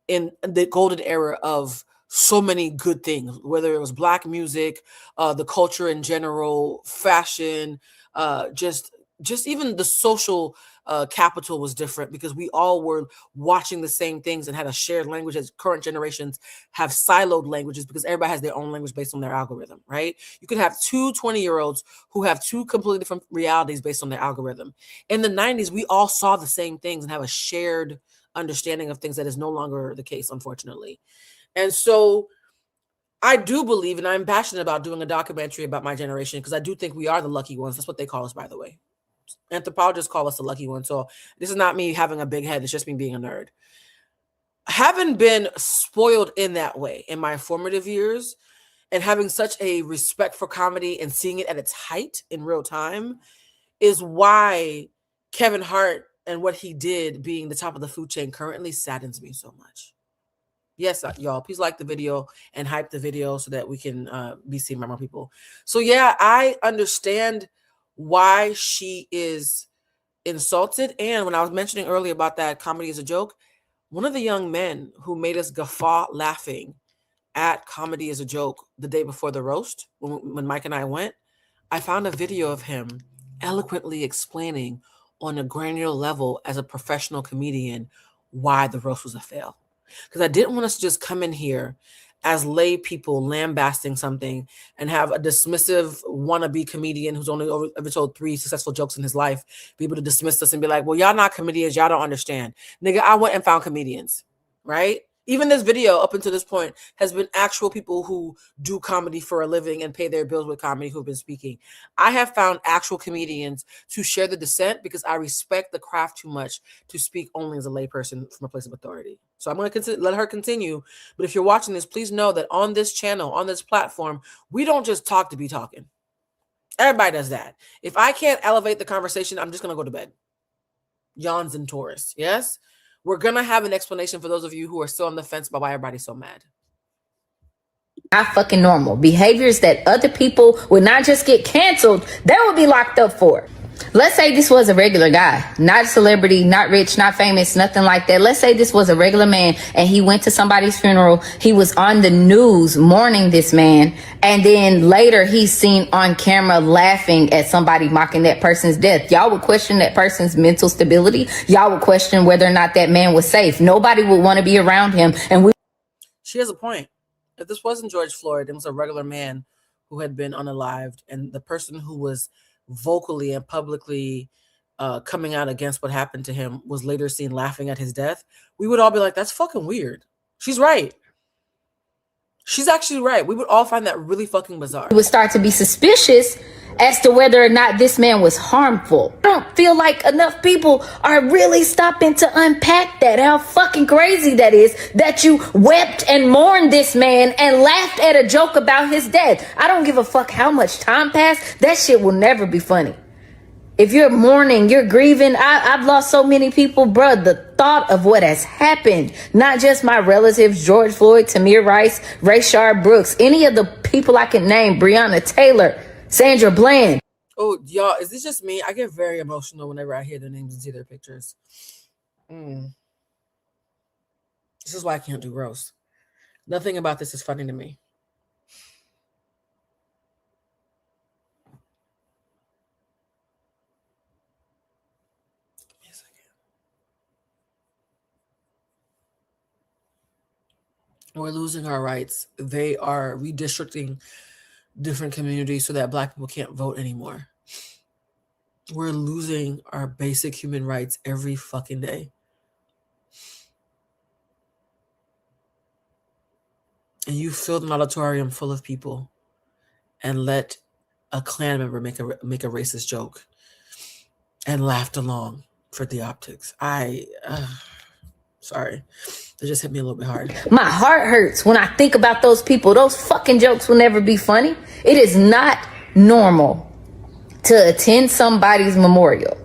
in the golden era of so many good things, whether it was Black music, the culture in general, fashion, just even the social capital was different because we all were watching the same things and had a shared language. As current generations have siloed languages because everybody has their own language based on their algorithm, right? You could have two 20-year-olds who have two completely different realities based on their algorithm. In the 90s, we all saw the same things and have a shared understanding of things that is no longer the case, unfortunately. And so I do believe, and I'm passionate about doing a documentary about my generation because I do think we are the lucky ones. That's what they call us, by the way. Anthropologists call us the lucky ones. So this is not me having a big head. It's just me being a nerd. Having been spoiled in that way in my formative years and having such a respect for comedy and seeing it at its height in real time is why Kevin Hart and what he did being the top of the food chain currently saddens me so much. Yes, y'all, please like the video and hype the video so that we can be seen by more people. So yeah, I understand why she is insulted. And when I was mentioning earlier about that comedy is a joke, one of the young men who made us guffaw laughing at comedy is a joke the day before the roast, when Mike and I went, I found a video of him eloquently explaining on a granular level as a professional comedian why the roast was a fail. Because I didn't want us to just come in here as lay people lambasting something and have a dismissive wannabe comedian who's only ever told 3 successful jokes in his life be able to dismiss us and be like, well, y'all not comedians, y'all don't understand. Nigga, I went and found comedians, right? Even this video up until this point has been actual people who do comedy for a living and pay their bills with comedy who've been speaking. I have found actual comedians to share the dissent because I respect the craft too much to speak only as a layperson from a place of authority. So I'm going to let her continue. But if you're watching this, please know that on this channel, on this platform, we don't just talk to be talking. Everybody does that. If I can't elevate the conversation, I'm just going to go to bed. Yawns and Taurus. Yes? We're going to have an explanation for those of you who are still on the fence about why everybody's so mad. Not fucking normal. Behaviors that other people would not just get canceled, they would be locked up for. Let's say this was a regular guy, not a celebrity, not rich, not famous, nothing like that. Let's say this was a regular man and he went to somebody's funeral. He was on the news mourning this man. And then later he's seen on camera laughing at somebody mocking that person's death. Y'all would question that person's mental stability. Y'all would question whether or not that man was safe. Nobody would want to be around him. And she has a point. If this wasn't George Floyd, it was a regular man who had been unalived, and the person who was vocally and publicly coming out against what happened to him was later seen laughing at his death, we would all be like, that's fucking weird. She's right. She's actually right. We would all find that really fucking bizarre. We would start to be suspicious as to whether or not this man was harmful. I don't feel like enough people are really stopping to unpack that, how fucking crazy that is, that you wept and mourned this man and laughed at a joke about his death. I don't give a fuck how much time passed. That shit will never be funny. If you're mourning, you're grieving. I've lost so many people, bruh. The thought of what has happened, not just my relatives, George Floyd, Tamir Rice, Rayshard Brooks, any of the people I can name, Breonna Taylor, Sandra Bland. Oh, y'all, is this just me? I get very emotional whenever I hear their names and see their pictures. This is why I can't do roast. Nothing about this is funny to me. We're losing our rights. They are redistricting different communities so that Black people can't vote anymore. We're losing our basic human rights every fucking day. And you filled an auditorium full of people and let a Klan member make a racist joke and laughed along for the optics. Sorry. It just hit me a little bit hard. My heart hurts when I think about those people. Those fucking jokes will never be funny. It is not normal to attend somebody's memorial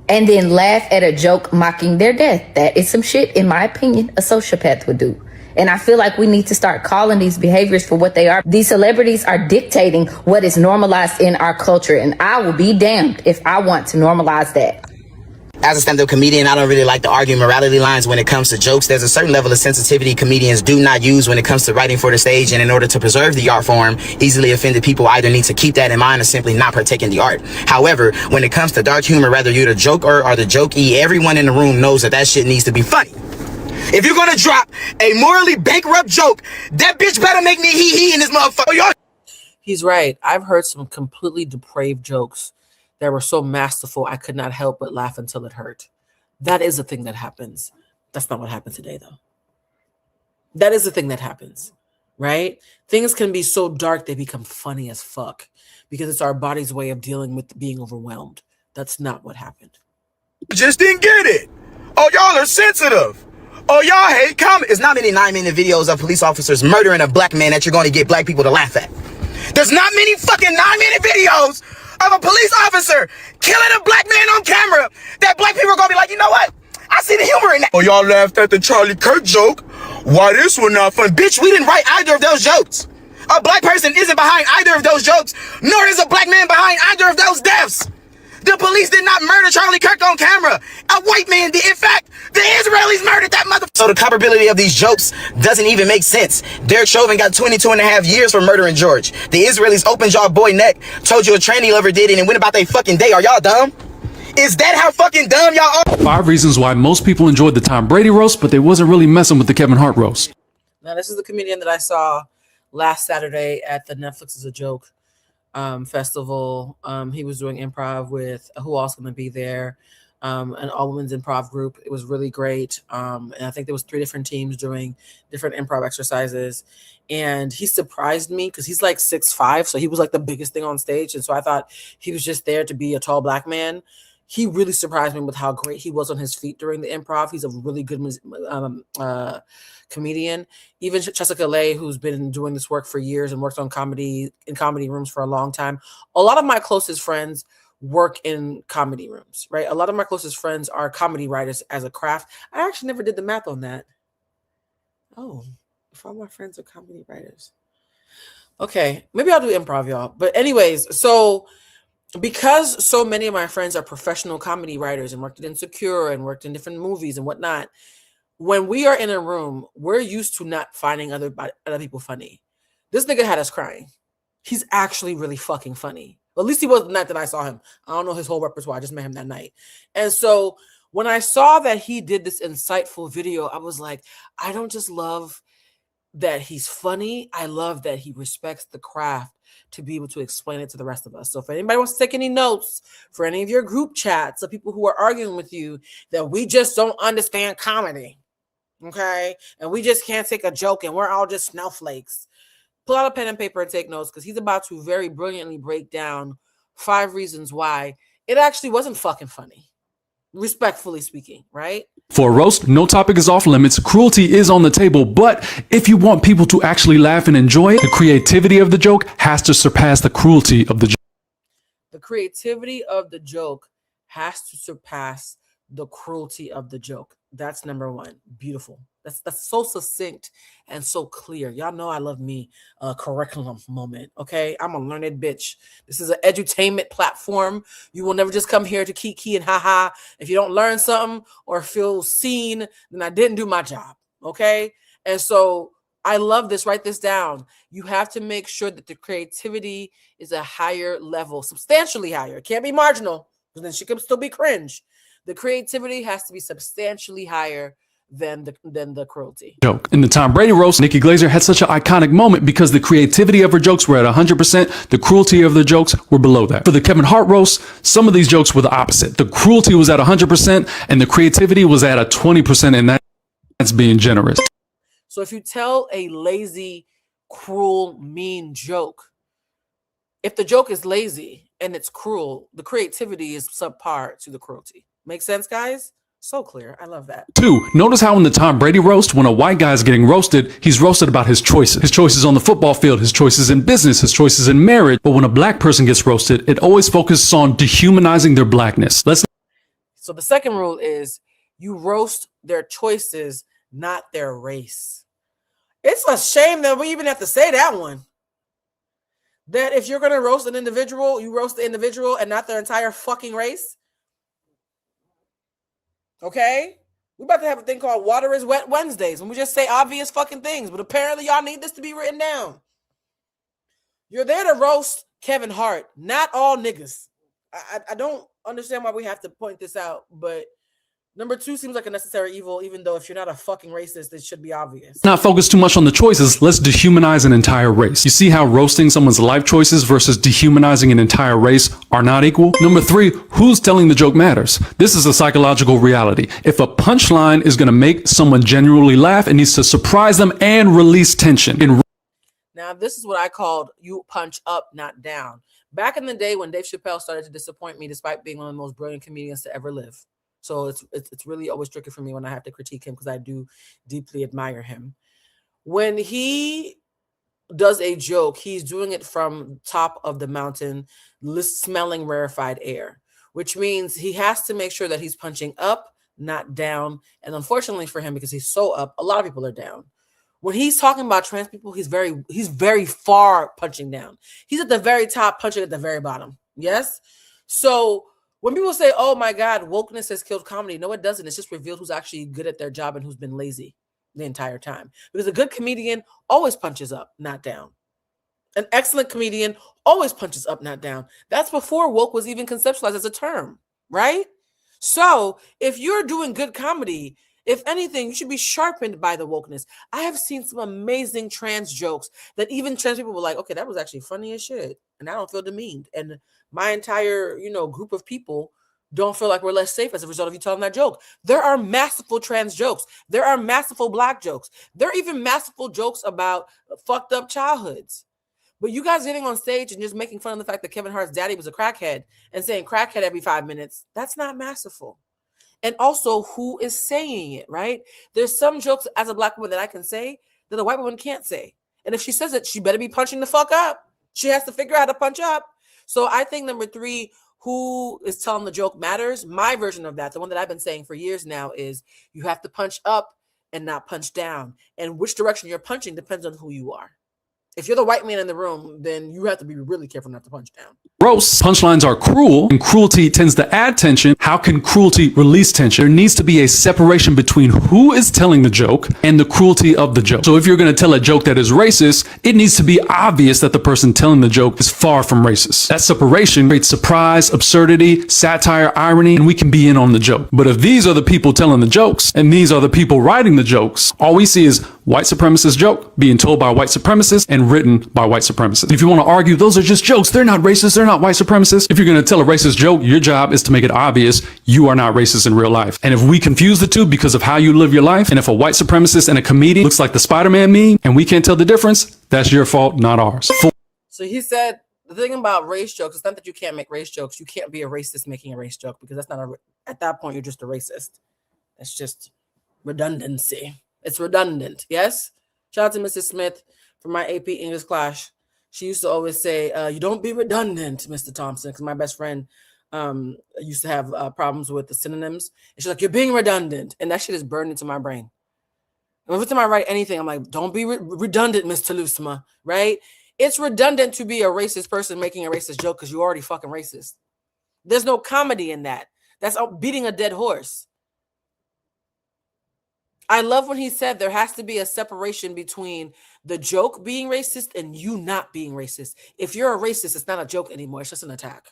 and then laugh at a joke mocking their death. That is some shit, in my opinion, a sociopath would do. And I feel like we need to start calling these behaviors for what they are. These celebrities are dictating what is normalized in our culture, and I will be damned if I want to normalize that. As a stand-up comedian, I don't really like to argue morality lines when it comes to jokes. There's a certain level of sensitivity comedians do not use when it comes to writing for the stage, and in order to preserve the art form, easily offended people either need to keep that in mind or simply not partake in the art. However, when it comes to dark humor, whether you're the joker or the jokey, everyone in the room knows that shit needs to be funny. If you're gonna drop a morally bankrupt joke, that bitch better make me hee in this motherfucker. He's right. I've heard some completely depraved jokes that were so masterful I could not help but laugh until it hurt. That is a thing that happens. That's not what happened today, though. That is the thing that happens, right? Things can be so dark they become funny as fuck because it's our body's way of dealing with being overwhelmed. That's not what happened. Just didn't get it. Oh, y'all are sensitive. Oh, y'all hate comedy. There's not many 9-minute videos of police officers murdering a black man that you're going to get black people to laugh at. There's not many fucking 9-minute videos of a police officer killing a black man on camera that black people are gonna be like, you know what? I see the humor in that. Oh, y'all laughed at the Charlie Kirk joke? Why this one not fun? Bitch, we didn't write either of those jokes. A black person isn't behind either of those jokes, nor is a black man behind either of those deaths. The police did not murder Charlie Kirk on camera. A white man did. In fact, the Israelis murdered that motherfucker. So the comparability of these jokes doesn't even make sense. Derek Chauvin got 22 and a half years for murdering George. The Israelis opened y'all boy neck, told you a tranny lover did it, and went about their fucking day. Are y'all dumb? Is that how fucking dumb y'all are? 5 reasons why most people enjoyed the Tom Brady roast, but they wasn't really messing with the Kevin Hart roast. Now, this is the comedian that I saw last Saturday at the Netflix is a Joke festival. He was doing improv with who else going to be there, an all women's improv group. It was really great. And I think there was 3 different teams doing different improv exercises. And he surprised me because he's like 6'5", so he was like the biggest thing on stage. And so I thought he was just there to be a tall black man. He really surprised me with how great he was on his feet during the improv. He's a really good comedian. Even Jessica Lay, who's been doing this work for years and worked on comedy in comedy rooms for a long time. A lot of my closest friends work in comedy rooms, right? A lot of my closest friends are comedy writers as a craft. I actually never did the math on that. Oh, if all my friends are comedy writers. Okay, maybe I'll do improv, y'all. But anyways, so because so many of my friends are professional comedy writers and worked in Insecure and worked in different movies and whatnot, when we are in a room, we're used to not finding other people funny. This nigga had us crying. He's actually really fucking funny. Well, at least he was the night that I saw him. I don't know his whole repertoire. I just met him that night. And so when I saw that he did this insightful video, I was like, I don't just love that he's funny. I love that he respects the craft to be able to explain it to the rest of us. So if anybody wants to take any notes for any of your group chats of people who are arguing with you that we just don't understand comedy, okay, and we just can't take a joke and we're all just snowflakes, pull out a pen and paper and take notes, because he's about to very brilliantly break down 5 reasons why it actually wasn't fucking funny, respectfully speaking, right? For a roast, no topic is off limits, cruelty is on the table, but if you want people to actually laugh and enjoy it, the creativity of the joke has to surpass the cruelty of the joke. The creativity of the joke has to surpass the cruelty of the joke. That's number 1. Beautiful. That's so succinct and so clear. Y'all know I love me a curriculum moment, okay? I'm a learned bitch. This is an edutainment platform. You will never just come here to kiki and haha. If you don't learn something or feel seen, then I didn't do my job, okay? And so I love this. Write this down. You have to make sure that the creativity is a higher level, substantially higher. It can't be marginal, because then she could still be cringe. The creativity has to be substantially higher than the cruelty. Joke. In the Tom Brady roast, Nikki Glaser had such an iconic moment because the creativity of her jokes were at 100%. The cruelty of the jokes were below that. For the Kevin Hart roast, some of these jokes were the opposite. The cruelty was at 100% and the creativity was at a 20%, and that's being generous. So if you tell a lazy, cruel, mean joke, if the joke is lazy and it's cruel, the creativity is subpar to the cruelty. Make sense, guys? So clear. I love that. 2, notice how in the Tom Brady roast, when a white guy is getting roasted, he's roasted about his choices. His choices on the football field, his choices in business, his choices in marriage. But when a black person gets roasted, it always focuses on dehumanizing their blackness. So the second rule is you roast their choices, not their race. It's a shame that we even have to say that one. That if you're going to roast an individual, you roast the individual and not their entire fucking race. Okay? We about to have a thing called Water is Wet Wednesdays, and we just say obvious fucking things, but apparently y'all need this to be written down. You're there to roast Kevin Hart, not all niggas. I don't understand why we have to point this out, but number 2 seems like a necessary evil, even though if you're not a fucking racist, it should be obvious. Not focus too much on the choices, let's dehumanize an entire race. You see how roasting someone's life choices versus dehumanizing an entire race are not equal? Number 3, who's telling the joke matters. This is a psychological reality. If a punchline is going to make someone genuinely laugh, it needs to surprise them and release tension. Now, this is what I called you punch up, not down. Back in the day when Dave Chappelle started to disappoint me despite being one of the most brilliant comedians to ever live. So it's really always tricky for me when I have to critique him because I do deeply admire him. When he does a joke, he's doing it from top of the mountain, smelling rarefied air, which means he has to make sure that he's punching up, not down. And unfortunately for him, because he's so up, a lot of people are down. When he's talking about trans people, he's very far punching down. He's at the very top, punching at the very bottom. Yes? So when people say, oh my God, wokeness has killed comedy, no, it doesn't. It's just revealed who's actually good at their job and who's been lazy the entire time. Because a good comedian always punches up, not down. An excellent comedian always punches up, not down. That's before woke was even conceptualized as a term, right? So if you're doing good comedy, if anything, you should be sharpened by the wokeness. I have seen some amazing trans jokes that even trans people were like, okay, that was actually funny as shit. And I don't feel demeaned. And my entire, group of people don't feel like we're less safe as a result of you telling that joke. There are masterful trans jokes. There are masterful black jokes. There are even masterful jokes about fucked up childhoods. But you guys getting on stage and just making fun of the fact that Kevin Hart's daddy was a crackhead and saying crackhead every 5 minutes, that's not masterful. And also, who is saying it, right? There's some jokes as a black woman that I can say that a white woman can't say. And if she says it, she better be punching the fuck up. She has to figure out how to punch up. So I think number 3, who is telling the joke matters. My version of that, the one that I've been saying for years now, is you have to punch up and not punch down. And which direction you're punching depends on who you are. If you're the white man in the room, then you have to be really careful not to punch down. Roasts, punchlines are cruel, and cruelty tends to add tension. How can cruelty release tension? There needs to be a separation between who is telling the joke and the cruelty of the joke. So if you're going to tell a joke that is racist, it needs to be obvious that the person telling the joke is far from racist. That separation creates surprise, absurdity, satire, irony, and we can be in on the joke. But if these are the people telling the jokes, and these are the people writing the jokes, all we see is white supremacist joke being told by white supremacists and written by white supremacists. If you want to argue those are just jokes, they're not racist, they're not white supremacists. If you're going to tell a racist joke, your job is to make it obvious you are not racist in real life. And if we confuse the two because of how you live your life, and if a white supremacist and a comedian looks like the Spider-Man meme and we can't tell the difference, that's your fault, not ours. So he said the thing about race jokes is not that you can't make race jokes. You can't be a racist making a race joke because that's not at that point you're just a racist. It's just redundancy. It's redundant. Yes. Shout out to Mrs. Smith from my AP English class. She used to always say, you don't be redundant, Mr. Thompson, because my best friend used to have problems with the synonyms. And she's like, you're being redundant. And that shit is burned into my brain. And every time I write anything, I'm like, don't be redundant, Miss Telusma, right? It's redundant to be a racist person making a racist joke because you're already fucking racist. There's no comedy in that. That's beating a dead horse. I love when he said there has to be a separation between the joke being racist and you not being racist. If you're a racist, it's not a joke anymore. It's just an attack.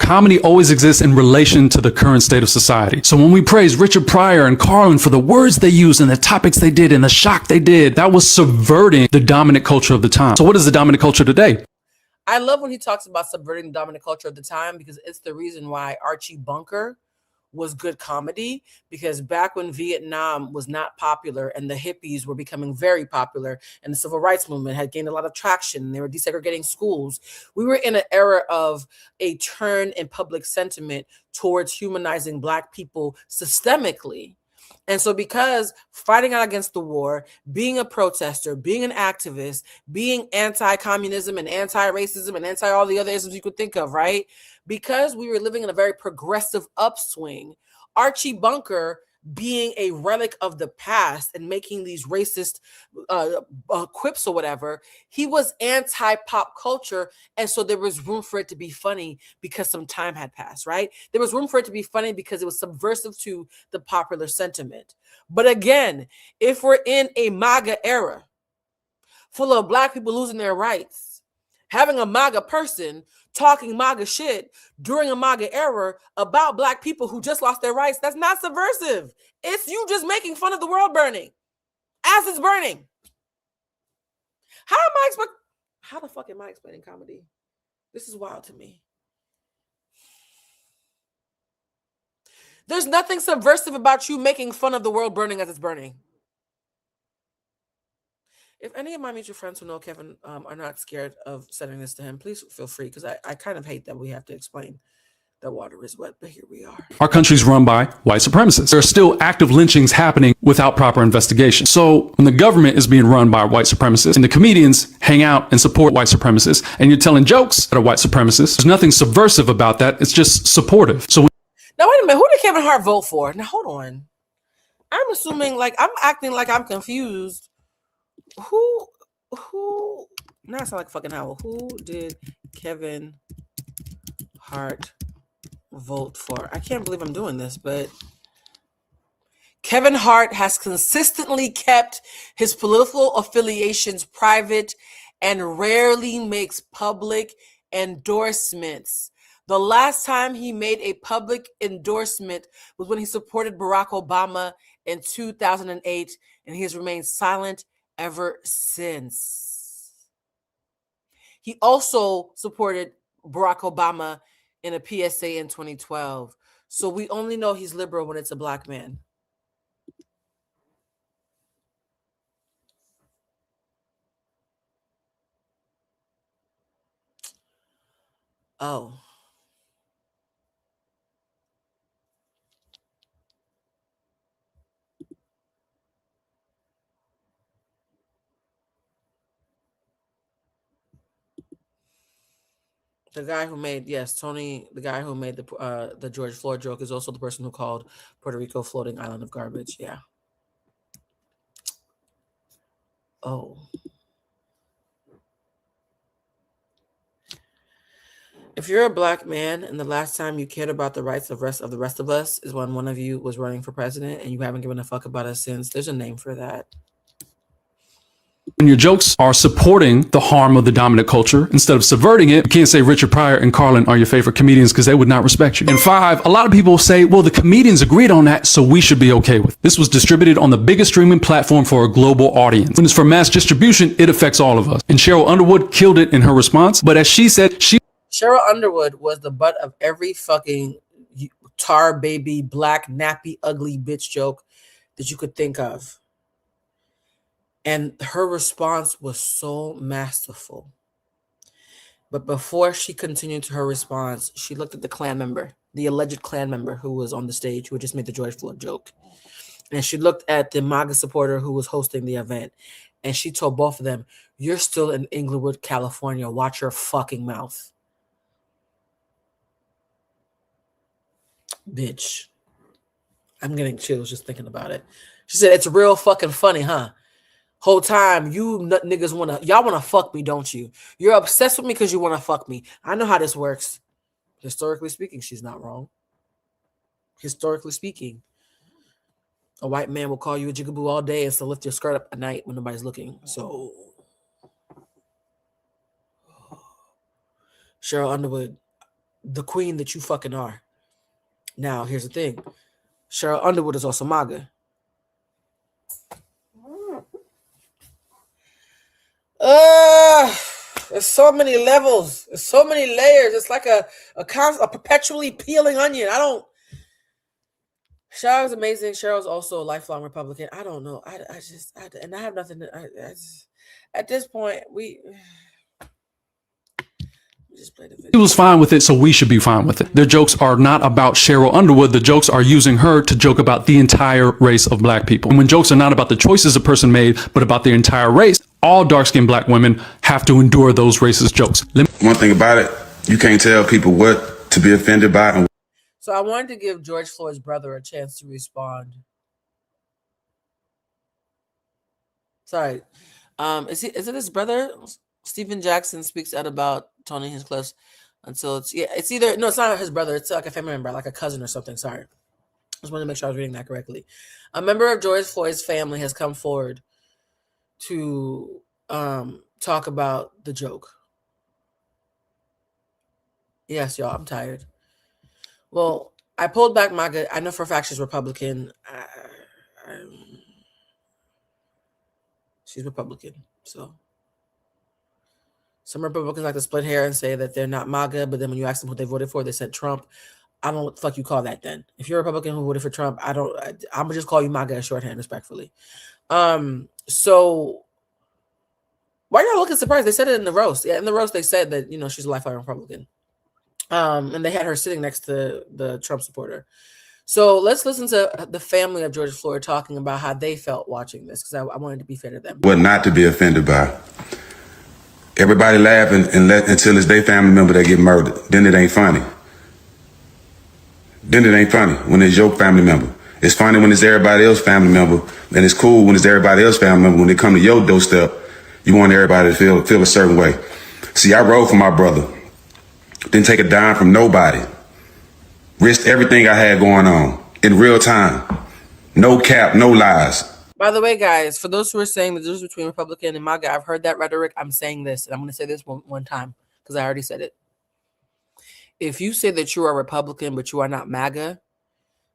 Comedy always exists in relation to the current state of society. So when we praise Richard Pryor and Carlin for the words they used and the topics they did and the shock they did, that was subverting the dominant culture of the time. So what is the dominant culture today? I love when he talks about subverting the dominant culture of the time because it's the reason why Archie Bunker was good comedy, because back when Vietnam was not popular and the hippies were becoming very popular and the civil rights movement had gained a lot of traction and they were desegregating schools, we were in an era of a turn in public sentiment towards humanizing Black people systemically. And so because fighting out against the war, being a protester, being an activist, being anti-communism and anti-racism and anti all the other isms you could think of, right? Because we were living in a very progressive upswing, Archie Bunker being a relic of the past and making these racist quips or whatever. He was anti-pop culture, and so there was room for it to be funny because some time had passed, right? There was room for it to be funny because it was subversive to the popular sentiment. But again, if we're in a MAGA era full of Black people losing their rights, having a MAGA person talking MAGA shit during a MAGA era about Black people who just lost their rights, that's not subversive. It's you just making fun of the world burning as it's burning. How the fuck am I explaining comedy? This is wild to me. There's nothing subversive about you making fun of the world burning as it's burning. If any of my mutual friends who know Kevin are not scared of sending this to him, please feel free, because I kind of hate that we have to explain that water is wet, but here we are. Our country's run by white supremacists. There are still active lynchings happening without proper investigation. So when the government is being run by white supremacists and the comedians hang out and support white supremacists, and you're telling jokes that are white supremacists, there's nothing subversive about that. It's just supportive. So now, wait a minute. Who did Kevin Hart vote for? Now, hold on. I'm assuming, like, I'm acting like I'm confused. Who, now I sound like fucking Howell. Who did Kevin Hart vote for? I can't believe I'm doing this, but Kevin Hart has consistently kept his political affiliations private and rarely makes public endorsements. The last time he made a public endorsement was when he supported Barack Obama in 2008, and he has remained silent ever since. He also supported Barack Obama in a PSA in 2012. So we only know he's liberal when it's a Black man. Oh. The guy who made, Tony, the guy who made the George Floyd joke is also the person who called Puerto Rico floating island of garbage. Yeah. Oh. If you're a Black man and the last time you cared about the rights of the rest of us is when one of you was running for president and you haven't given a fuck about us since, there's a name for that. when your jokes are supporting the harm of the dominant culture instead of subverting it, you can't say Richard Pryor and Carlin are your favorite comedians because they would not respect you. And 5, a lot of people say, well, the comedians agreed on that, so we should be okay with it. This was distributed on the biggest streaming platform for a global audience. When it's for mass distribution, it affects all of us. And Cheryl Underwood killed it in her response. But as she said, Cheryl Underwood was the butt of every fucking tar baby, black, nappy, ugly bitch joke that you could think of. And her response was so masterful. But before she continued to her response, she looked at the Klan member, the alleged Klan member who was on the stage, who had just made the George Floyd joke. And she looked at the MAGA supporter who was hosting the event. And she told both of them, "You're still in Inglewood, California. Watch your fucking mouth." Bitch. I'm getting chills just thinking about it. She said, "It's real fucking funny, huh? Whole time you niggas y'all wanna fuck me, don't you? You're obsessed with me because you wanna fuck me. I know how this works." Historically speaking, she's not wrong. Historically speaking, a white man will call you a jigaboo all day and still lift your skirt up at night when nobody's looking. So Cheryl Underwood, the queen that you fucking are. Now, here's the thing. Cheryl Underwood is also MAGA. There's so many levels. There's so many layers. It's like a perpetually peeling onion. Cheryl's amazing. Cheryl's also a lifelong Republican. I don't know. I have nothing. At this point, we just play the video. He was fine with it, so we should be fine with it. Their jokes are not about Cheryl Underwood. The jokes are using her to joke about the entire race of black people. And when jokes are not about the choices a person made, but about the entire race, all dark-skinned black women have to endure those racist jokes. One thing about it, you can't tell people what to be offended by. So I wanted to give George Floyd's brother a chance to respond Sorry. Is it his brother? Stephen Jackson speaks out about Tony Hinchcliffe's until it's either no, it's not his brother. It's like a family member, like a cousin or something. Sorry. I just wanted to make sure I was reading that correctly. A member of George Floyd's family has come forward to talk about the joke. Yes, y'all, I'm tired. Well, I pulled back MAGA. I know for a fact she's Republican. She's Republican. So some Republicans like to split hair and say that they're not MAGA, but then when you ask them who they voted for, they said Trump. I don't know what the fuck you call that then. If you're a Republican who voted for Trump, I'm gonna just call you MAGA as shorthand, respectfully. So why y'all looking surprised? They said it in the roast. Yeah, in the roast they said that, she's a lifelong Republican. And they had her sitting next to the Trump supporter. So let's listen to the family of George Floyd talking about how they felt watching this, because I wanted to be fair to them. What not to be offended by. Everybody laughing until it's their family member that get murdered. Then it ain't funny. Then it ain't funny when it's your family member. It's funny when it's everybody else's family member, and it's cool when it's everybody else's family member. When they come to your doorstep, you want everybody to feel a certain way. See, I rode for my brother. Didn't take a dime from nobody. Risked everything I had going on in real time. No cap, no lies. By the way, guys, for those who are saying the difference between Republican and MAGA, I've heard that rhetoric. I'm saying this, and I'm going to say this one time because I already said it. If you say that you are a Republican, but you are not MAGA,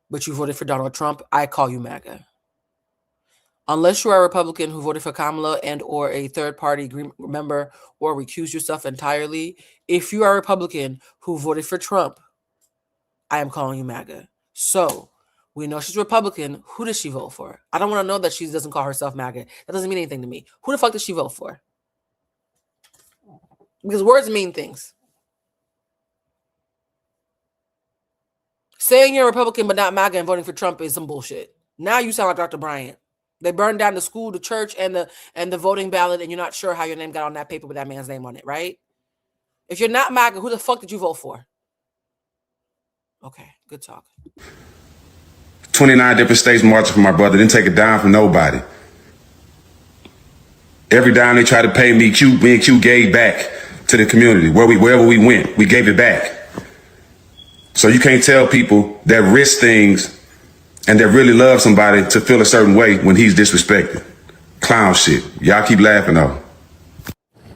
but you voted for Donald Trump, I call you MAGA. Unless you are a Republican who voted for Kamala and or a third-party member or recuse yourself entirely, if you are a Republican who voted for Trump, I am calling you MAGA. So we know she's Republican. Who does she vote for? I don't want to know that she doesn't call herself MAGA. That doesn't mean anything to me. Who the fuck does she vote for? Because words mean things. Saying you're a Republican but not MAGA and voting for Trump is some bullshit. Now you sound like Dr. Bryant. They burned down the school, the church, and the voting ballot, and you're not sure how your name got on that paper with that man's name on it, right? If you're not MAGA, who the fuck did you vote for? Okay, good talk. 29 different states marching for my brother. Didn't take a dime from nobody. Every dime they tried to pay me, me and Q gave back to the community. Wherever we went, we gave it back. So you can't tell people that risk things and that really love somebody to feel a certain way when he's disrespected. Clown shit. Y'all keep laughing though.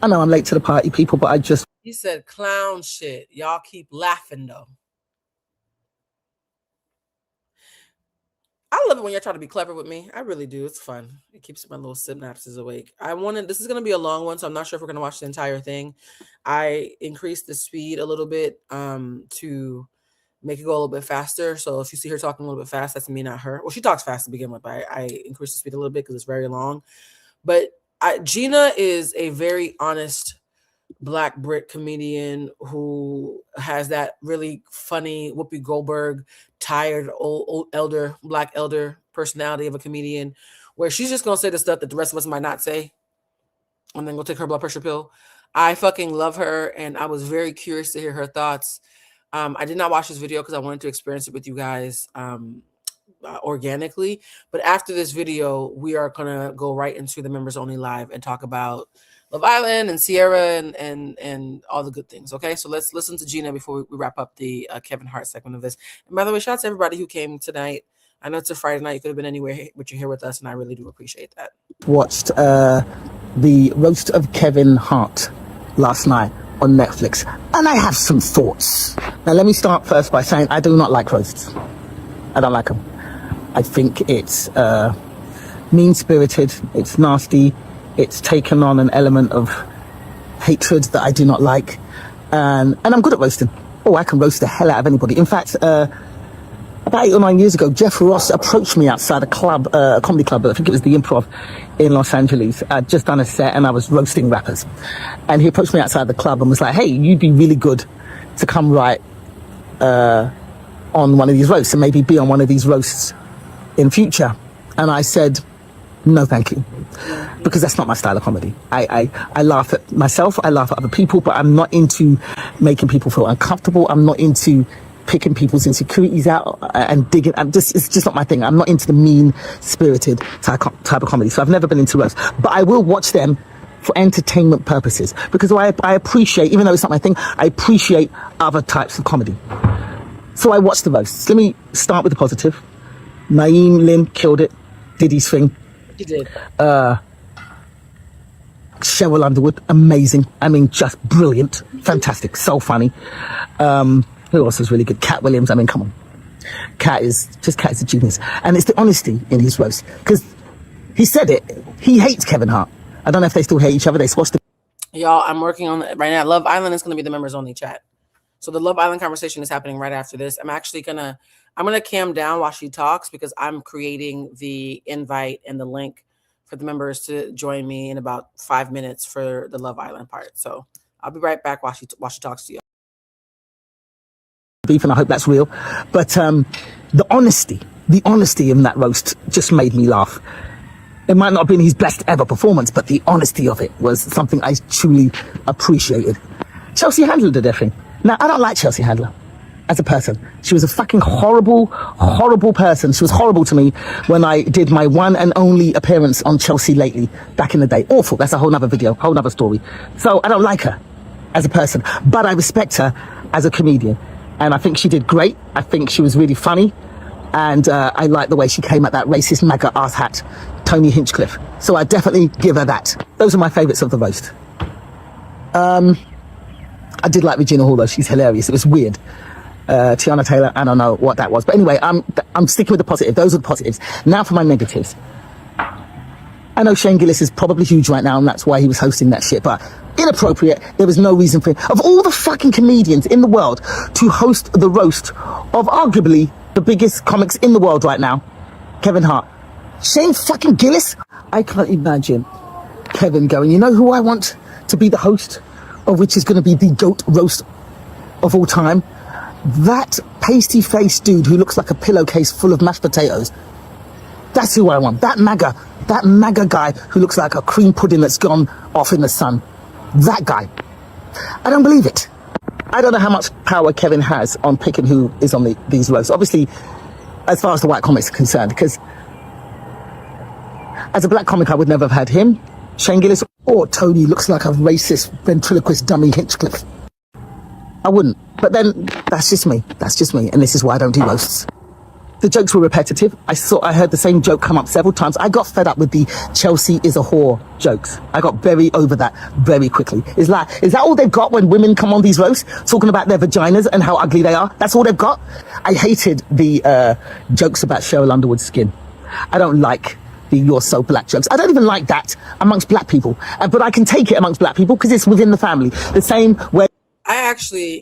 I know I'm late to the party, people, but I just... He said clown shit. Y'all keep laughing though. I love it when you're trying to be clever with me. I really do. It's fun. It keeps my little synapses awake. This is going to be a long one, so I'm not sure if we're going to watch the entire thing. I increased the speed a little bit to make it go a little bit faster. So if you see her talking a little bit fast, that's me, not her. Well, she talks fast to begin with, but I increased the speed a little bit because it's very long. But Gina is a very honest Black Brit comedian who has that really funny Whoopi Goldberg, tired old elder, Black elder personality of a comedian, where she's just gonna say the stuff that the rest of us might not say, and then go take her blood pressure pill. I fucking love her, and I was very curious to hear her thoughts. I did not watch this video because I wanted to experience it with you guys organically. But after this video, we are gonna go right into the members only live and talk about Love Island and Sierra and all the good things. Okay, so let's listen to Gina before we wrap up the Kevin Hart segment of this. And by the way, shout out to everybody who came tonight. I know it's a Friday night. You could have been anywhere, but you're here with us, and I really do appreciate that. Watched the roast of Kevin Hart last night on Netflix, and I have some thoughts. Now, let me start first by saying I do not like roasts. I don't like them. I think it's mean-spirited. It's nasty. It's taken on an element of hatred that I do not like. And I'm good at roasting. Oh, I can roast the hell out of anybody. In fact, about 8 or 9 years ago, Jeff Ross approached me outside a club, a comedy club, I think it was the Improv in Los Angeles. I'd just done a set and I was roasting rappers. And he approached me outside the club and was like, hey, you'd be really good to come write on one of these roasts and maybe be on one of these roasts in future. And I said, no, thank you. Because that's not my style of comedy. I laugh at myself, I laugh at other people, but I'm not into making people feel uncomfortable. I'm not into picking people's insecurities out and digging. It's just not my thing. I'm not into the mean-spirited type of comedy. So I've never been into roast. But I will watch them for entertainment purposes because I appreciate, even though it's not my thing, I appreciate other types of comedy. So I watched the roasts. Let me start with the positive. Naeem Lynn killed it. Did his thing. He did. Cheryl Underwood, amazing. I mean, just brilliant. Fantastic. So funny. Who else is really good? Cat Williams. I mean, come on. Cat is a genius. And it's the honesty in his roast. Because he said it. He hates Kevin Hart. I don't know if they still hate each other. They squashed it. Y'all, I'm working on it right now. Love Island is going to be the members only chat. So the Love Island conversation is happening right after this. I'm gonna cam down while she talks because I'm creating the invite and the link for the members to join me in about 5 minutes for the Love Island part. So I'll be right back while she talks to you. Beef, and I hope that's real. But the honesty in that roast just made me laugh. It might not have been his best ever performance, but the honesty of it was something I truly appreciated. Chelsea Handler did everything. Now, I don't like Chelsea Handler as a person. She was a fucking horrible person. She was horrible to me when I did my one and only appearance on Chelsea Lately back in the day. Awful. That's a whole nother video, whole nother story. So I don't like her as a person, but I respect her as a comedian. And I think she did great. I think she was really funny. And I like the way she came at that racist MAGA arsehat, Tony Hinchcliffe. So I definitely give her that. Those are my favourites of the roast. I did like Regina Hall though. She's hilarious. It was weird. Tiana Taylor, I don't know what that was. But anyway, I'm sticking with the positive. Those are the positives. Now for my negatives. I know Shane Gillis is probably huge right now, and that's why he was hosting that shit, but inappropriate. There was no reason for it. Of all the fucking comedians in the world to host the roast of arguably the biggest comics in the world right now, Kevin Hart. Shane fucking Gillis? I can't imagine Kevin going, you know who I want to be the host of which is going to be the GOAT roast of all time? That pasty-faced dude who looks like a pillowcase full of mashed potatoes. That's who I want. That MAGA guy who looks like a cream pudding that's gone off in the sun. That guy. I don't believe it. I don't know how much power Kevin has on picking who is on these roasts. Obviously, as far as the white comics are concerned, because as a black comic, I would never have had him, Shane Gillis, or Tony looks like a racist ventriloquist dummy Hinchcliffe. I wouldn't. But then, that's just me. And this is why I don't do roasts. The jokes were repetitive. I heard the same joke come up several times. I got fed up with the Chelsea is a whore jokes. I got very over that very quickly. Is that all they've got when women come on these roasts, talking about their vaginas and how ugly they are? That's all they've got? I hated the jokes about Cheryl Underwood's skin. I don't like the "you're so black" jokes. I don't even like that amongst black people. But I can take it amongst black people because it's within the family. The same way.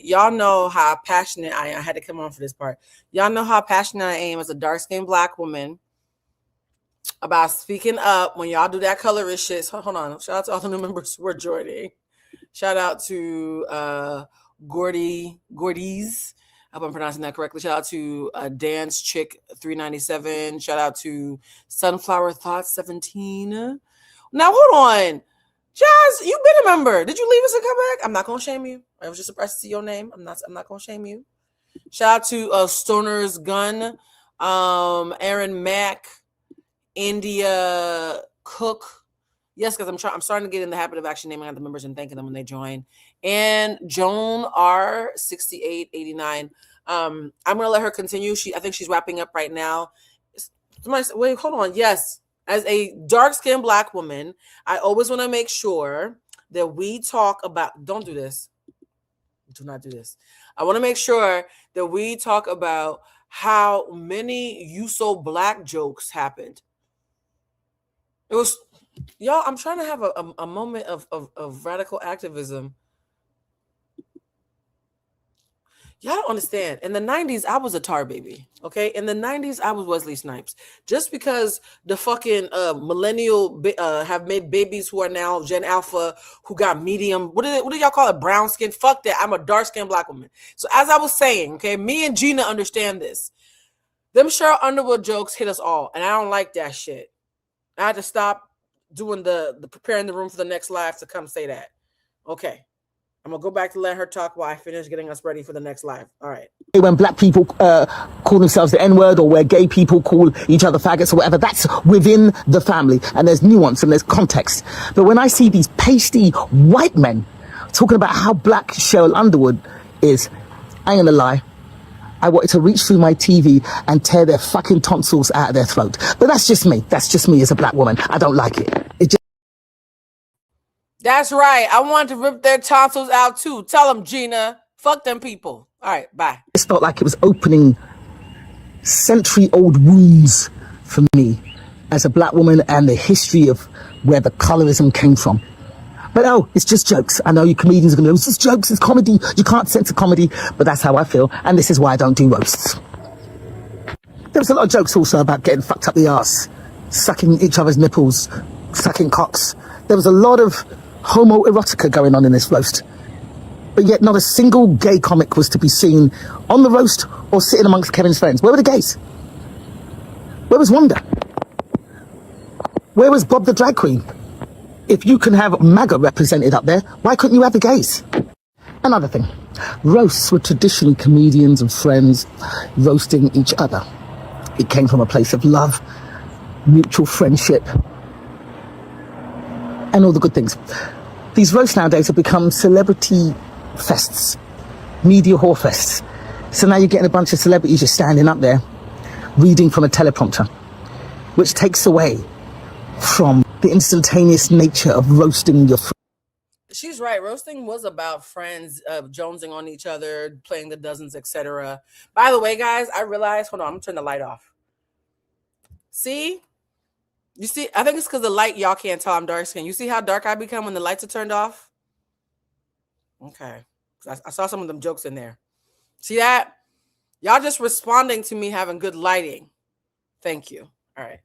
Y'all know how passionate I am. I had to come on for this part. Y'all know how passionate I am as a dark-skinned black woman about speaking up when y'all do that colorist shit. So hold on. Shout out to all the new members who are joining. Shout out to Gordy's. I hope I'm pronouncing that correctly. Shout out to Dance Chick 397. Shout out to Sunflower Thoughts 17. Now hold on. Jazz, you've been a member. Did you leave us and come back? I'm not gonna shame you. I was just surprised to see your name. I'm not gonna shame you. Shout out to Stoner's Gun, Aaron Mack, India Cook. Yes, because I'm starting to get in the habit of actually naming out the members and thanking them when they join. And Joan R 6889. I'm gonna let her continue. I think she's wrapping up right now. Wait, hold on. Yes. As a dark-skinned black woman, I always want to make sure that we talk about, don't do this. Do not do this. I want to make sure that we talk about how many "you so black" jokes happened. It was, y'all, I'm trying to have a moment of radical activism. Y'all don't understand. In the 90s, I was a tar baby. Okay. In the 90s, I was Wesley Snipes. Just because the fucking millennial have made babies who are now Gen Alpha, who got medium, what do y'all call it? Brown skin? Fuck that. I'm a dark skinned black woman. So as I was saying, okay, me and Gina understand this. Them Cheryl Underwood jokes hit us all. And I don't like that shit. I had to stop doing the preparing the room for the next live to come say that. Okay. I'm gonna go back to let her talk while I finish getting us ready for the next live. All right. When black people call themselves the N-word, or where gay people call each other faggots or whatever, that's within the family, and there's nuance and there's context. But when I see these pasty white men talking about how black Cheryl Underwood is, I ain't gonna lie, I wanted to reach through my TV and tear their fucking tonsils out of their throat. But that's just me. That's just me as a black woman. I don't like it. That's right. I want to rip their tonsils out too. Tell them, Gina. Fuck them people. All right, bye. It felt like it was opening century-old wounds for me as a black woman, and the history of where the colorism came from. But oh, it's just jokes. I know you comedians are going to go, it's just jokes, it's comedy. You can't censor comedy, but that's how I feel, and this is why I don't do roasts. There was a lot of jokes also about getting fucked up the arse, sucking each other's nipples, sucking cocks. There was a lot of homoerotica going on in this roast. But yet not a single gay comic was to be seen on the roast or sitting amongst Kevin's friends. Where were the gays? Where was Wanda? Where was Bob the drag queen? If you can have MAGA represented up there, why couldn't you have the gays? Another thing, roasts were traditionally comedians and friends roasting each other. It came from a place of love, mutual friendship, and all the good things. These roasts nowadays have become celebrity fests, media whore fests. So now you're getting a bunch of celebrities just standing up there reading from a teleprompter, which takes away from the instantaneous nature of roasting your friends. She's right. Roasting was about friends jonesing on each other, playing the dozens, etc. By the way, guys, I realized, hold on, I'm gonna turn the light off. See? You see, I think it's because the light, y'all can't tell I'm dark skinned. You see how dark I become when the lights are turned off? Okay. I saw some of them jokes in there. See that? Y'all just responding to me having good lighting. Thank you. All right.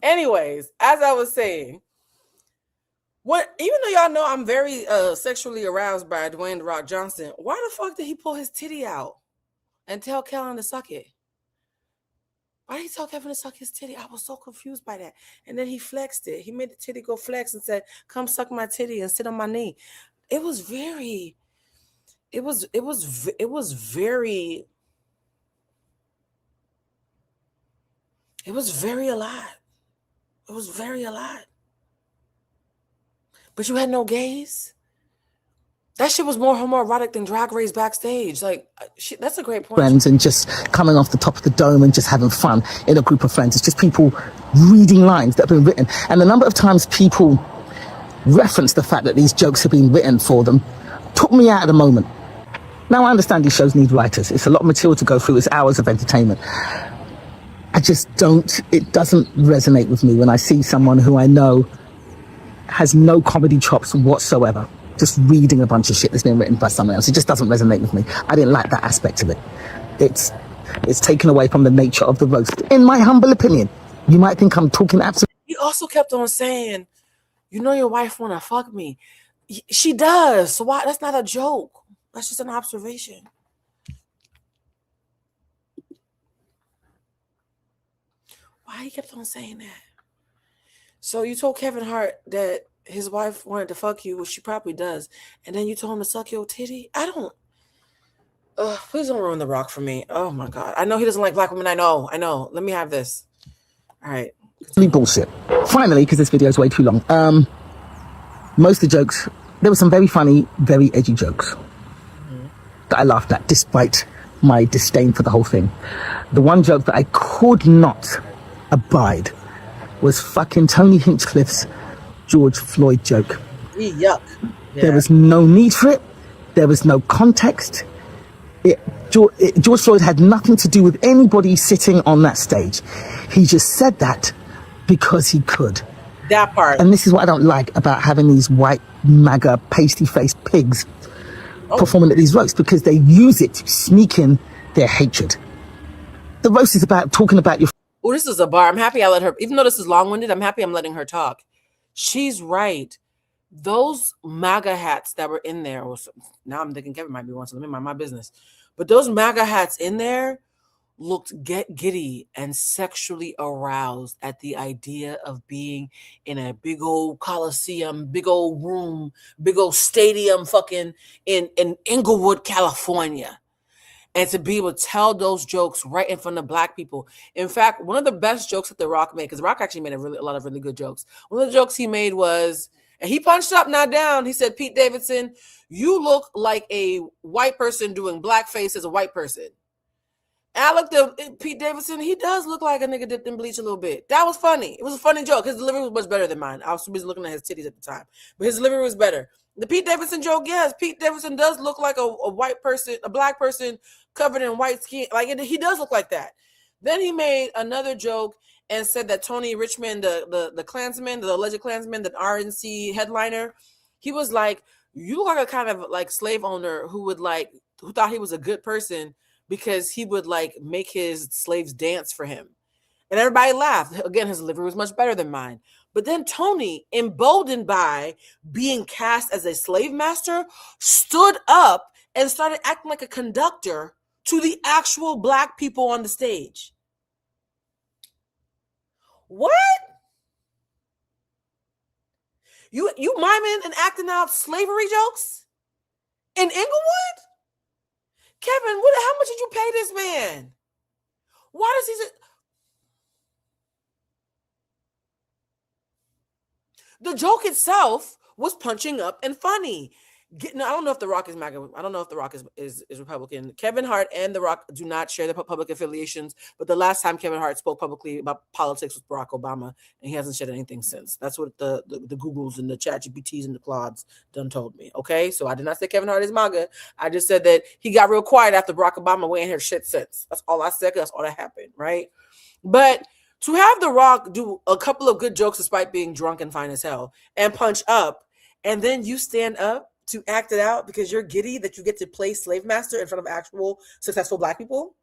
Anyways, as I was saying, even though y'all know I'm very sexually aroused by Dwayne "The Rock" Johnson, why the fuck did he pull his titty out and tell Kellen to suck it? Why did he tell Kevin to suck his titty? I was so confused by that. And then he flexed it. He made the titty go flex and said, "Come suck my titty and sit on my knee." It was very a lot. It was very a lot. But you had no gays? That shit was more homoerotic than Drag Race backstage. Like, that's a great point. Friends and just coming off the top of the dome and just having fun in a group of friends. It's just people reading lines that have been written. And the number of times people reference the fact that these jokes have been written for them took me out of the moment. Now, I understand these shows need writers. It's a lot of material to go through. It's hours of entertainment. I just it doesn't resonate with me when I see someone who I know has no comedy chops whatsoever just reading a bunch of shit that's been written by someone else. It just doesn't resonate with me. I didn't like that aspect of it. It's taken away from the nature of the roast. In my humble opinion, you might think I'm talking absolutely. He also kept on saying, "You know your wife want to fuck me." She does. So why? That's not a joke. That's just an observation. Why he kept on saying that? So you told Kevin Hart that his wife wanted to fuck you, which she probably does, and then you told him to suck your titty? Please don't ruin The Rock for me. Oh my God. I know he doesn't like black women. I know. Let me have this. All right. Bullshit. Finally, because this video is way too long. Most of the jokes, there were some very funny, very edgy jokes that I laughed at, despite my disdain for the whole thing. The one joke that I could not abide was fucking Tony Hinchcliffe's George Floyd joke. Yuck. Yeah. There was no need for it. There was no context. George Floyd had nothing to do with anybody sitting on that stage. He just said that because he could. That part. And this is what I don't like about having these white MAGA pasty-faced pigs performing at these roasts, because they use it to sneak in their hatred. The roast is about talking about your... Oh, this is a bar. I'm happy I let her, even though this is long-winded, I'm happy I'm letting her talk. She's right. Those MAGA hats that were in there, now I'm thinking Kevin might be one, so let me mind my business. But those MAGA hats in there looked giddy and sexually aroused at the idea of being in a big old coliseum, big old room, big old stadium fucking in Inglewood, California. And to be able to tell those jokes right in front of black people. In fact, one of the best jokes that The Rock made, because The Rock actually made a lot of really good jokes. One of the jokes he made was, and he punched up, not down. He said, Pete Davidson, you look like a white person doing blackface as a white person. And I looked at Pete Davidson. He does look like a nigga dipped in bleach a little bit. That was funny. It was a funny joke. His delivery was much better than mine. I was too busy looking at his titties at the time. But his delivery was better. The Pete Davidson joke, yes, Pete Davidson does look like a white person, a black person covered in white skin. Like, he does look like that. Then he made another joke and said that Tony Richmond, the Klansman, the alleged Klansman, the RNC headliner, he was like, you look like a kind of like slave owner who thought he was a good person because he would like make his slaves dance for him. And everybody laughed. Again, his delivery was much better than mine. But then Tony, emboldened by being cast as a slave master, stood up and started acting like a conductor to the actual black people on the stage. What? You miming and acting out slavery jokes in Inglewood? Kevin, how much did you pay this man? Why does he... The joke itself was punching up and funny. I don't know if The Rock is MAGA. I don't know if The Rock is Republican. Kevin Hart and The Rock do not share their public affiliations, but the last time Kevin Hart spoke publicly about politics was Barack Obama, and he hasn't said anything since. That's what the Googles and the ChatGPTs and the Claudes done told me, okay? So I did not say Kevin Hart is MAGA. I just said that he got real quiet after Barack Obama. We ain't heard shit since. That's all I said, that's all that happened, right? But to have The Rock do a couple of good jokes despite being drunk and fine as hell and punch up, and then you stand up to act it out because you're giddy that you get to play slave master in front of actual successful black people.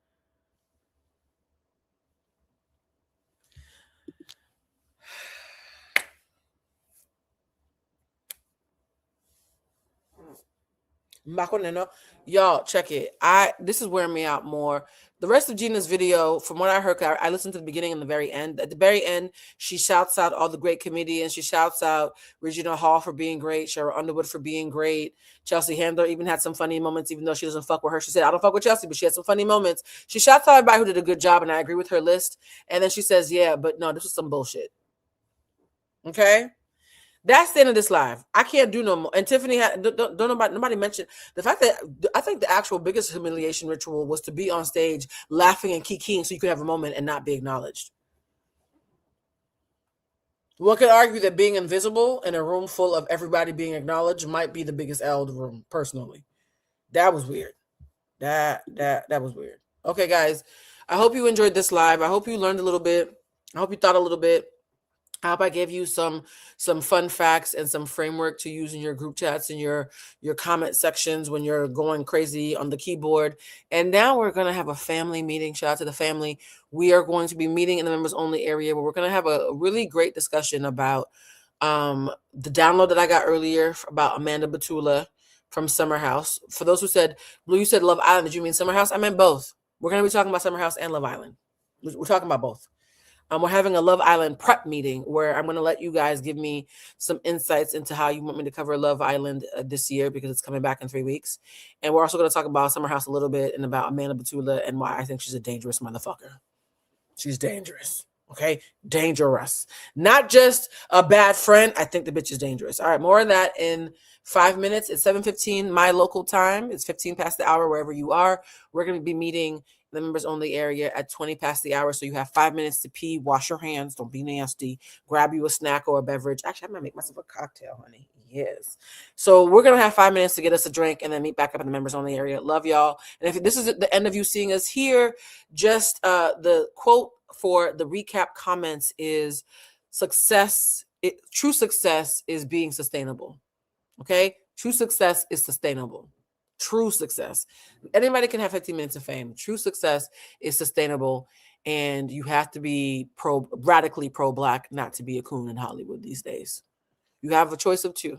Y'all check it. This is wearing me out more. The rest of Gina's video, from what I heard, I listened to the beginning and the very end. At the very end, she shouts out all the great comedians. She shouts out Regina Hall for being great, Cheryl Underwood for being great. Chelsea Handler even had some funny moments, even though she doesn't fuck with her. She said, I don't fuck with Chelsea, but she had some funny moments. She shouts out everybody who did a good job, and I agree with her list. And then she says, yeah, but no, this was some bullshit. Okay? That's the end of this live. I can't do no more. And Tiffany nobody mentioned the fact that I think the actual biggest humiliation ritual was to be on stage laughing and kikiing so you could have a moment and not be acknowledged. One could argue that being invisible in a room full of everybody being acknowledged might be the biggest L of the room, personally. That was weird. That was weird. Okay, guys. I hope you enjoyed this live. I hope you learned a little bit. I hope you thought a little bit. I hope I gave you some fun facts and some framework to use in your group chats and your comment sections when you're going crazy on the keyboard. And now we're going to have a family meeting. Shout out to the family. We are going to be meeting in the members only area where we're going to have a really great discussion about the download that I got earlier about Amanda Batula from Summer House. For those who said, Blue, you said Love Island. Did you mean Summer House? I meant both. We're going to be talking about Summer House and Love Island. We're talking about both. We're having a Love Island prep meeting where I'm going to let you guys give me some insights into how you want me to cover Love Island this year because it's coming back in 3 weeks. And we're also going to talk about Summer House a little bit and about Amanda Batula and why I think she's a dangerous motherfucker. She's dangerous. Okay? Dangerous. Not just a bad friend. I think the bitch is dangerous. All right. More of that in 5 minutes. It's 7:15 my local time. It's 15 past the hour wherever you are. We're going to be meeting the members only area at 20 past the hour. So you have 5 minutes to pee, wash your hands. Don't be nasty. Grab you a snack or a beverage. Actually, I might make myself a cocktail, honey. Yes. So we're going to have 5 minutes to get us a drink and then meet back up in the members only area. Love y'all. And if this is the end of you seeing us here, just the quote for the recap comments is true success is being sustainable. Okay. True success is sustainable. True success. Anybody can have 15 minutes of fame. True success is sustainable, and you have to be radically pro-black not to be a coon in Hollywood these days. You have a choice of two.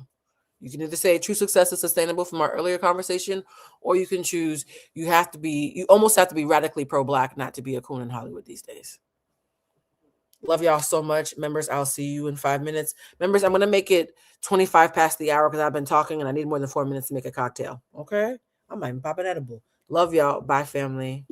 You can either say true success is sustainable from our earlier conversation, or you can choose you almost have to be radically pro-Black not to be a coon in Hollywood these days. Love y'all so much. Members, I'll see you in 5 minutes. Members, I'm going to make it 25 past the hour because I've been talking and I need more than 4 minutes to make a cocktail. Okay? I might even pop an edible. Love y'all. Bye, family.